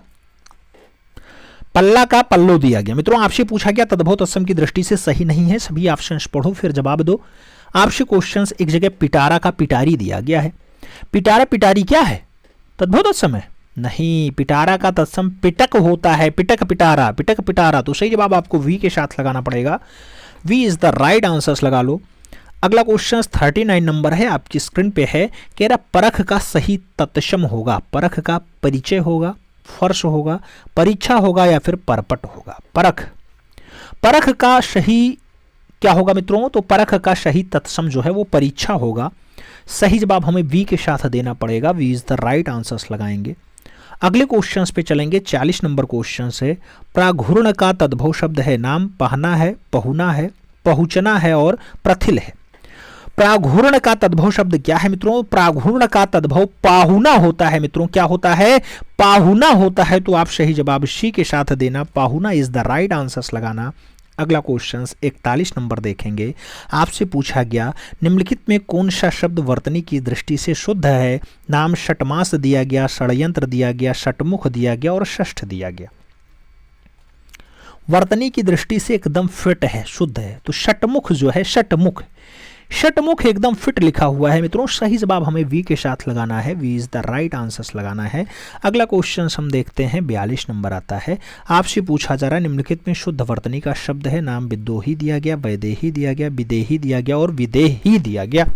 Speaker 2: पल्ला का पल्लो दिया गया। मित्रों आपसे पूछा गया तद्भव तत्सम की दृष्टि से सही नहीं है। सभी ऑप्शंस पढ़ो फिर जवाब दो। आपसे क्वेश्चंस एक जगह पिटारा का पिटारी दिया गया है। पिटारा पिटारी क्या है? तद्भव तत्सम है? नहीं, पिटारा का तत्सम पिटक होता है। पिटक पिटारा, पिटक पिटारा। तो सही जवाब आपको वी के साथ लगाना पड़ेगा। B is the right answers लगा लो। अगला क्वेश्चन 39 नंबर है, आपकी स्क्रीन पे है। कह रहा परख का सही तत्सम होगा। परख का परिचय होगा, फर्श होगा, परीक्षा होगा या फिर परपट होगा। परख, परख का सही क्या होगा मित्रों? तो परख का सही तत्सम जो है वो परीक्षा होगा। सही जवाब हमें वी के साथ देना पड़ेगा। B is the right answers लगाएंगे। अगले क्वेश्चंस पे चलेंगे। 40 नंबर क्वेश्चन है। प्राघूर्ण का तद्भव शब्द है। नाम पहना है, पहुना है, पहुंचना है और प्रथिल है। प्राघूर्ण का तद्भव शब्द क्या है मित्रों? प्राघूर्ण का तद्भव पाहुना होता है मित्रों। क्या होता है? पाहुना होता है। तो आप सही जवाब सी के साथ देना। पाहुना इज द राइट आंसर्स लगाना। अगला क्वेश्चन 41 नंबर देखेंगे। आपसे पूछा गया निम्नलिखित में कौन सा शब्द वर्तनी की दृष्टि से शुद्ध है? नाम षटमास दिया गया, षड्यंत्र दिया गया, षटमुख दिया गया और षष्ठ दिया गया। वर्तनी की दृष्टि से एकदम फिट है, शुद्ध है। तो षटमुख जो है, षटमुख, षटमुख एकदम फिट लिखा हुआ है मित्रों। सही जवाब हमें वी के साथ लगाना है। B is the right answers लगाना है। अगला क्वेश्चन हम देखते हैं। 42 नंबर आता है। आपसे पूछा जा रहा है निम्नलिखित में शुद्ध वर्तनी का शब्द है। नाम विद्रोही दिया गया, वैदेही दिया गया, विदेही दिया गया और विदेही दिया गया।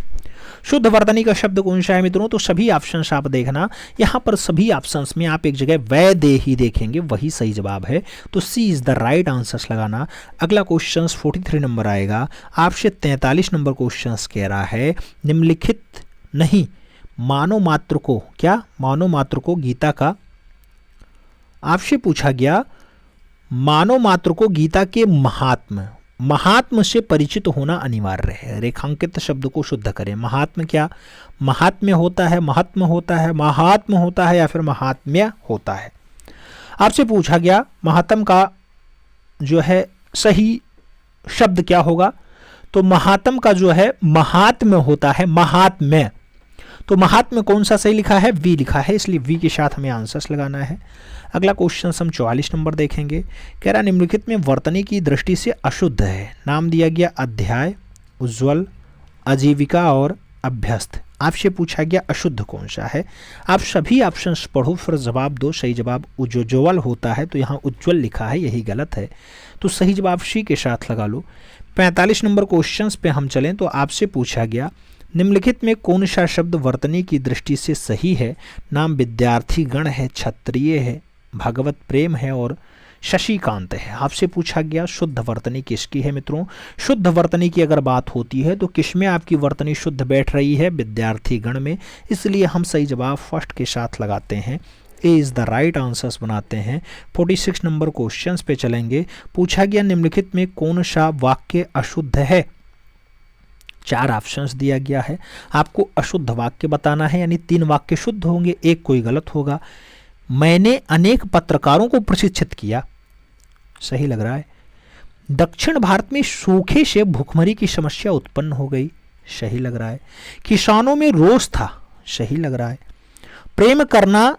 Speaker 2: शुद्ध वर्तनी का शब्द कौन सा है मित्रों? तो सभी ऑप्शंस आप देखना, यहाँ पर सभी ऑप्शंस में आप एक जगह वैदेही देखेंगे, वही सही जवाब है। तो सी इज द राइट आंसर्स लगाना। अगला क्वेश्चन 43 नंबर आएगा, आपसे 43 नंबर क्वेश्चन कह रहा है निम्नलिखित नहीं मानव मात्र को, क्या मानव मात्र को गीता का, आपसे पूछा गया मानव मात्र को गीता के महात्म से परिचित होना अनिवार्य है। रेखांकित शब्द को शुद्ध करें। महात्म क्या, महात्म्य होता है, महात्म होता है, महात्म होता है या फिर महात्म्य होता है। आपसे पूछा गया महात्म का जो है सही शब्द क्या होगा? तो महात्म का जो है महात्म्य होता है, महात्म्य। तो महात्म्य कौन सा सही लिखा है? वी लिखा है, इसलिए वी के साथ हमें आंसर्स लगाना है। अगला क्वेश्चन हम 44 नंबर देखेंगे। कह रहा निम्नलिखित में वर्तनी की दृष्टि से अशुद्ध है। नाम दिया गया अध्याय, उज्ज्वल, आजीविका और अभ्यस्त। आपसे पूछा गया अशुद्ध कौन सा है। आप सभी ऑप्शंस पढ़ो फिर जवाब दो। सही जवाब उज्ज्वल होता है, तो यहाँ उज्ज्वल लिखा है, यही गलत है। तो सही जवाब सी के साथ लगा लो। 45 नंबर क्वेश्चन पे हम चलें तो आपसे पूछा गया निम्नलिखित में कौन सा शब्द वर्तनी की दृष्टि से सही है। नाम विद्यार्थी गण है, क्षत्रिय है, भगवत प्रेम है और शशिकांत है। आपसे पूछा गया शुद्ध वर्तनी किसकी है मित्रों? शुद्ध वर्तनी की अगर बात होती है तो किसमें आपकी वर्तनी शुद्ध बैठ रही है? विद्यार्थी गण में। इसलिए हम सही जवाब फर्स्ट के साथ लगाते हैं, A is the right answers बनाते हैं। 46 नंबर क्वेश्चन पे चलेंगे। पूछा गया निम्नलिखित में कौन सा वाक्य अशुद्ध है। 4 ऑप्शंस दिया गया है, आपको अशुद्ध वाक्य बताना है, यानी 3 वाक्य शुद्ध होंगे, एक कोई गलत होगा। मैंने अनेक पत्रकारों को प्रशिक्षित किया, सही लग रहा है। दक्षिण भारत में सूखे से भूखमरी की समस्या उत्पन्न हो गई, सही लग रहा है। किसानों में रोष था, सही लग रहा है। प्रेम करना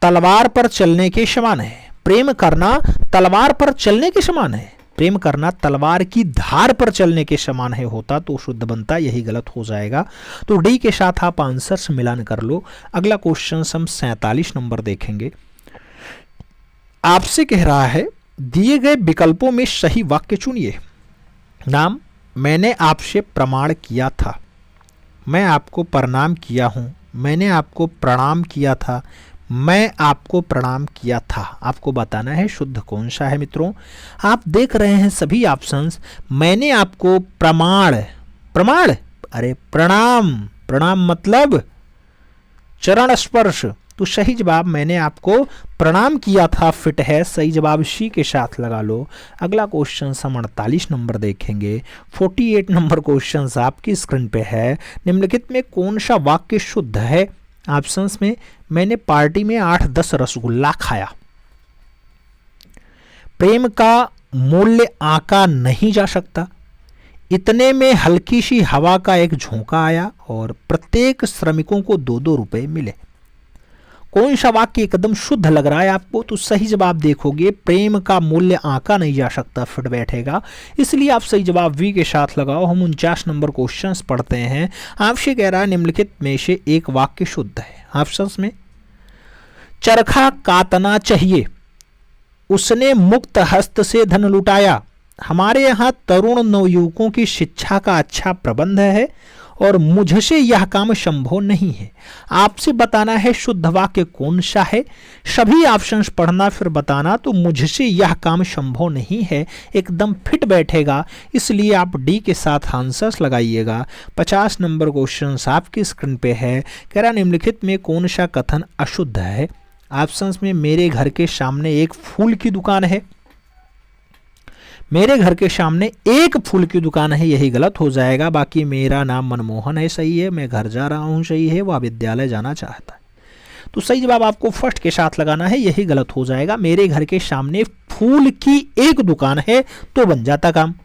Speaker 2: तलवार पर चलने के समान है। प्रेम करना तलवार पर चलने के समान है। प्रेम करना तलवार की धार पर चलने के समान है होता तो शुद्ध बनता, यही गलत हो जाएगा। तो डी के साथ आप आंसर्स मिलान कर लो। अगला क्वेश्चन हम 47 नंबर देखेंगे। आपसे कह रहा है दिए गए विकल्पों में सही वाक्य चुनिए। नाम, मैंने आपसे प्रमाण किया था, मैं आपको प्रणाम किया हूं, मैंने आपको प्रणाम किया था, मैं आपको प्रणाम किया था। आपको बताना है शुद्ध कौन सा है मित्रों। आप देख रहे हैं सभी ऑप्शंस। मैंने आपको प्रमाण अरे प्रणाम मतलब चरण स्पर्श। तो सही जवाब मैंने आपको प्रणाम किया था फिट है, सही जवाब सी के साथ लगा लो। अगला क्वेश्चन हम 48 नंबर देखेंगे। 48 नंबर क्वेश्चन आपकी स्क्रीन पे है। निम्नलिखित में कौन सा वाक्य शुद्ध है। ऑप्शंस में मैंने पार्टी में 8-10 रसगुल्ला खाया। प्रेम का मूल्य आंका नहीं जा सकता। इतने में हल्की सी हवा का एक झोंका आया और प्रत्येक श्रमिकों को 2-2 रुपए मिले। कौन सा वाक्य एकदम शुद्ध लग रहा है आपको? तो सही जवाब देखोगे प्रेम का मूल्य आंका नहीं जा सकता फिट बैठेगा, इसलिए आप सही जवाब वी के साथ लगाओ। हम 49 नंबर क्वेश्चंस पढ़ते हैं। आपसे कह रहा है निम्नलिखित में से एक वाक्य शुद्ध है। ऑप्शंस में चरखा काटना चाहिए, उसने मुक्त हस्त से धन लुटाया, हमारे यहाँ तरुण नवयुवकों की शिक्षा का अच्छा प्रबंध है और मुझसे यह काम संभव नहीं है। आपसे बताना है शुद्ध वाक्य कौन सा है। सभी ऑप्शंस पढ़ना फिर बताना। तो मुझसे यह काम संभव नहीं है एकदम फिट बैठेगा, इसलिए आप डी के साथ आंसर्स लगाइएगा। 50 नंबर क्वेश्चन आपकी स्क्रीन पे है। कह रहा निम्नलिखित में कौन सा कथन अशुद्ध है। ऑप्शंस में मेरे घर के सामने एक फूल की दुकान है, मेरे घर के सामने एक फूल की दुकान है, यही गलत हो जाएगा। बाकी मेरा नाम मनमोहन है, सही है। मैं घर जा रहा हूँ, सही है। वह विद्यालय जाना चाहता है। तो सही जवाब आपको फर्स्ट के साथ लगाना है, यही गलत हो जाएगा। मेरे घर के सामने फूल की एक दुकान है तो बन जाता काम।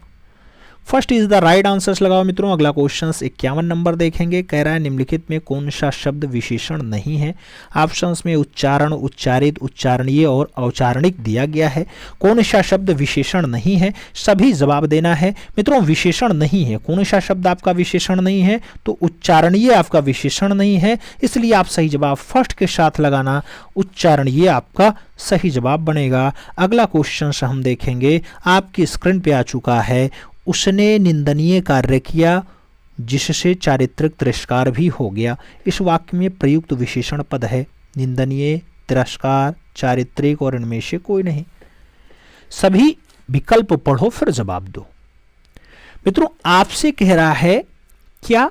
Speaker 2: First is the right answers लगाओ मित्रों। अगला क्वेश्चन 51 नंबर देखेंगे। कह रहा है निम्नलिखित में कौन सा शब्द विशेषण नहीं है। ऑप्शंस में उच्चारण, उच्चारित, उच्चारणीय और औचारणिक दिया गया है। कौन सा शब्द विशेषण नहीं है, सभी जवाब देना है मित्रों। विशेषण नहीं है, कौन सा शब्द आपका विशेषण नहीं है? तो उच्चारणीय आपका विशेषण नहीं है, इसलिए आप सही जवाब फर्स्ट के साथ लगाना। उच्चारणीय आपका सही जवाब बनेगा। अगला क्वेश्चन हम देखेंगे, आपकी स्क्रीन पे आ चुका है। उसने निंदनीय कार्य किया, जिससे चारित्रिक तिरस्कार भी हो गया। इस वाक्य में प्रयुक्त विशेषण पद है निंदनीय, तिरस्कार, चारित्रिक और इनमें से कोई नहीं। सभी विकल्प पढ़ो फिर जवाब दो। मित्रों आपसे कह रहा है क्या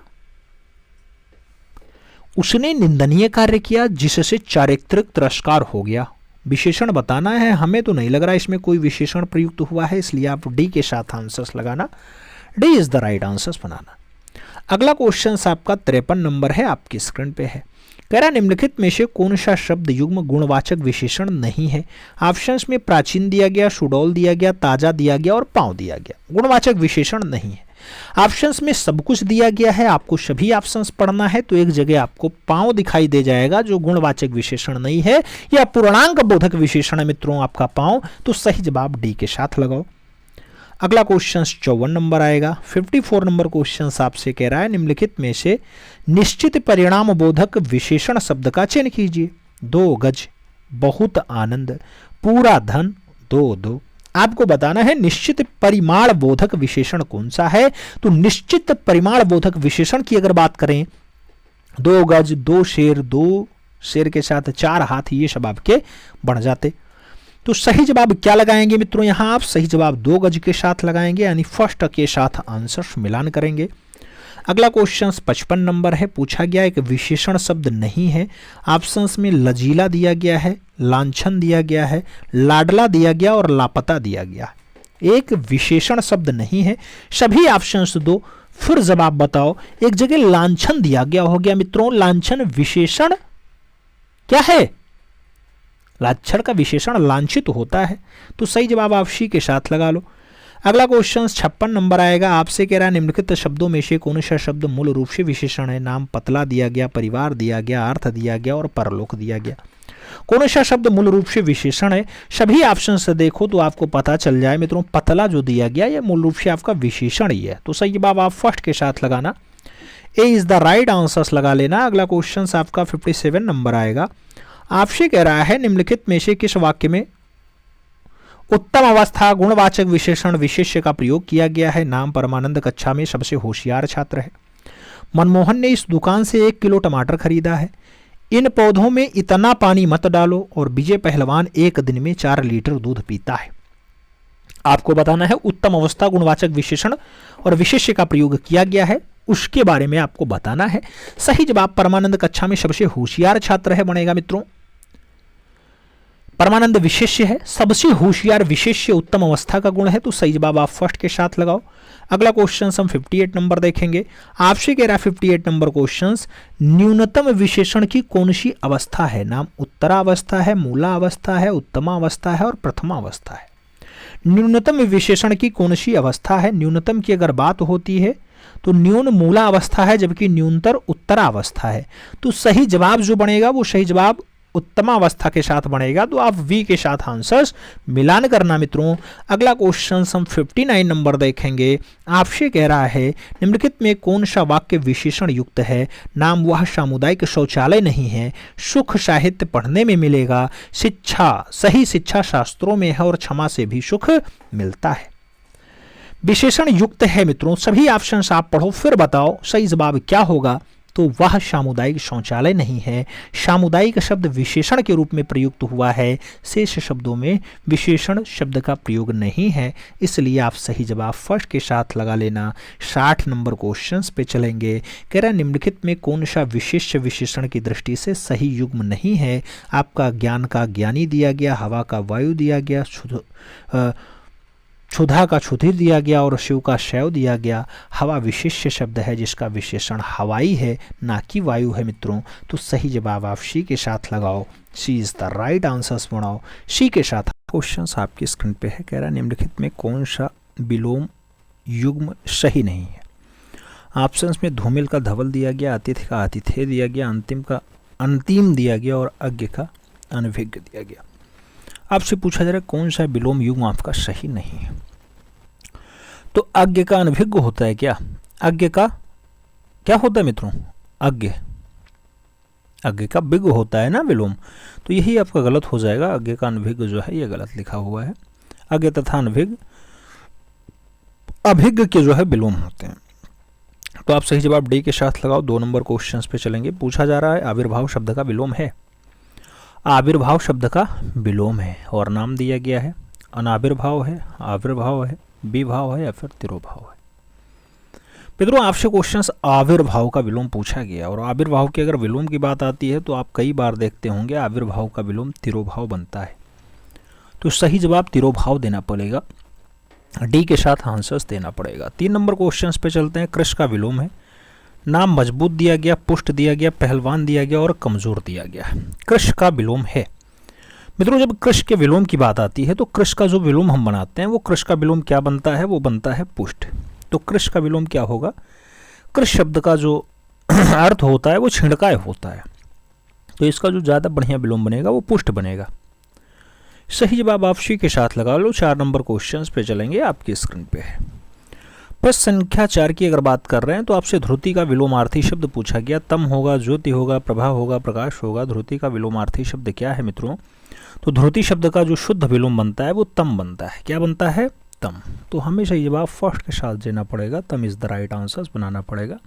Speaker 2: उसने निंदनीय कार्य किया जिससे चारित्रिक तिरस्कार हो गया। विशेषण बताना है, हमें तो नहीं लग रहा इसमें कोई विशेषण प्रयुक्त हुआ है, इसलिए आप डी के साथ आंसर्स लगाना, D is the right answers बनाना। अगला क्वेश्चन आपका 53 नंबर है, आपकी स्क्रीन पे है। कह रहा निम्नलिखित में से कौन सा शब्द युग्म गुणवाचक विशेषण नहीं है। ऑप्शंस में प्राचीन दिया गया, सुडौल दिया गया, ताजा दिया गया और पांव दिया गया। गुणवाचक विशेषण नहीं है। ऑप्शंस में सब कुछ दिया गया है, आपको सभी ऑप्शंस पढ़ना है, तो एक जगह आपको पांव दिखाई दे जाएगा जो गुणवाचक विशेषण नहीं है, या पूर्णांक बोधक विशेषण है मित्रों आपका पांव, तो सही जवाब डी के साथ लगाओ। अगला क्वेश्चन 54 नंबर आएगा। 54 नंबर क्वेश्चन आपसे कह रहा है निम्नलिखित में से निश्चित परिणाम बोधक विशेषण शब्द का चयन कीजिए। 2 गज, बहुत आनंद, पूरा धन, 2-2। आपको बताना है निश्चित परिमाण बोधक विशेषण कौन सा है। तो निश्चित परिमाण बोधक विशेषण की अगर बात करें, 2 गज, 2 शेर, 2 शेर के साथ 4 हाथी, ये सब आपके बन जाते। तो सही जवाब क्या लगाएंगे मित्रों, यहां आप सही जवाब 2 गज के साथ लगाएंगे, यानी फर्स्ट के साथ आंसर्स मिलान करेंगे। अगला क्वेश्चन 55 नंबर है। पूछा गया एक विशेषण शब्द नहीं है। ऑप्शंस में लजीला दिया गया है, लांछन दिया गया है, लाडला दिया गया और लापता दिया गया। एक विशेषण शब्द नहीं है, सभी ऑप्शंस दो, फिर जवाब बताओ। एक जगह लांछन दिया गया हो गया मित्रों, लांछन विशेषण क्या है, लाछन का विशेषण लांछित होता है, तो सही जवाब आप सी के साथ लगा लो। अगला क्वेश्चन 56 नंबर आएगा। आपसे कह रहा है निम्नलिखित शब्दों में से कौन सा शब्द मूल रूप से विशेषण है। नाम पतला दिया गया, परिवार दिया गया, अर्थ दिया गया और परलोक दिया गया। कौन सा शब्द मूल रूप से विशेषण है, सभी ऑप्शन से देखो तो आपको पता चल जाए मित्रों, पतला जो दिया गया ये मूल रूप से आपका विशेषण ही है, तो सही जवाब आप फर्स्ट के साथ लगाना, A is the right answers लगा लेना। अगला क्वेश्चन आपका 57 नंबर आएगा। आपसे कह रहा है निम्नलिखित में से किस वाक्य में उत्तम अवस्था गुणवाचक विशेषण विशेष्य का प्रयोग किया गया है। नाम परमानंद कक्षा में सबसे होशियार छात्र है। मनमोहन ने इस दुकान से 1 किलो टमाटर खरीदा है। इन पौधों में इतना पानी मत डालो। और विजय पहलवान 1 दिन में 4 लीटर दूध पीता है। आपको बताना है उत्तम अवस्था गुणवाचक विशेषण और विशेष्य का प्रयोग किया गया है, उसके बारे में आपको बताना है। सही जवाब परमानंद कक्षा में सबसे होशियार छात्र है बनेगा मित्रों। परमानंद विशेष्य है, सबसे होशियार विशेष्य उत्तम अवस्था का गुण है, तो सही जवाब आप फर्स्ट के साथ लगाओ। अगला क्वेश्चन हम 58 नंबर देखेंगे। आपसे कह रहा है 58 नंबर क्वेश्चन न्यूनतम विशेषण की कौन सी अवस्था है। नाम उत्तरावस्था है, मूला अवस्था है, उत्तमा अवस्था है और प्रथमा अवस्था है। न्यूनतम विशेषण की कौन सी अवस्था है। न्यूनतम की अगर बात होती है तो न्यून मूला अवस्था है, जबकि न्यूनतर उत्तरा अवस्था है, तो सही जवाब जो बनेगा वो सही जवाब उत्तमा अवस्था के साथ बनेगा, तो आप वी के साथ आंसर्स मिलान करना मित्रों। अगला क्वेश्चन हम 59 नंबर देखेंगे। आपसे कह रहा है निम्नलिखित में कौन सा वाक्य विशेषण युक्त है। नाम वह सामुदायिक शौचालय नहीं है। सुख साहित्य पढ़ने में मिलेगा। शिक्षा, सही शिक्षा शास्त्रों में है और क्षमा से भी सुख मिलता है। विशेषण युक्त है मित्रों, सभी ऑप्शन आप पढ़ो फिर बताओ सही जवाब क्या होगा। तो वह सामुदायिक शौचालय नहीं है। सामुदायिक शब्द विशेषण के रूप में प्रयुक्त हुआ है, शेष शब्दों में विशेषण शब्द का प्रयोग नहीं है, इसलिए आप सही जवाब फर्स्ट के साथ लगा लेना। 60 नंबर क्वेश्चन पे चलेंगे। कह रहा है निम्नलिखित में कौन सा विशेष विशेषण की दृष्टि से सही युग्म नहीं है। आपका ज्ञान का ज्ञानी दिया गया, हवा का वायु दिया गया, क्षुधा का क्षुधिर दिया गया और शिव का शैव दिया गया। हवा विशेष्य शब्द है जिसका विशेषण हवाई है, ना कि वायु है मित्रों, तो सही जवाब आप सी के साथ लगाओ। सी इज द राइट आंसर्स बनाओ सी के साथ।
Speaker 1: क्वेश्चन आपकी स्क्रीन पे है। कह रहा है निम्नलिखित में कौन सा विलोम युग्म सही नहीं है। ऑप्शंस में धूमिल का धवल दिया गया, अतिथि का आतिथ्य दिया गया, अंतिम का अंतिम दिया गया और अज्ञ का अनभिज्ञ दिया गया। आपसे पूछा जा रहा है कौन सा विलोम युग्म आपका सही नहीं है। तो अज्ञ का अनभिज्ञ होता है क्या। अज्ञ का क्या होता है मित्रों, अज्ञ का विज्ञ होता है ना विलोम, तो यही आपका गलत हो जाएगा। अज्ञ का अनभिज्ञ जो है ये गलत लिखा हुआ है। अज्ञ तथा अनभिज्ञ अभिज्ञ के जो है विलोम होते हैं। तो आप सही जवाब डी के साथ लगाओ। 2 नंबर क्वेश्चन पे चलेंगे। पूछा जा रहा है आविर्भाव शब्द का विलोम है। आविर्भाव शब्द का विलोम है और नाम दिया गया है अनाविर्भाव है, आविर्भाव है, विभाव है या फिर तिरोभाव है। मित्रों आपसे क्वेश्चंस आविर्भाव का विलोम पूछा गया और आविर्भाव की अगर विलोम की बात आती है तो आप कई बार देखते होंगे आविर्भाव का विलोम तिरोभाव बनता है। तो सही जवाब तिरोभाव देना पड़ेगा, डी के साथ आंसर्स देना पड़ेगा। 3 नंबर क्वेश्चंस पे चलते हैं। कृष का विलोम है। नाम मजबूत दिया गया, पुष्ट दिया गया, पहलवान दिया गया और कमजोर दिया गया। कृष का विलोम है। मित्रों जब कृष के विलोम की बात आती है तो कृष का जो विलोम हम बनाते हैं वो कृष का विलोम क्या बनता है, वो बनता है पुष्ट। तो कृष का विलोम क्या होगा, कृष शब्द का जो अर्थ होता है वो छिड़काय होता है, तो इसका जो ज़्यादा बढ़िया विलोम बनेगा वो पुष्ट बनेगा। सही जवाब आप सी के साथ लगा लो। 4 नंबर क्वेश्चन पे चलेंगे, आपकी स्क्रीन पे है। प्रश्न संख्या 4 की अगर बात कर रहे हैं तो आपसे ध्रुति का विलोमार्थी शब्द पूछा गया। तम होगा, ज्योति होगा, प्रभा होगा, प्रकाश होगा। ध्रुति का विलोमार्थी शब्द क्या है मित्रों, तो ध्रुति शब्द का जो शुद्ध विलोम बनता है वो तम बनता है। क्या बनता है, तम। तो हमें सही जवाब फर्स्ट के साथ देना पड़ेगा, तम इज द राइट आंसर बनाना पड़ेगा।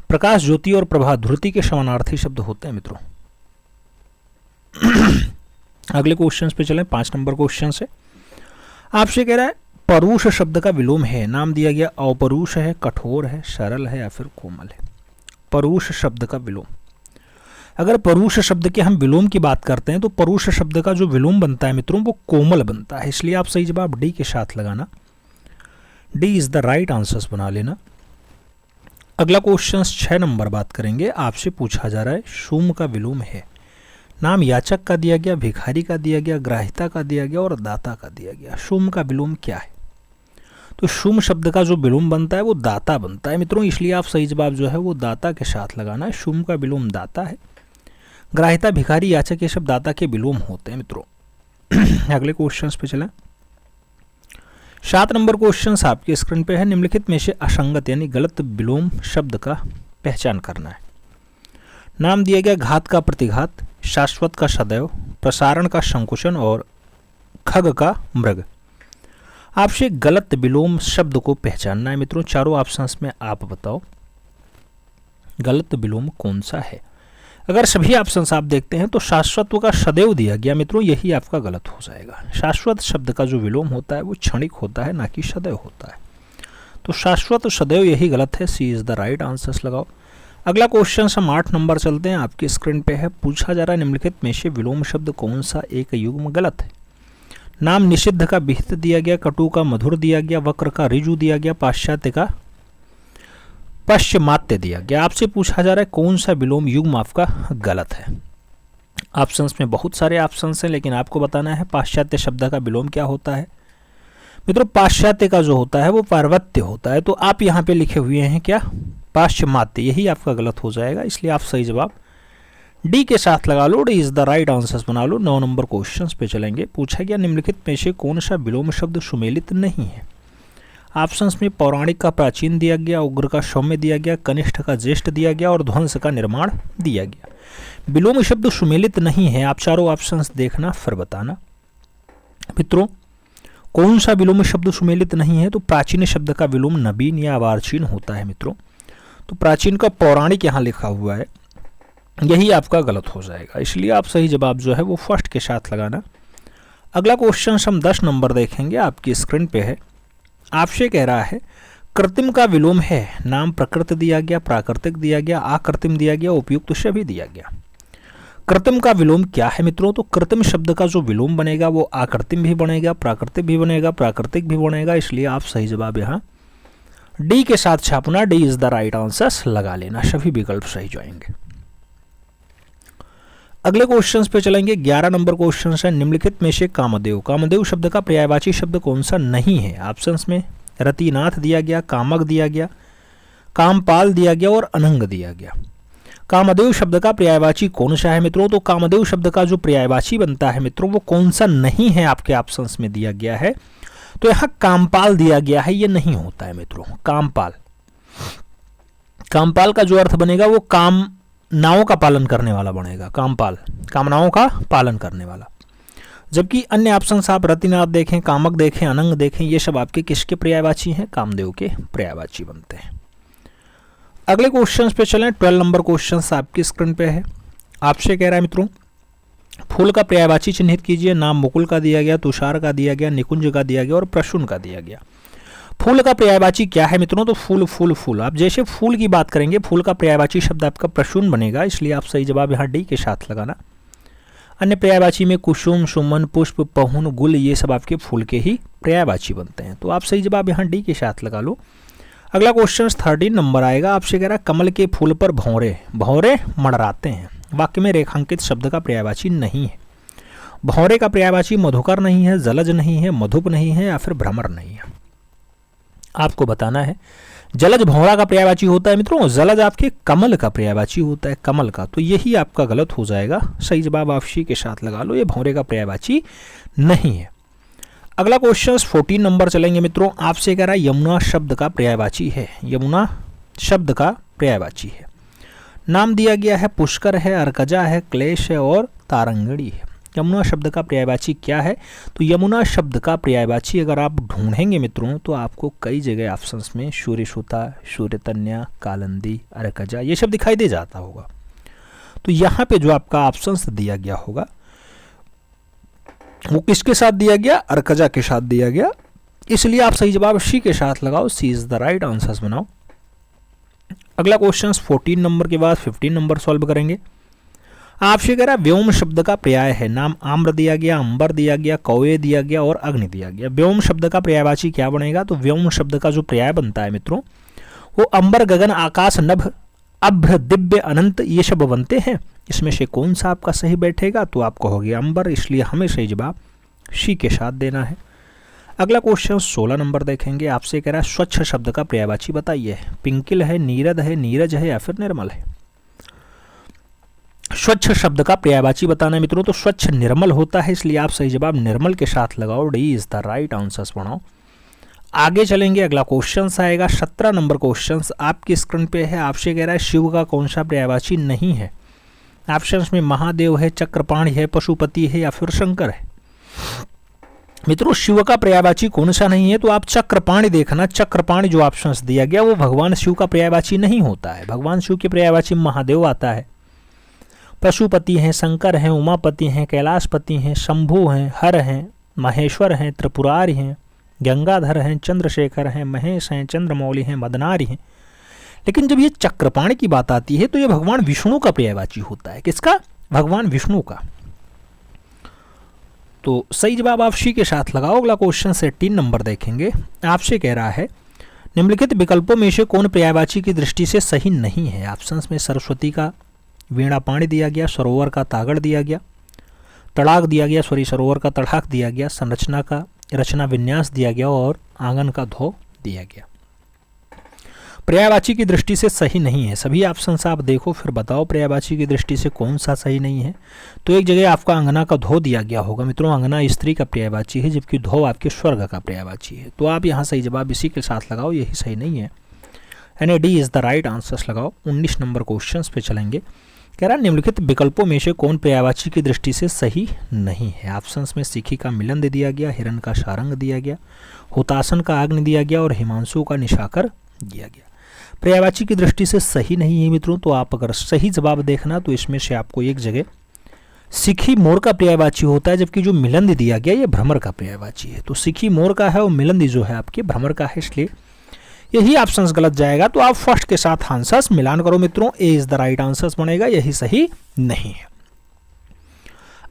Speaker 1: प्रकाश, ज्योति और प्रभा ध्रुति के समानार्थी शब्द होते हैं मित्रों। अगले क्वेश्चन पे चलें। 5 नंबर क्वेश्चन से आपसे कह रहा है परुष शब्द का विलोम है। नाम दिया गया अपरुष है, कठोर है, सरल है या फिर कोमल है। परुष शब्द का विलोम, अगर परुष शब्द के हम विलोम की बात करते हैं तो परुष शब्द का जो विलोम बनता है मित्रों वो कोमल बनता है, इसलिए आप सही जवाब डी के साथ लगाना, D is the right answers बना लेना। अगला क्वेश्चन 6 नंबर बात करेंगे। आपसे पूछा जा रहा है शुम का विलोम है। नाम याचक का दिया गया, भिखारी का दिया गया, ग्राहिता का दिया गया और दाता का दिया गया। शुम का विलोम क्या है, तो शुम शब्द का जो विलोम बनता है वो दाता बनता है मित्रों, इसलिए आप सही जवाब जो है वो दाता के साथ लगाना है। शुम का विलोम दाता है। ग्राहिता, भिखारी, याचक ये सब दाता के विलोम होते हैं मित्रों। अगले क्वेश्चन पे चलें। 7 नंबर क्वेश्चन आपके स्क्रीन पे है। निम्नलिखित में से असंगत यानी गलत विलोम शब्द का पहचान करना है। नाम दिया गया घात का प्रतिघात, शाश्वत का सदैव, प्रसारण का संकुचन और खग का मृग। आपसे गलत विलोम शब्द को पहचानना है मित्रों। चारों ऑप्शंस में आप बताओ गलत विलोम कौन सा है। अगर सभी ऑप्शंस आप देखते हैं तो शाश्वत का सदैव दिया गया मित्रों, यही आपका गलत हो जाएगा। शाश्वत शब्द का जो विलोम होता है वो क्षणिक होता है, ना कि सदैव होता है। तो शाश्वत सदैव यही गलत है, सी इज द राइट आंसर्स लगाओ। अगला क्वेश्चन हम 8 नंबर चलते हैं, आपकी स्क्रीन पे है। पूछा जा रहा है निम्नलिखित में से विलोम शब्द कौन सा एक युग्म गलत है। नाम निषिद्ध का विहित दिया गया, कटु का मधुर दिया गया, वक्र का ऋजु दिया गया, पाश्चात्य का पश्चिमात्य दिया गया। आपसे पूछा जा रहा है कौन सा विलोम युग्म आपका गलत है। ऑप्शंस में बहुत सारे ऑप्शंस हैं, लेकिन आपको बताना है पाश्चात्य शब्द का विलोम क्या होता है मित्रों। पाश्चात्य का जो होता है वो पार्वत्य होता है, तो आप यहाँ पे लिखे हुए हैं क्या, पाश्चिमात्य, यही आपका गलत हो जाएगा, इसलिए आप सही जवाब डी के साथ लगा लो, D is the right answers बना लो। 9 नंबर क्वेश्चन पे चलेंगे। पूछा गया निम्नलिखित में से कौन सा विलोम शब्द सुमेलित नहीं है। ऑप्शंस में पौराणिक का प्राचीन दिया गया, उग्र का सौम्य दिया गया, कनिष्ठ का ज्येष्ठ दिया गया और ध्वंस का निर्माण दिया गया। विलोम शब्द सुमेलित नहीं है, आप चारों ऑप्शंस देखना फिर बताना मित्रों कौन सा विलोम शब्द सुमेलित नहीं है। तो प्राचीन शब्द का विलोम नवीन या वार्चीन होता है मित्रों, तो प्राचीन का पौराणिक यहाँ लिखा हुआ है, यही आपका गलत हो जाएगा, इसलिए आप सही जवाब जो है वो फर्स्ट के साथ लगाना। अगला क्वेश्चन हम 10 नंबर देखेंगे, आपकी स्क्रीन पे है। आपसे कह रहा है कृत्रिम का विलोम है। नाम प्रकृत दिया गया, प्राकृतिक दिया गया, आकृत्रिम दिया गया, उपयुक्त सभी दिया गया। कृत्रिम का विलोम क्या है मित्रों, तो कृत्रिम शब्द का जो विलोम बनेगा वो आकृत्रिम भी बनेगा, प्राकृतिक भी बनेगा, प्राकृतिक भी बनेगा, इसलिए आप सही जवाब यहाँ डी के साथ छापना, D is the right answers लगा लेना, सभी विकल्प सही जाएंगे। अगले क्वेश्चंस पे चलेंगे। 11 नंबर क्वेश्चन है। निम्नलिखित में से कामदेव, कामदेव शब्द का पर्यायवाची शब्द कौन सा नहीं है। ऑप्शंस में रतिनाथ दिया गया, कामक दिया गया, कामपाल दिया गया और अनंग दिया गया। कामदेव शब्द का पर्यायवाची कौन सा है मित्रों, तो कामदेव शब्द का जो पर्यायवाची बनता है मित्रों वो कौन सा नहीं है, आपके ऑप्शंस में दिया गया है। तो यहाँ कामपाल दिया गया है, ये नहीं होता है मित्रों। कामपाल, कामपाल का जो अर्थ बनेगा वो कामनाओं का पालन करने वाला बनेगा। कामपाल कामनाओं का पालन करने वाला, जबकि अन्य ऑप्शंस आप रतिनाथ देखें, कामक देखें, अनंग देखें, ये सब आपके किसके पर्यायवाची हैं, कामदेव के पर्यायवाची बनते हैं।
Speaker 2: अगले क्वेश्चन पे चलें। 12 नंबर क्वेश्चन आपकी स्क्रीन पे है। आपसे कह रहा है मित्रों, फूल का पर्यायवाची चिन्हित कीजिए। नाम मुकुल का दिया गया, तुषार का दिया गया, निकुंज का दिया गया और प्रसून का दिया गया। फूल का पर्यायवाची क्या है मित्रों? तो फूल फूल फूल। आप जैसे फूल की बात करेंगे, फूल का पर्यायवाची शब्द आपका प्रसून बनेगा, इसलिए आप सही जवाब यहाँ डी के साथ लगाना। अन्य पर्यायवाची में कुसुम, सुमन, पुष्प, पहुन, गुल, ये सब आपके फूल के ही पर्यायवाची बनते हैं, तो आप सही जवाब यहाँ डी के साथ लगा लो। अगला क्वेश्चन 13 नंबर आएगा। आपसे कह रहा है कमल के फूल पर भौरे भौरे मंडराते हैं। वाक्य में रेखांकित शब्द का पर्यायवाची नहीं है। भौरे का पर्यायवाची मधुकर नहीं है, जलज नहीं है, मधुप नहीं है या फिर भ्रमर नहीं है। आपको बताना है। जलज भौरा का पर्यायवाची होता है मित्रों, जलज आपके कमल का पर्यायवाची होता है, कमल का, तो यही आपका गलत हो जाएगा। सही जवाब आप सी के साथ लगा लो, ये भौरे का पर्यायवाची नहीं है। अगला क्वेश्चन 14 नंबर चलेंगे मित्रों। आपसे कह रहा है यमुना शब्द का पर्यायवाची है। यमुना शब्द का पर्यायवाची है। नाम दिया गया है, पुष्कर है, अर्कजा है, क्लेश है और तारंगड़ी है। यमुना शब्द का पर्यायवाची क्या है? तो यमुना शब्द का पर्यायवाची अगर आप ढूंढेंगे मित्रों तो आपको कई जगह ऑप्शंस में सूर्यसुता, सूर्यतन्या, कालंदी, अर्कजा ये सब दिखाई दे जाता होगा। तो यहाँ पे जो आपका ऑप्शंस दिया गया होगा वो किसके साथ दिया गया? अर्कजा के साथ दिया गया, इसलिए आप सही जवाब सी के साथ लगाओ। सी इज द राइट आंसर्स बनाओ। अगला क्वेश्चन 14 नंबर के बाद 15 नंबर सॉल्व करेंगे। आपसे कह रहा है व्योम शब्द का पर्याय है। नाम आम्र दिया गया, अंबर दिया गया, कौवे दिया गया और अग्नि दिया गया। व्योम शब्द का पर्यायवाची क्या बनेगा? तो व्योम शब्द का जो पर्याय बनता है मित्रों वो अंबर, गगन, आकाश, नभ, अभ्र, दिव्य, अनंत ये सब बनते हैं। इसमें से कौन सा आपका सही बैठेगा? तो आप कहोगे अंबर, इसलिए हमें सही जवाब सी के साथ देना है। अगला क्वेश्चन 16 नंबर देखेंगे। आपसे कह रहा है स्वच्छ शब्द का पर्यायवाची बताइए। पिंकिल है, नीरद है, नीरज है या फिर निर्मल है। स्वच्छ शब्द का पर्यायवाची बताना है मित्रों, तो स्वच्छ निर्मल होता है, इसलिए आप सही जवाब निर्मल के साथ लगाओ। D is the right answers बनाओ। आगे चलेंगे। अगला क्वेश्चन आएगा 17 नंबर क्वेश्चन आपकी स्क्रीन पे है। आपसे कह रहा है शिव का कौन सा पर्यायवाची नहीं है। ऑप्शंस में महादेव है, चक्रपाणि है, पशुपति है या फिर शंकर है। मित्रों शिव का पर्यायवाची कौन सा नहीं है? तो आप चक्रपाणि देखना। चक्रपाणि जो ऑप्शंस दिया गया वो भगवान शिव का पर्यायवाची नहीं होता है। भगवान शिव के पर्यायवाची महादेव आता है, पशुपति हैं, शंकर हैं, उमापति हैं, कैलाशपति हैं, शंभु हैं, हर हैं, महेश्वर हैं, त्रिपुरारी हैं, गंगाधर हैं, चंद्रशेखर हैं, महेश हैं, चंद्रमौली हैं, मदनारी हैं। लेकिन जब ये चक्रपाणि की बात आती है तो ये भगवान विष्णु का पर्यायवाची होता है। किसका? भगवान विष्णु का। तो सही जवाब आप सी के साथ लगाओ। अगला क्वेश्चन 18 नंबर देखेंगे। आपसे कह रहा है निम्नलिखित विकल्पों में से कौन पर्यायवाची की दृष्टि से सही नहीं है। ऑप्शंस में सरस्वती का वीणा पाणी दिया गया, सरोवर का तागड़ दिया गया, तड़ाक दिया गया, सरोवर का तड़ाक दिया गया, संरचना का रचना विन्यास दिया गया और आंगन का धो दिया गया। पर्यायवाची की दृष्टि से सही नहीं है। सभी ऑप्शंस आप देखो फिर बताओ पर्यायवाची की दृष्टि से कौन सा सही नहीं है। तो एक जगह आपका अंगना का धो दिया गया होगा मित्रों। अंगना स्त्री का पर्यायवाची है जबकि धो आपके स्वर्ग का पर्यायवाची है। तो आप यहाँ सही जवाब इसी के साथ लगाओ, यही सही नहीं है, यानी D is the right answers लगाओ। 19 नंबर क्वेश्चन पे चलेंगे। कह रहा है निम्नलिखित विकल्पों में से कौन पर्यायवाची की दृष्टि से सही नहीं है। ऑप्शंस में सिखी का मिलन दे दिया गया, हिरण का सारंग दिया गया, हुतासन का अग्नि दिया गया और हिमांशु का निशाकर दिया गया। पर्यायवाची की दृष्टि से सही नहीं है मित्रों। तो आप अगर सही जवाब देखना तो इसमें से आपको एक जगह सिखी मोर का पर्यायवाची होता है, जबकि जो मिलंद दिया गया ये भ्रमर का पर्यायवाची है। तो सिखी मोर का है और मिलंद जो है आपके भ्रमर का है, इसलिए यही ऑप्शंस गलत जाएगा। तो आप फर्स्ट के साथ आंसर्स मिलान करो मित्रों। ए इज द राइट आंसर्स बनेगा, यही सही नहीं है।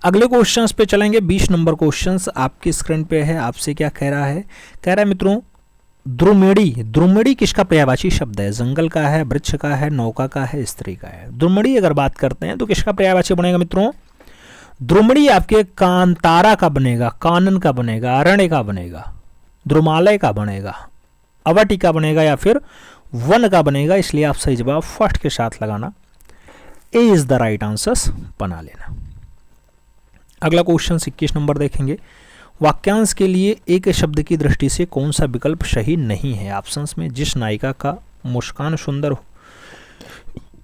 Speaker 2: अगले क्वेश्चंस पे चलेंगे। 20 नंबर क्वेश्चंस आपकी स्क्रीन पे है। आपसे क्या कह रहा है? कह रहा है मित्रों द्रुमेड़ी। द्रुमेड़ी किसका पर्यायवाची शब्द है? जंगल का है, वृक्ष का है, नौका का है, स्त्री का है। द्रुमेड़ी अगर बात करते हैं तो किसका पर्यायवाची बनेगा मित्रों? द्रुमड़ी आपके कांतारा का बनेगा, कानन का बनेगा, अरण्य का बनेगा, द्रुमालय का बनेगा, अवटी का बनेगा या फिर वन का बनेगा। इसलिए आप सही जवाब फर्स्ट के साथ लगाना। A is the right answers बना लेना। अगला क्वेश्चन 21 नंबर देखेंगे। वाक्यांश के लिए एक शब्द की दृष्टि से कौन सा विकल्प सही नहीं है। ऑप्शंस में जिस नायिका का मुस्कान सुंदर हो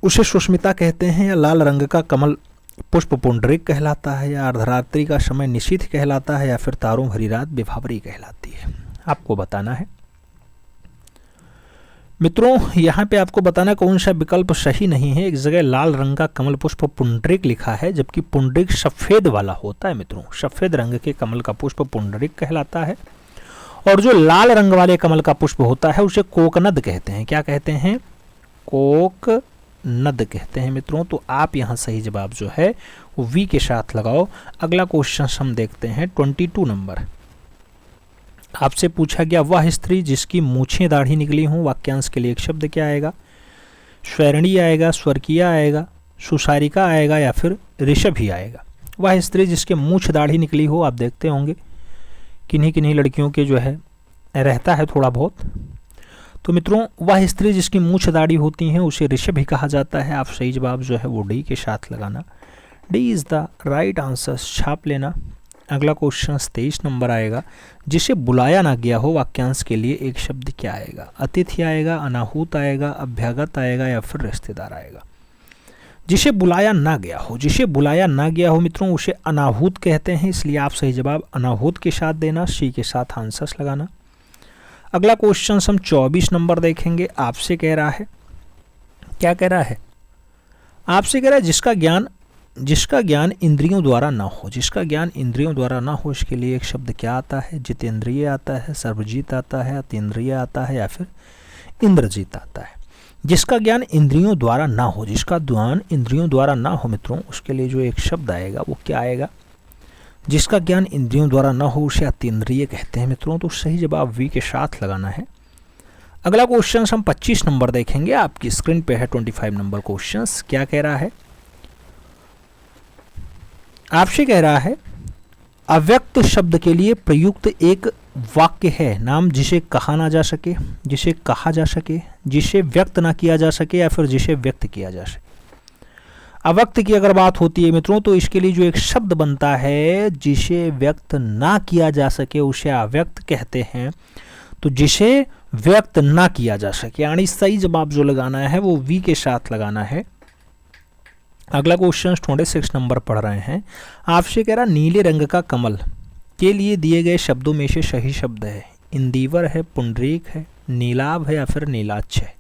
Speaker 2: उसे सुष्मिता कहते हैं, या लाल रंग का कमल पुष्प पुंडरीक कहलाता है, या अर्धरात्रि का समय निशीथ कहलाता है, या फिर तारों भरी रात विभावरी कहलाती है। आपको बताना है। मित्रों यहाँ पे आपको बताना कौन सा विकल्प सही नहीं है। एक जगह लाल रंग का कमल पुष्प पुंडरीक लिखा है, जबकि पुंडरीक सफेद वाला होता है। मित्रों सफेद रंग के कमल का पुष्प पुंडरीक कहलाता है, और जो लाल रंग वाले कमल का पुष्प होता है उसे कोकनद कहते हैं। क्या कहते हैं? कोकनद कहते हैं मित्रों। तो आप यहाँ सही जवाब जो है वो वी के साथ लगाओ। अगला क्वेश्चन हम देखते हैं 22 नंबर। आपसे पूछा गया वह स्त्री जिसकी मूछें दाढ़ी निकली हों, वाक्यांश के लिए एक शब्द क्या आएगा? स्वैरणी आएगा, स्वर्कीय आएगा, सुसारिका आएगा या फिर ऋषभ ही आएगा। वह स्त्री जिसके मूछ दाढ़ी निकली हो, आप देखते होंगे किन्हीं किन्हीं लड़कियों के जो है रहता है थोड़ा बहुत। तो मित्रों वह स्त्री जिसकी मूछ दाढ़ी होती हैं उसे ऋषभ ही कहा जाता है। आप सही जवाब जो है वो डी के साथ लगाना। D is the right answer, छाप लेना। अगला क्वेश्चन 23 नंबर आएगा। जिसे बुलाया ना गया हो, वाक्यांश के लिए एक शब्द क्या आएगा? अतिथि आएगा, अनाहूत आएगा, अभ्यागत आएगा या फिर रिश्तेदार आएगा। जिसे बुलाया ना गया हो, जिसे बुलाया ना गया हो मित्रों उसे अनाहूत कहते हैं, इसलिए आप सही जवाब अनाहूत के साथ देना, सी के साथ आंसर्स लगाना। अगला क्वेश्चन हम 24 नंबर देखेंगे। आपसे कह रहा है, क्या कह रहा है? आपसे कह रहा है जिसका ज्ञान इंद्रियों द्वारा ना हो। जिसका ज्ञान इंद्रियों द्वारा ना हो, इसके लिए एक शब्द क्या आता है? जितेंद्रिय आता है, सर्वजीत आता है, अतीन्द्रिय आता है या फिर इंद्रजीत आता है। जिसका ज्ञान इंद्रियों द्वारा ना हो, जिसका ज्ञान इंद्रियों द्वारा ना हो मित्रों उसके लिए जो एक शब्द आएगा वो क्या आएगा? जिसका ज्ञान इंद्रियों द्वारा ना हो उसे अतीन्द्रिय कहते हैं मित्रों। तो सही जवाब वी के साथ लगाना है। अगला क्वेश्चन हम 25 नंबर देखेंगे। आपकी स्क्रीन पे है 25 नंबर क्वेश्चन। क्या कह रहा है? आपसे कह रहा है अव्यक्त शब्द के लिए प्रयुक्त एक वाक्य है, नाम जिसे कहा ना जा सके, जिसे कहा जा सके, जिसे व्यक्त ना किया जा सके या फिर जिसे व्यक्त किया जा सके। अव्यक्त की अगर बात होती है मित्रों तो इसके लिए जो एक शब्द बनता है जिसे व्यक्त ना किया जा सके उसे अव्यक्त कहते हैं। तो जिसे व्यक्त ना किया जा सके, यानी सही जवाब जो लगाना है वो वी के साथ लगाना है। अगला क्वेश्चन 26 नंबर पढ़ रहे हैं। आपसे कह रहा नीले रंग का कमल के लिए दिए गए शब्दों में से सही शब्द है। इंदिवर है, पुंडरीक है, नीलाभ है या फिर नीलाच्छ है।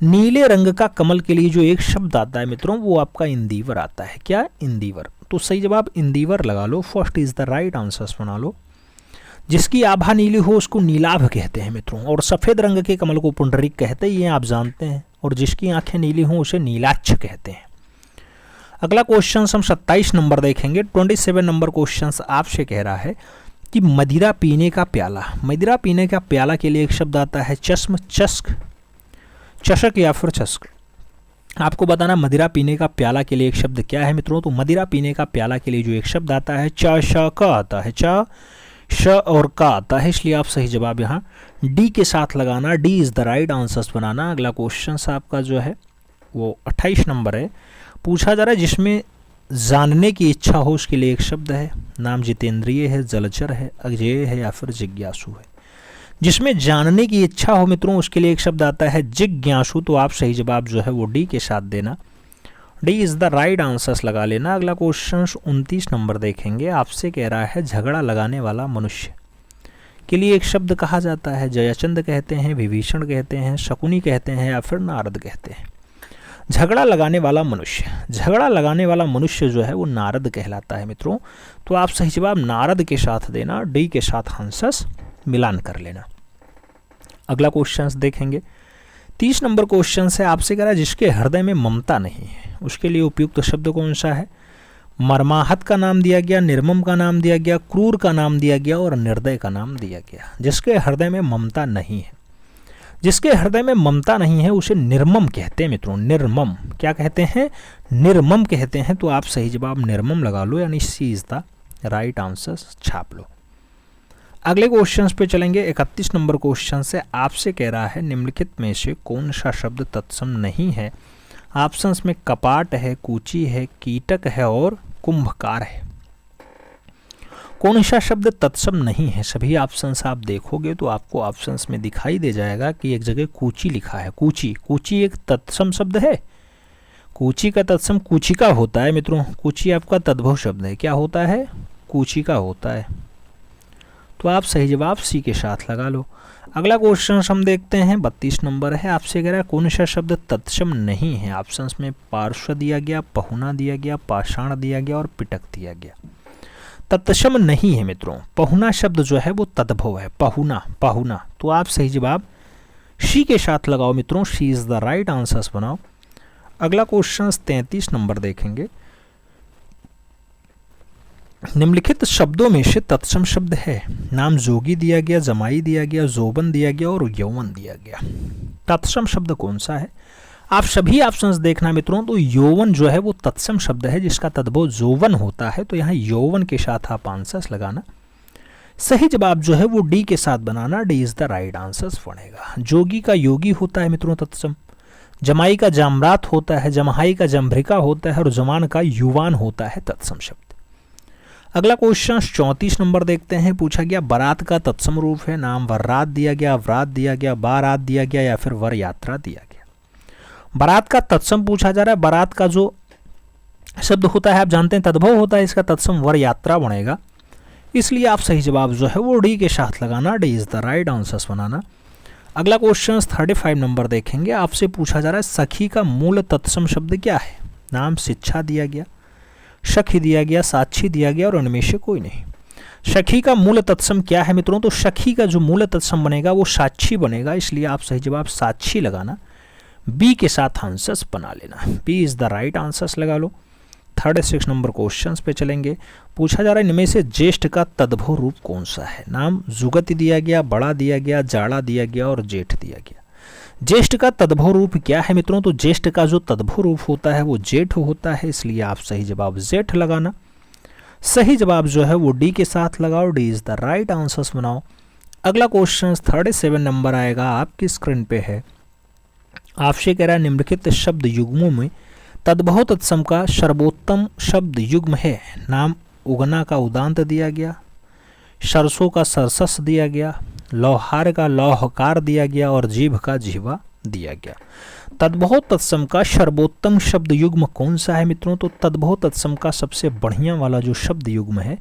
Speaker 2: नीले रंग का कमल के लिए जो एक शब्द आता है मित्रों वो आपका इंदिवर आता है। क्या? इंदिवर। तो सही जवाब इंदिवर लगा लो। First is the right answer बना लो। जिसकी आभा नीली हो उसको नीलाभ कहते हैं मित्रों, और सफेद रंग के कमल को पुंडरीक कहते हैं, ये आप जानते हैं। और जिसकी आंखें नीली हों उसे नीलाच्छ कहते हैं। अगला क्वेश्चन हम 27 नंबर देखेंगे। 27 नंबर क्वेश्चन आपसे कह रहा है कि मदिरा पीने का प्याला। मदिरा पीने का प्याला के लिए एक शब्द आता है चश्म, चस्क, चषक या फिर चस्क। आपको बताना मदिरा पीने का प्याला के लिए एक शब्द क्या है मित्रों? तो मदिरा पीने का प्याला के लिए जो एक शब्द आता है च श क आता है, च श और का आता है, इसलिए आप सही जवाब यहाँ डी के साथ लगाना। D is the right answer बनाना। अगला क्वेश्चन आपका जो है वो 28 नंबर है। पूछा जा रहा है जिसमें जानने की इच्छा हो उसके लिए एक शब्द है, नाम जितेंद्रिय है, जलचर है, अजेय है या फिर जिज्ञासु है। जिसमें जानने की इच्छा हो मित्रों उसके लिए एक शब्द आता है जिज्ञासु। तो आप सही जवाब जो है वो डी के साथ देना। D is the right answers लगा लेना। अगला क्वेश्चन 29 नंबर देखेंगे। आपसे कह रहा है झगड़ा लगाने वाला मनुष्य के लिए एक शब्द कहा जाता है। जयचंद कहते हैं, विभीषण कहते हैं, शकुनी कहते हैं या फिर नारद कहते हैं। झगड़ा लगाने वाला मनुष्य, झगड़ा लगाने वाला मनुष्य जो है वो नारद कहलाता है मित्रों। तो आप सही जवाब नारद के साथ देना, डी के साथ आंसर्स मिलान कर लेना। अगला क्वेश्चन देखेंगे 30 नंबर क्वेश्चन है। आपसे कह रहा है जिसके हृदय में ममता नहीं है उसके लिए उपयुक्त शब्द कौन सा है? मर्माहत का नाम दिया गया, निर्मम का नाम दिया गया, क्रूर का नाम दिया गया और निर्दय का नाम दिया गया। जिसके हृदय में ममता नहीं है, जिसके हृदय में ममता नहीं है उसे निर्मम कहते हैं मित्रों। निर्मम क्या कहते हैं? निर्मम कहते हैं। तो आप सही जवाब निर्मम लगा लो, यानी सी इज द राइट आंसर छाप लो। अगले क्वेश्चन पे चलेंगे। 31 नंबर क्वेश्चन से आपसे कह रहा है निम्नलिखित में से कौन सा शब्द तत्सम नहीं है? ऑप्शंस में कपाट है, कूची है, कीटक है और कुंभकार है। कौन सा शब्द तत्सम नहीं है? सभी ऑप्शंस आप देखोगे तो आपको ऑप्शंस में दिखाई दे जाएगा कि एक जगह कूची लिखा है। कूची, कूची एक तत्सम शब्द है। कूची का तत्सम कूचिका होता है मित्रों। कूची आपका तद्भव शब्द है। क्या होता है? कूचिका होता है। तो आप सही जवाब सी के साथ लगा लो। अगला क्वेश्चन हम देखते हैं 32 नंबर है। आपसे कह रहा है कौन सा शब्द तत्सम नहीं है। ऑप्शंस में पार्श्व दिया गया, पहुना दिया गया, पाषाण दिया गया और पिटक दिया गया। तत्सम नहीं है मित्रों। पहुना शब्द जो है वो तद्भव है, पहुना पहुना। तो आप सही जवाब शी के साथ लगाओ मित्रों, she is the right answers बनाओ। अगला क्वेश्चन 33 नंबर देखेंगे। निम्नलिखित शब्दों में से तत्सम शब्द है। नाम जोगी दिया गया, जमाई दिया गया, जोबन दिया गया और यौवन दिया गया। तत्सम शब्द कौन सा है? आप सभी ऑप्शंस देखना मित्रों। तो यौवन जो है वो तत्सम शब्द है जिसका तद्भव जोवन होता है। तो यहाँ यौवन के साथ आप आंसर्स लगाना। सही जवाब जो है वो डी के साथ बनाना। D is the right answers बनेगा। जोगी का योगी होता है मित्रों तत्सम। जमाई का जामरात होता है, जमहाई का जम्भ्रिका होता है और जमान का युवान होता है तत्सम शब्द। अगला क्वेश्चन 34 नंबर देखते हैं। पूछा गया बारात का तत्सम रूप है। नाम वर्रात दिया गया, व्रात दिया गया, बारात दिया गया या फिर वर यात्रा दिया गया। बारात का तत्सम पूछा जा रहा है। बारात का जो शब्द होता है आप जानते हैं तद्भव होता है, इसका तत्सम वर यात्रा बनेगा। इसलिए आप सही जवाब जो है वो डी के साथ लगाना। D is the right answers बनाना। अगला क्वेश्चन 35 नंबर देखेंगे। आपसे पूछा जा रहा है सखी का मूल तत्सम शब्द क्या है। नाम शिक्षा दिया गया, सखी दिया गया, साक्षी दिया गया और उनमें से कोई नहीं। सखी का मूल तत्सम क्या है मित्रों? तो सखी का जो मूल तत्सम बनेगा वो साक्षी बनेगा। इसलिए आप सही जवाब साक्षी लगाना। बी के साथ आंसर्स बना लेना। B is the right answers लगा लो। 36 नंबर क्वेश्चंस पे चलेंगे। पूछा जा रहा है इनमें से ज्येष्ठ का तद्भव रूप कौन सा है। नाम जुगति दिया गया, बड़ा दिया गया, जाड़ा दिया गया और जेठ दिया गया। ज्येष्ठ का तद्भव रूप क्या है मित्रों? तो ज्येष्ठ का जो तद्भव रूप होता है वो जेठ होता है। इसलिए आप सही जवाब जेठ लगाना। सही जवाब जो है वो डी के साथ लगाओ। D is the right answers बनाओ। अगला क्वेश्चन 37 नंबर आएगा, आपकी स्क्रीन पे है। आपसे कह रहा है निम्नलिखित शब्द युग्मों में तद्भव तत्सम का सर्वोत्तम शब्द युग्म है। नाम उगना का उदांत दिया गया, सरसों का सरसस दिया गया, लौहार का लौहकार दिया गया और जीभ का जीवा दिया गया। तद्भव तत्सम का सर्वोत्तम शब्द युग्म कौन सा है मित्रों? तो तद्भव तत्सम का सबसे बढ़िया वाला जो शब्द युग्म है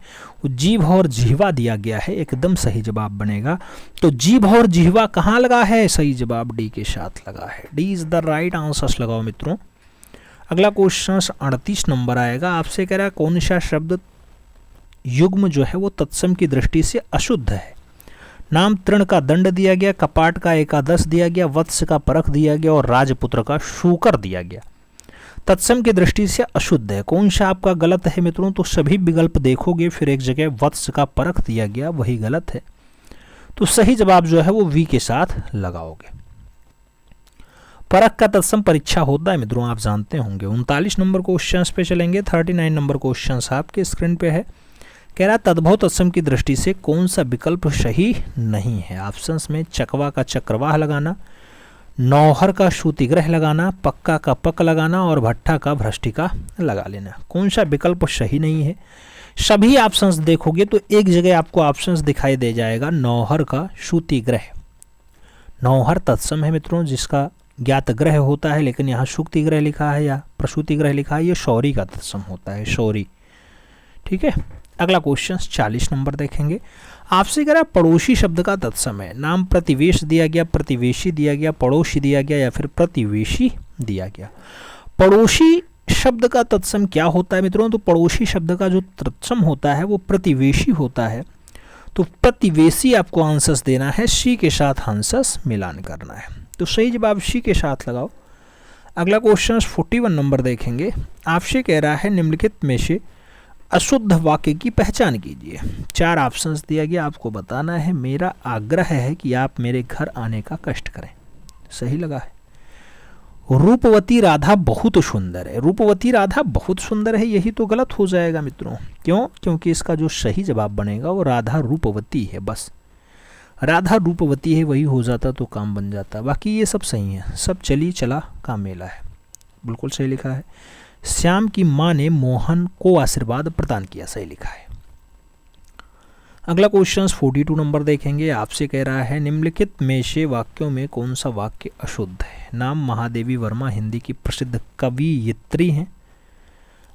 Speaker 2: वो जीभ और जीवा दिया गया है। एकदम सही जवाब बनेगा। तो जीभ और जीवा कहाँ लगा है? सही जवाब डी के साथ लगा है। D is the right answers लगाओ मित्रों। अगला क्वेश्चन 38 नंबर आएगा। आपसे कह रहा है कौन सा शब्द युग्म जो है वो तत्सम की दृष्टि से अशुद्ध है। नाम तृण का दंड दिया गया, कपाट का एकादश दिया गया, वत्स का परख दिया गया और राजपुत्र का शूकर दिया गया। तत्सम की दृष्टि से अशुद्ध है। कौन सा आपका गलत है मित्रों? तो सभी विकल्प देखोगे फिर एक जगह वत्स का परख दिया गया, वही गलत है। तो सही जवाब जो है वो वी के साथ लगाओगे। परख का तत्सम परीक्षा होता है मित्रों, आप जानते होंगे। 39 नंबर क्वेश्चन पे चलेंगे। 39 नंबर क्वेश्चन आपके स्क्रीन पे है। कह रहा तद्भव तत्सम की दृष्टि से कौन सा विकल्प सही नहीं है। ऑप्शंस में चकवा का चक्रवाह लगाना, नौहर का सूतिग्रह लगाना, पक्का का पक लगाना और भट्टा का भ्रष्टिका लगा लेना। कौन सा विकल्प सही नहीं है? सभी ऑप्शंस देखोगे तो एक जगह आपको ऑप्शंस दिखाई दे जाएगा नौहर का सूतिग्रह। नौहर तत्सम है मित्रों जिसका ज्ञात ग्रह होता है, लेकिन यहाँ सूक्ति ग्रह लिखा है या प्रसूति ग्रह लिखा है, ये शौरी का तत्सम होता है, शौरी। ठीक है। अगला क्वेश्चन 40 नंबर देखेंगे। आपसे कह रहा है पड़ोसी शब्द का तत्सम है। नाम प्रतिवेश दिया गया, प्रतिवेशी दिया गया, पड़ोसी दिया गया या फिर प्रतिवेशी दिया गया। पड़ोसी शब्द का तत्सम क्या होता है मित्रों? तो पड़ोसी शब्द का जो तत्सम होता है वो प्रतिवेशी होता है। तो प्रतिवेशी आपको आंसर्स देना है, सी के साथ आंसर्स मिलान करना है। तो सही जवाब सी के साथ लगाओ। अगला क्वेश्चन 41 नंबर देखेंगे। आपसे कह रहा है निम्नलिखित में से अशुद्ध वाक्य की पहचान कीजिए। 4 ऑप्शंस दिया गया, आपको बताना है। मेरा आग्रह है कि आप मेरे घर आने का कष्ट करें। सही लगा है। रूपवती राधा बहुत सुंदर है। रूपवती राधा बहुत सुंदर है, यही तो गलत हो जाएगा मित्रों। क्यों? क्योंकि इसका जो सही जवाब बनेगा वो राधा रूपवती है। बस राधा रूपवती है वही हो जाता तो काम बन जाता। बाकी ये सब सही है, सब चली चला का मेला है। बिल्कुल सही लिखा है। श्याम की मां ने मोहन को आशीर्वाद प्रदान किया। सही लिखा है। अगला क्वेश्चन 42 नंबर देखेंगे। आपसे कह रहा है निम्नलिखित में से वाक्यों में कौन सा वाक्य अशुद्ध है। नाम महादेवी वर्मा हिंदी की प्रसिद्ध कवियत्री हैं,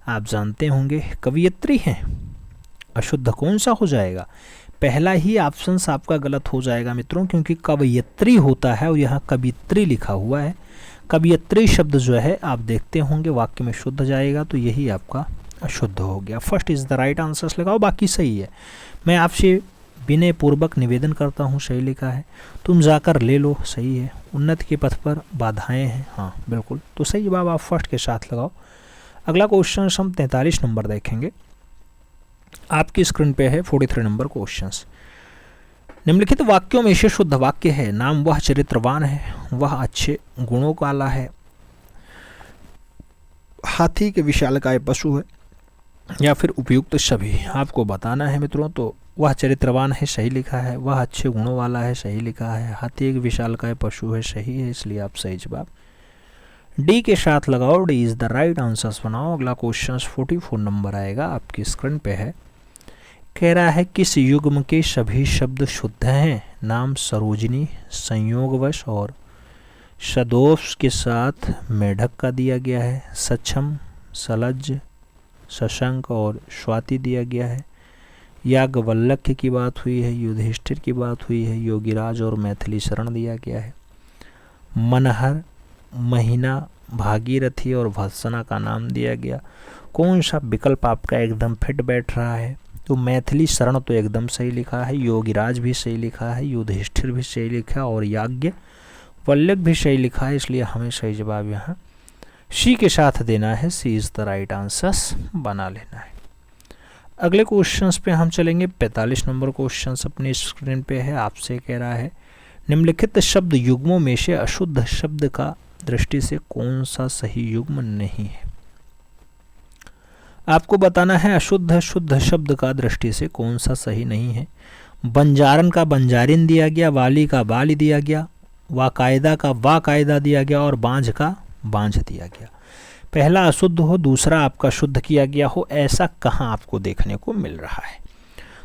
Speaker 2: आप जानते होंगे कवियत्री हैं। अशुद्ध कौन सा हो जाएगा? पहला ही ऑप्शन आपका गलत हो जाएगा मित्रों, क्योंकि कवयित्री होता है और यहाँ कवित्री लिखा हुआ है। कवयित्री शब्द जो है आप देखते होंगे वाक्य में शुद्ध जाएगा, तो यही आपका अशुद्ध हो गया। First is the right answer लगाओ, बाकी सही है। मैं आपसे विनय पूर्वक निवेदन करता हूँ, सही लिखा है। तुम जाकर ले लो, सही है। उन्नति के पथ पर बाधाएं हैं, हाँ बिल्कुल, तो सही जवाब आप फर्स्ट के साथ लगाओ। अगला क्वेश्चन हम 43 नंबर देखेंगे। आपकी स्क्रीन पे है 43 नंबर क्वेश्चन। निम्नलिखित वाक्यों में से शुद्ध वाक्य है। नाम वह चरित्रवान है, वह अच्छे गुणों वाला है, हाथी के विशालकाय पशु है, या फिर उपयुक्त सभी आपको बताना है मित्रों। तो वह चरित्रवान है, सही लिखा है। वह अच्छे गुणों वाला है, सही लिखा है। हाथी एक विशालकाय पशु है, सही है, इसलिए आप सही जवाब डी के साथ लगाओ। D is the right answer बनाओ। अगला क्वेश्चन 44 नंबर आएगा, आपकी स्क्रीन पे है। कह रहा है किस युग्म के सभी शब्द शुद्ध हैं। नाम सरोजिनी, संयोगवश और सदोष के साथ मेढक का दिया गया है। सक्षम, सलज, शशंक और स्वाति दिया गया है। याज्ञवल्क्य की बात हुई है, युधिष्ठिर की बात हुई है, योगीराज और मैथिली शरण दिया गया है। मनहर, महीना, भागीरथी और भत्सना का नाम दिया गया। कौन सा विकल्प आपका एकदम फिट बैठ रहा है? तो मैथिली शरण तो एकदम सही लिखा है, योगीराज भी सही लिखा है, युधिष्ठिर भी सही लिखा और याज्ञवल्क्य भी सही लिखा है, इसलिए हमें सही जवाब यहाँ सी के साथ देना है। सी इज द राइट आंसर बना लेना है। अगले क्वेश्चंस पे हम चलेंगे। 45 नंबर क्वेश्चंस अपनी स्क्रीन पे है। आपसे कह रहा है निम्नलिखित शब्द युग्मों में से अशुद्ध शब्द का दृष्टि से कौन सा सही युग्म नहीं है। आपको बताना है अशुद्ध शुद्ध शब्द का दृष्टि से कौन सा सही नहीं है। बंजारन का बंजारिन दिया गया, वाली का बाली दिया गया, वाकायदा का वाकायदा दिया गया और बांझ का बांझ दिया गया। पहला अशुद्ध हो, दूसरा आपका शुद्ध किया गया हो, ऐसा कहाँ आपको देखने को मिल रहा है?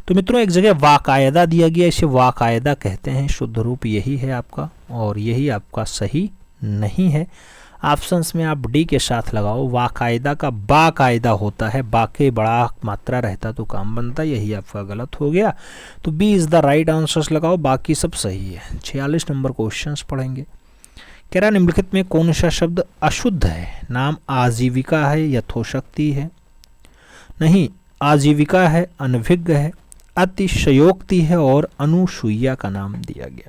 Speaker 2: तो मित्रों एक जगह वाकायदा दिया गया, इसे वाकायदा कहते हैं। शुद्ध रूप यही है आपका और यही आपका सही नहीं है। ऑप्शंस में आप डी के साथ लगाओ। वाकायदा का बाकायदा होता है, बाके बड़ा मात्रा रहता तो काम बनता, यही आपका गलत हो गया। तो B is the right answers लगाओ, बाकी सब सही है। 46 नंबर क्वेश्चंस पढ़ेंगे। कह रहा निम्नलिखित में कौन सा शब्द अशुद्ध है। नाम आजीविका है, यथोशक्ति है, नहीं आजीविका है, अनभिज्ञ है, अतिशयोक्ति है और अनुसूया का नाम दिया गया।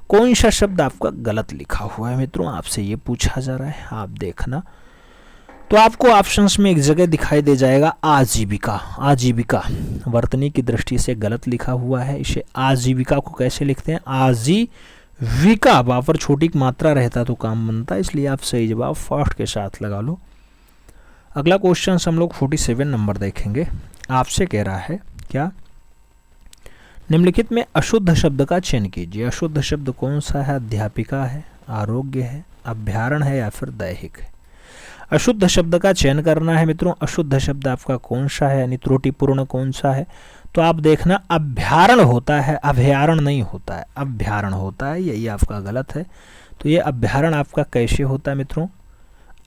Speaker 2: कौन सा शब्द आपका गलत लिखा हुआ है मित्रों, आपसे ये पूछा जा रहा है, आप देखना। तो आपको ऑप्शंस में एक जगह दिखाई दे जाएगा आजीविका। आजीविका वर्तनी की दृष्टि से गलत लिखा हुआ है। इसे आजीविका को कैसे लिखते हैं? आजीविका, बापर छोटी मात्रा रहता तो काम बनता, इसलिए आप सही जवाब फर्स्ट के साथ लगा लो। अगला क्वेश्चन हम लोग 47 नंबर देखेंगे। आपसे कह रहा है क्या? निम्नलिखित में अशुद्ध शब्द का चयन कीजिए। अशुद्ध शब्द कौन सा है? अध्यापिका है, आरोग्य है, अभ्यारण है या फिर दैहिक है। अशुद्ध शब्द का चयन करना है मित्रों। अशुद्ध शब्द आपका कौन सा है, यानी त्रुटिपूर्ण कौन सा है? तो आप देखना अभ्यारण होता है, अभ्यारण नहीं होता है, अभ्यारण होता है, यही आपका गलत है। तो ये अभ्यारण आपका कैसे होता है मित्रों?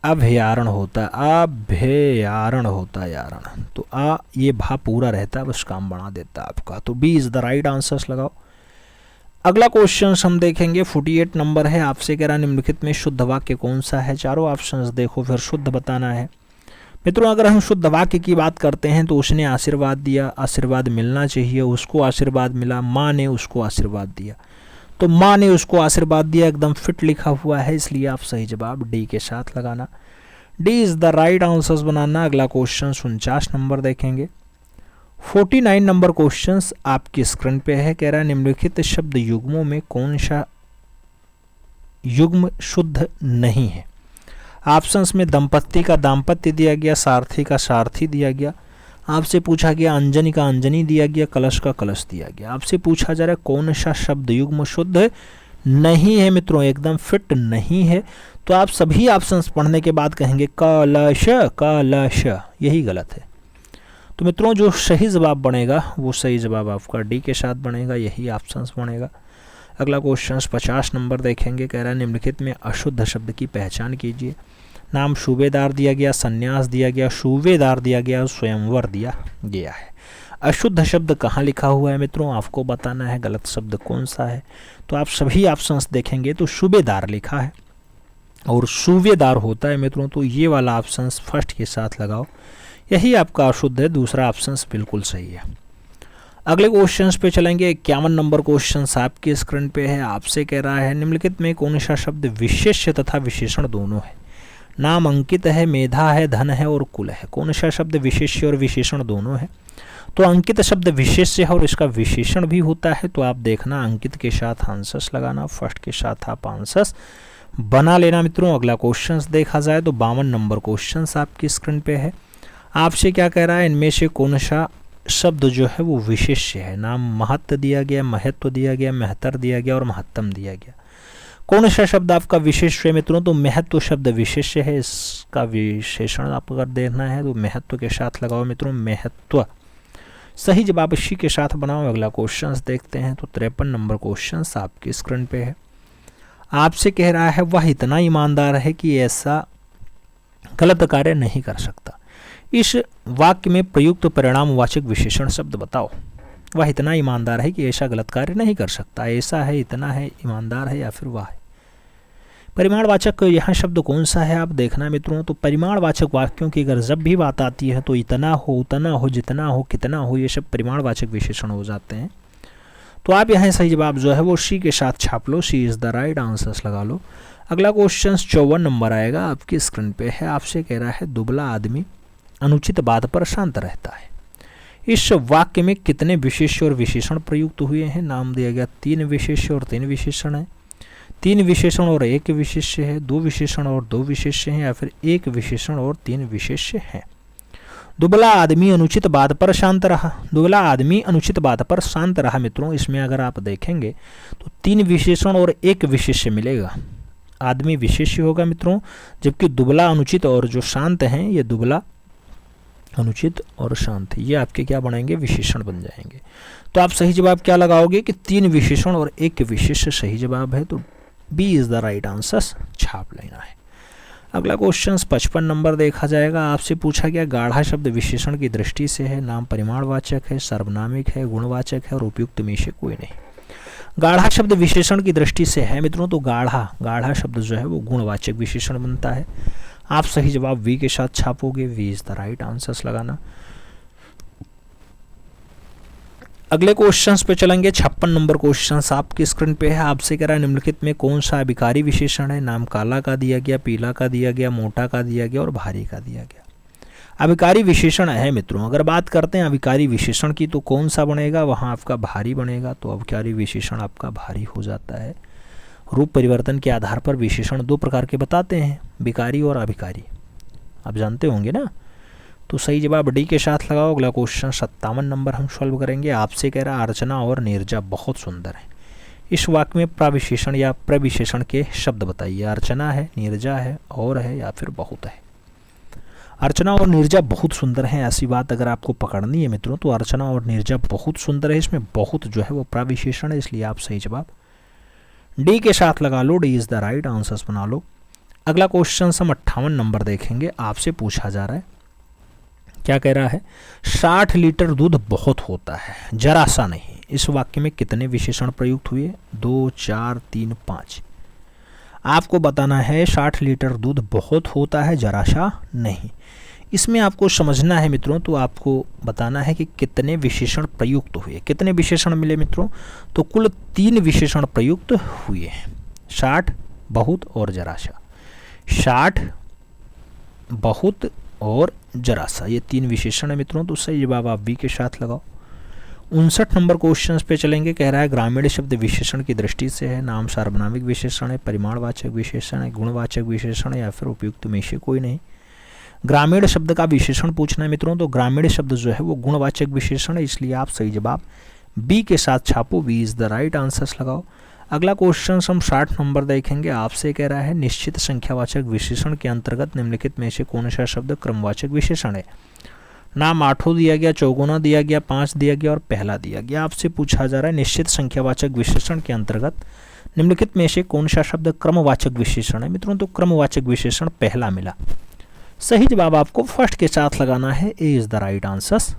Speaker 2: अभ्यारण होता है, अभ्यारण होता है यारण। तो आ ये भा पूरा रहता है, बस काम बना देता है आपका। तो B is the right answers लगाओ। अगला क्वेश्चन हम देखेंगे 48 नंबर है। आपसे कह रहा निम्नलिखित में शुद्ध वाक्य कौन सा है। चारों ऑप्शंस देखो, फिर शुद्ध बताना है मित्रों। अगर हम शुद्ध वाक्य की बात करते हैं तो उसने आशीर्वाद दिया, आशीर्वाद मिलना चाहिए, उसको आशीर्वाद मिला, माँ ने उसको आशीर्वाद दिया, तो माँ ने उसको आशीर्वाद दिया, एकदम फिट लिखा हुआ है, इसलिए आप सही जवाब डी के साथ लगाना। D is the right answers बनाना। अगला क्वेश्चन 49 नंबर देखेंगे। 49 नंबर क्वेश्चन आपकी स्क्रीन पे है। कह रहा है निम्नलिखित शब्द युग्मों में कौन सा युग्म शुद्ध नहीं है। ऑप्शंस में दंपत्ति का दाम्पत्य दिया गया, सारथी का सारथी दिया गया, आपसे पूछा गया अंजनी का अंजनी दिया गया, कलश का कलश दिया गया। आपसे पूछा जा रहा है कौन सा शब्द युग्म शुद्ध नहीं है मित्रों, एकदम फिट नहीं है। तो आप सभी ऑप्शंस पढ़ने के बाद कहेंगे कलश कलश, यही गलत है। तो मित्रों जो सही जवाब बनेगा वो सही जवाब आपका डी के साथ बनेगा, यही ऑप्शंस बनेगा। अगला क्वेश्चन 50 नंबर देखेंगे। कह रहा है निम्नलिखित में अशुद्ध शब्द की पहचान कीजिए। नाम सूबेदार दिया गया, संन्यास दिया गया, सूबेदार दिया गया, स्वयंवर दिया गया है। अशुद्ध शब्द कहाँ लिखा हुआ है मित्रों, आपको बताना है गलत शब्द कौन सा है। तो आप सभी ऑप्शंस देखेंगे तो सूबेदार लिखा है और सूबेदार होता है मित्रों, तो ये वाला ऑप्शंस फर्स्ट के साथ लगाओ, यही आपका अशुद्ध है, दूसरा ऑप्शंस बिल्कुल सही है। अगले क्वेश्चंस पे चलेंगे। 51 नंबर क्वेश्चन आपके स्क्रीन पे है। आपसे कह रहा है निम्नलिखित में कौन सा शब्द विशेष्य तथा विशेषण दोनों है। नाम अंकित है, मेधा है, धन है और कुल है। कौन सा शब्द विशेष्य और विशेषण दोनों है। तो अंकित शब्द विशेष्य है और इसका विशेषण भी होता है, तो आप देखना अंकित के साथ आंसर्स लगाना, फर्स्ट के साथ आप आंसर्स बना लेना मित्रों। अगला क्वेश्चन देखा जाए तो 52 नंबर क्वेश्चन आपकी स्क्रीन पे है। आपसे क्या कह रहा है, इनमें से कौन सा शब्द जो है वो विशेष्य है। नाम महत्व दिया गया, महत्व दिया गया, महतर दिया गया और महत्तम दिया गया। कौन सा शब्द आपका विशेष्य है मित्रों, तो महत्व शब्द विशेष्य है, इसका विशेषण आपको अगर देखना है तो महत्व के साथ लगाओ मित्रों, महत्व। सही जवाब इसी के साथ बनाओ। अगला क्वेश्चन देखते हैं तो 53 नंबर क्वेश्चन आपकी स्क्रीन पे है। आपसे कह रहा है वह इतना ईमानदार है कि ऐसा गलत कार्य नहीं कर सकता। इस वाक्य में प्रयुक्त परिणामवाचक विशेषण शब्द बताओ। वह इतना ईमानदार है कि ऐसा गलत कार्य नहीं कर सकता। ऐसा है, इतना है, ईमानदार है या फिर वह है। परिमाणवाचक यहाँ शब्द कौन सा है आप देखना मित्रों। तो परिमाणवाचक वाक्यों की अगर जब भी बात आती है तो इतना हो, उतना हो, जितना हो, कितना हो, ये सब परिमाणवाचक विशेषण हो जाते हैं। तो आप यहाँ सही जवाब जो है वो सी के साथ छाप लो, सी इज द राइट आंसर्स लगा लो। अगला क्वेश्चन 54 नंबर आएगा आपकी स्क्रीन पे है। आपसे कह रहा है दुबला आदमी अनुचित बात पर शांत रहता है। इस वाक्य में कितने विशेष्य और विशेषण प्रयुक्त हुए हैं। नाम दिया गया 3 विशेष्य और 3 विशेषण है, 3 विशेषण और 1 विशेष्य है, 2 विशेषण और 2 विशेष्य हैं या फिर 1 विशेषण और 3 विशेष्य हैं। दुबला आदमी अनुचित बात पर शांत रहा। दुबला आदमी अनुचित बात पर शांत रहा मित्रों, इसमें अगर आप देखेंगे तो 3 विशेषण और 1 विशेष्य मिलेगा। आदमी विशेष्य होगा मित्रों, जबकि दुबला अनुचित और जो शांत हैं ये दुबला अनुचित और शांत, ये आपके क्या बनेंगे, विशेषण बन जाएंगे। तो आप सही जवाब क्या लगाओगे कि 3 विशेषण और 1 विशेष्य सही जवाब है, तो B is the right answer छाप लेना है। अगला क्वेश्चन 55 नंबर देखा जाएगा। आपसे पूछा गया गाढ़ा शब्द विशेषण की दृष्टि से है। नाम परिमाणवाचक है, सर्वनामिक है, गुणवाचक है और उपयुक्त में से कोई नहीं। गाढ़ा शब्द विशेषण की दृष्टि से है मित्रों, तो गाढ़ा शब्द जो है वो गुणवाचक विशेषण बनता है। आप सही जवाब वी के साथ छापोगे, V is the right answers लगाना। अगले क्वेश्चंस पे चलेंगे। 56 नंबर क्वेश्चंस आपकी स्क्रीन पे है। आपसे कह रहा है निम्नलिखित में कौन सा अभिकारी विशेषण है। नाम काला का दिया गया, पीला का दिया गया, मोटा का दिया गया और भारी का दिया गया। अभिकारी विशेषण है मित्रों, अगर बात करते हैं अभिकारी विशेषण की तो कौन सा बनेगा, वहाँ आपका भारी बनेगा। तो अभिकारी विशेषण आपका भारी हो जाता है। रूप परिवर्तन के आधार पर विशेषण 2 प्रकार के बताते हैं, विकारी और अभिकारी, आप जानते होंगे ना। तो सही जवाब डी के साथ लगाओ। अगला क्वेश्चन 57 नंबर हम सॉल्व करेंगे। आपसे कह रहा है अर्चना और नीरजा बहुत सुंदर है। इस वाक्य में प्रविशेषण या प्रविशेषण के शब्द बताइए। अर्चना है, नीरजा है, और है या फिर बहुत है। अर्चना और नीरजा बहुत सुंदर हैं, ऐसी बात अगर आपको पकड़नी है मित्रों तो अर्चना और नीरजा बहुत सुंदर है। इसमें बहुत जो है वो प्रविशेषण है, इसलिए आप सही जवाब डी के साथ लगा लो, D is the right answers बना लो। अगला क्वेश्चन हम 58 नंबर देखेंगे। आपसे पूछा जा रहा है, क्या कह रहा है, 60 लीटर दूध बहुत होता है, जरा सा नहीं। इस वाक्य में कितने विशेषण प्रयुक्त हुए, 2, 4, 3, 5। आपको बताना है 60 लीटर दूध बहुत होता है, जरा सा नहीं। इसमें आपको समझना है मित्रों, तो आपको बताना है कि कितने विशेषण प्रयुक्त हुए। कितने विशेषण मिले मित्रों, तो कुल 3 विशेषण प्रयुक्त हुए हैं। 60, बहुत और जरा सा। 60, बहुत और जरा सा, ये 3 विशेषण है मित्रों। तो सही जवाब आप बी के साथ लगाओ। 59 नंबर क्वेश्चन पे चलेंगे। कह रहा है ग्रामीण शब्द विशेषण की दृष्टि से है। नाम सार्वनामिक विशेषण है, परिमाणवाचक विशेषण है, गुणवाचक विशेषण है या फिर उपयुक्त में से कोई नहीं। ग्रामीण शब्द का विशेषण पूछना है मित्रों, तो ग्रामीण शब्द जो है वो गुणवाचक विशेषण है, इसलिए आप सही जवाब बी के साथ छापो, B is the right answers लगाओ। अगला क्वेश्चन हम 60 नंबर देखेंगे। आपसे कह रहा है निश्चित संख्यावाचक विशेषण के अंतर्गत निम्नलिखित में से कौन सा शब्द क्रमवाचक विशेषण है। नाम 8 दिया गया, चौगुना दिया गया, 5 दिया गया और पहला दिया गया। आपसे पूछा जा रहा है निश्चित संख्यावाचक विशेषण के अंतर्गत निम्नलिखित में से कौन सा शब्द क्रमवाचक विशेषण है मित्रों, तो क्रमवाचक विशेषण पहला मिला। सही जवाब आपको फर्स्ट के साथ लगाना है, ए इज द राइट आंसर्स